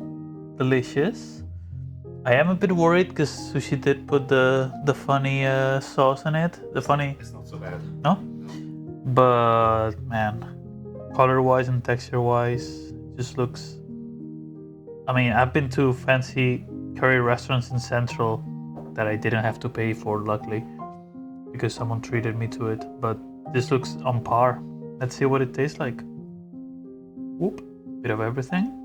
delicious. I am a bit worried because Sushi did put the funny sauce in it. The funny...
It's not so bad.
No? But, man, color-wise and texture-wise, it just looks... I mean, I've been to fancy curry restaurants in Central that I didn't have to pay for, luckily, because someone treated me to it. But this looks on par. Let's see what it tastes like. Whoop, bit of everything.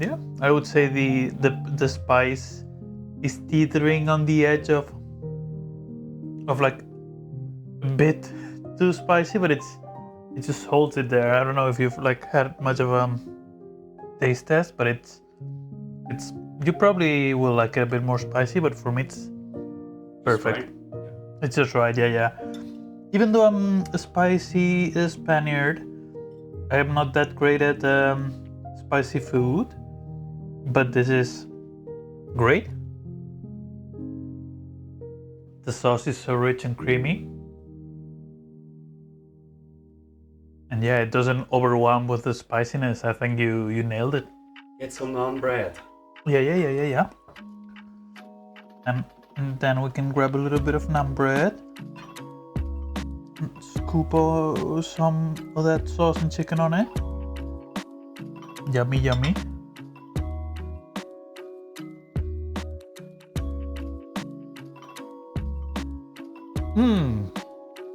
Yeah, I would say the spice is teetering on the edge of like a bit too spicy, but it just holds it there. I don't know if you've like had much of a taste test, but it's you probably will like it a bit more spicy, but for me it's perfect. It's just right, yeah. Even though I'm a spicy Spaniard, I am not that great at spicy food, but this is great. The sauce is so rich and creamy. And yeah, it doesn't overwhelm with the spiciness. I think you nailed it.
Get some naan bread.
Yeah. And then we can grab a little bit of naan bread. Scoop some of that sauce and chicken on it. Yummy.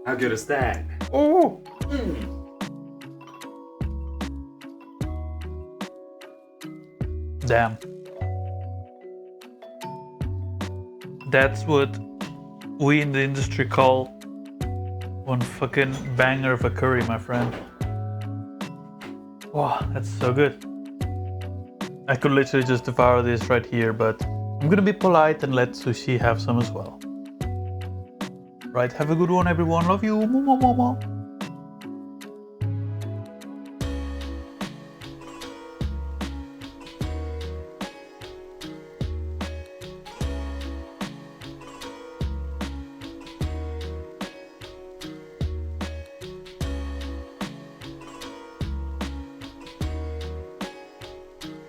How good is that?
Oh! Damn. That's what we in the industry call one fucking banger of a curry, my friend. Wow, that's so good. I could literally just devour this right here, but I'm gonna be polite and let Sushi have some as well. Right, have a good one, everyone. Love you. Mwah.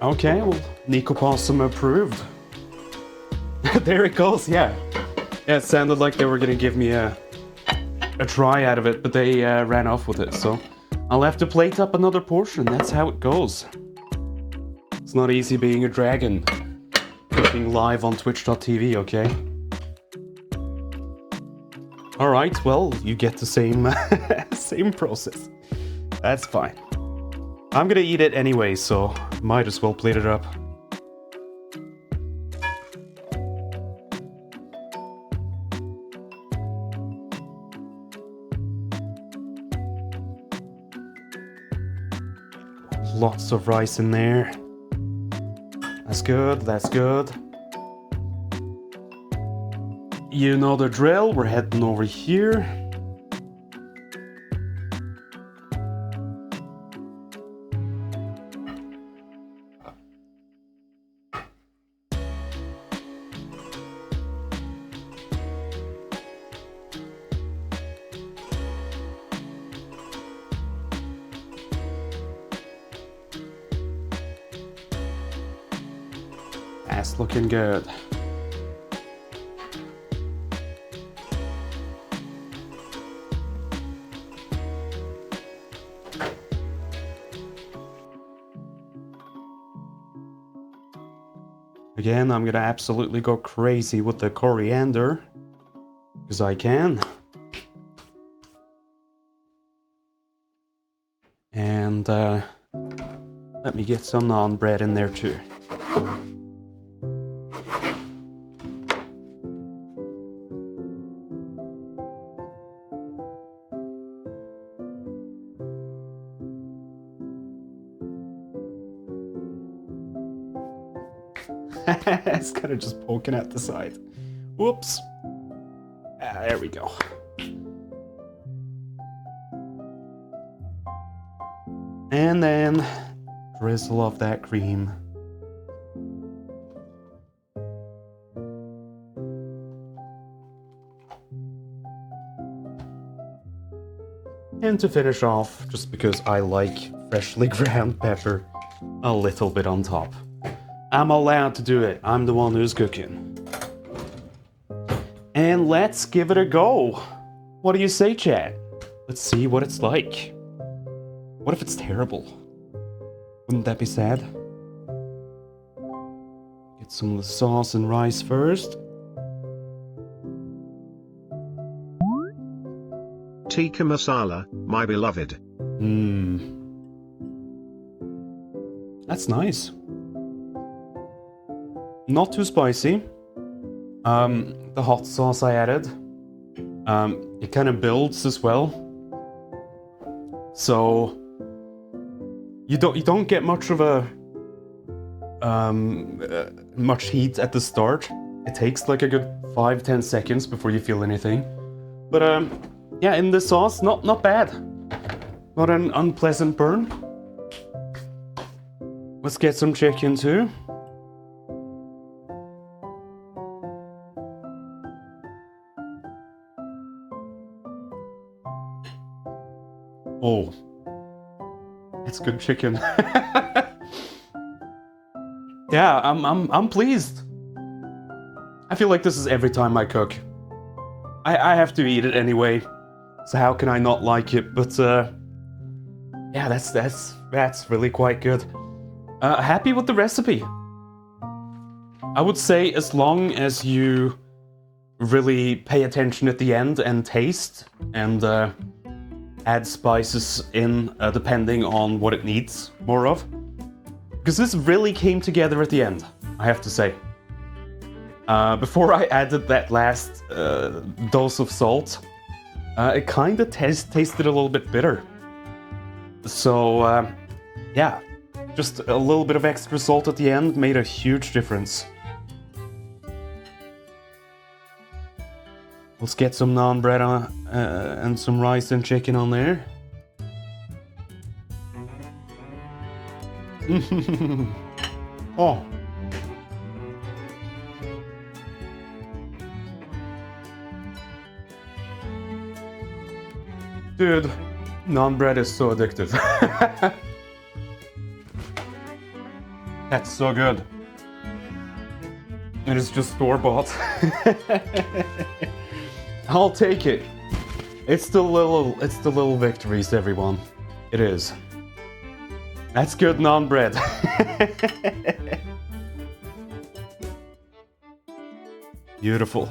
Okay, well, Nico Possum approved. There it goes, yeah. Yeah, it sounded like they were gonna give me a try out of it, but they ran off with it, so I'll have to plate up another portion. That's how it goes. It's not easy being a dragon. Cooking live on twitch.tv, okay? Alright, well, you get the same same process. That's fine. I'm gonna eat it anyway, so might as well plate it up. Lots of rice in there. That's good. You know the drill, we're heading over here. That's looking good. Again, I'm gonna absolutely go crazy with the coriander, because I can. And let me get some naan bread in there too. It's kind of just poking at the side. Whoops. There we go. And then drizzle of that cream. And to finish off, just because I like freshly ground pepper, a little bit on top. I'm allowed to do it. I'm the one who's cooking. And let's give it a go. What do you say, chat? Let's see what it's like. What if it's terrible? Wouldn't that be sad? Get some of the sauce and rice first.
Tikka masala, my beloved.
That's nice. Not too spicy. The hot sauce I added, it kind of builds as well. So you don't get much of a much heat at the start. It takes like a good 5-10 seconds before you feel anything. But yeah, in the sauce, not bad. Not an unpleasant burn. Let's get some chicken too. Oh, it's good chicken. Yeah, I'm pleased. I feel like this is every time I cook. I have to eat it anyway, so how can I not like it? But yeah, that's really quite good. Happy with the recipe. I would say as long as you really pay attention at the end and taste and add spices in depending on what it needs more of. Because this really came together at the end, I have to say. Before I added that last dose of salt, it kind of tasted a little bit bitter. So yeah, just a little bit of extra salt at the end made a huge difference. Let's get some naan bread on, and some rice and chicken on there. Oh. Dude, naan bread is so addictive. That's so good. And it's just store-bought. I'll take it. It's the little victories, everyone. It is. That's good naan bread. Beautiful.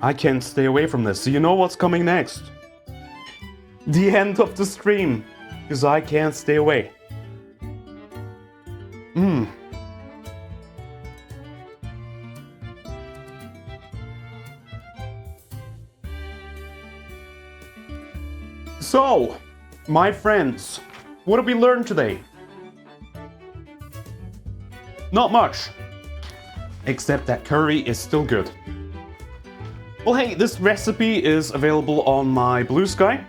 I can't stay away from this. So you know what's coming next? The end of the stream, because I can't stay away. So, my friends, what did we learn today? Not much, except that curry is still good. Well, hey, this recipe is available on my Blue Sky,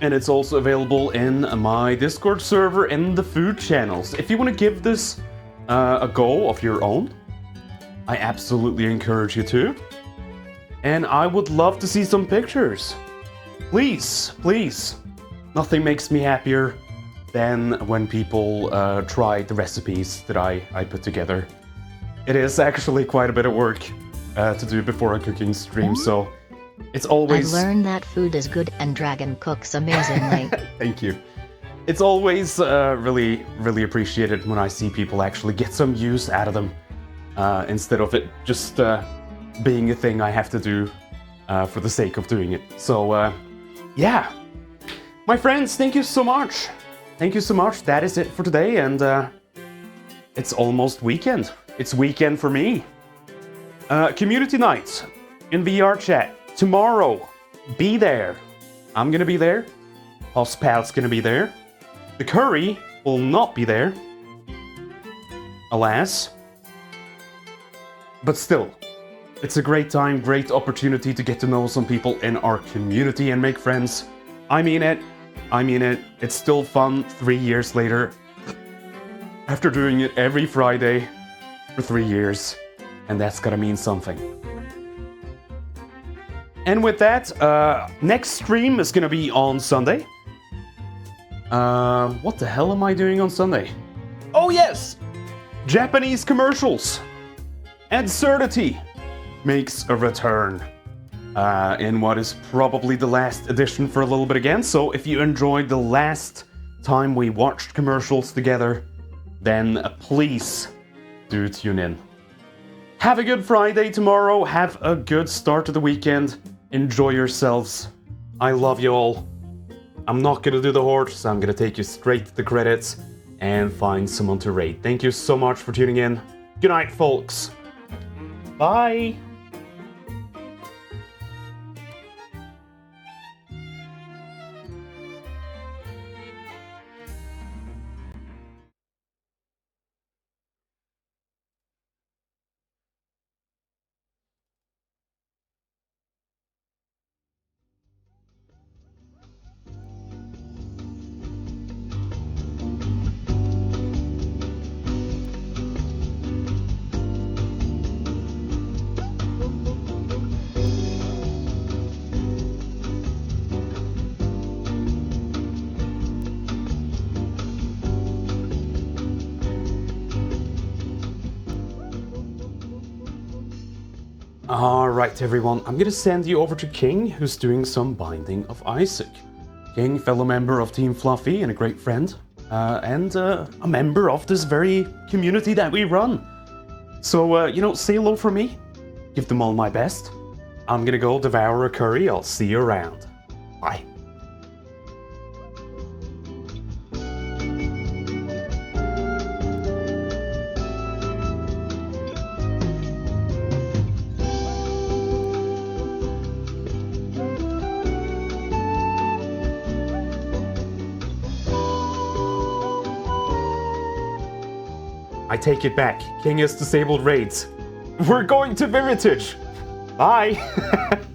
and it's also available in my Discord server in the food channels. If you want to give this a go of your own, I absolutely encourage you to. And I would love to see some pictures. Please, please. Nothing makes me happier than when people try the recipes that I put together. It is actually quite a bit of work to do before a cooking stream, so it's always...
I learned that food is good and Dragon cooks amazingly.
Thank you. It's always really, really appreciated when I see people actually get some use out of them, instead of it just being a thing I have to do for the sake of doing it. So, yeah. My friends, thank you so much. Thank you so much. That is it for today, and it's almost weekend. It's weekend for me. Community night in VR chat. Tomorrow, be there. I'm gonna be there. Hospal's gonna be there. The curry will not be there. Alas. But still, it's a great time, great opportunity to get to know some people in our community and make friends. I mean it. I mean it. It's still fun 3 years later. After doing it every Friday for 3 years. And that's gotta mean something. And with that, next stream is gonna be on Sunday. What the hell am I doing on Sunday? Oh yes! Japanese commercials. Absurdity makes a return. In what is probably the last edition for a little bit again. So if you enjoyed the last time we watched commercials together, then please do tune in. Have a good Friday tomorrow. Have a good start to the weekend. Enjoy yourselves. I love you all. I'm not gonna do the horde, so I'm gonna take you straight to the credits and find someone to raid. Thank you so much for tuning in. Good night, folks. Bye! Alright everyone, I'm gonna send you over to King, who's doing some binding of Isaac. King, fellow member of Team Fluffy and a great friend, and a member of this very community that we run. So, say hello for me, give them all my best. I'm gonna go devour a curry, I'll see you around. Bye. I take it back. King has disabled raids. We're going to Viritage. Bye.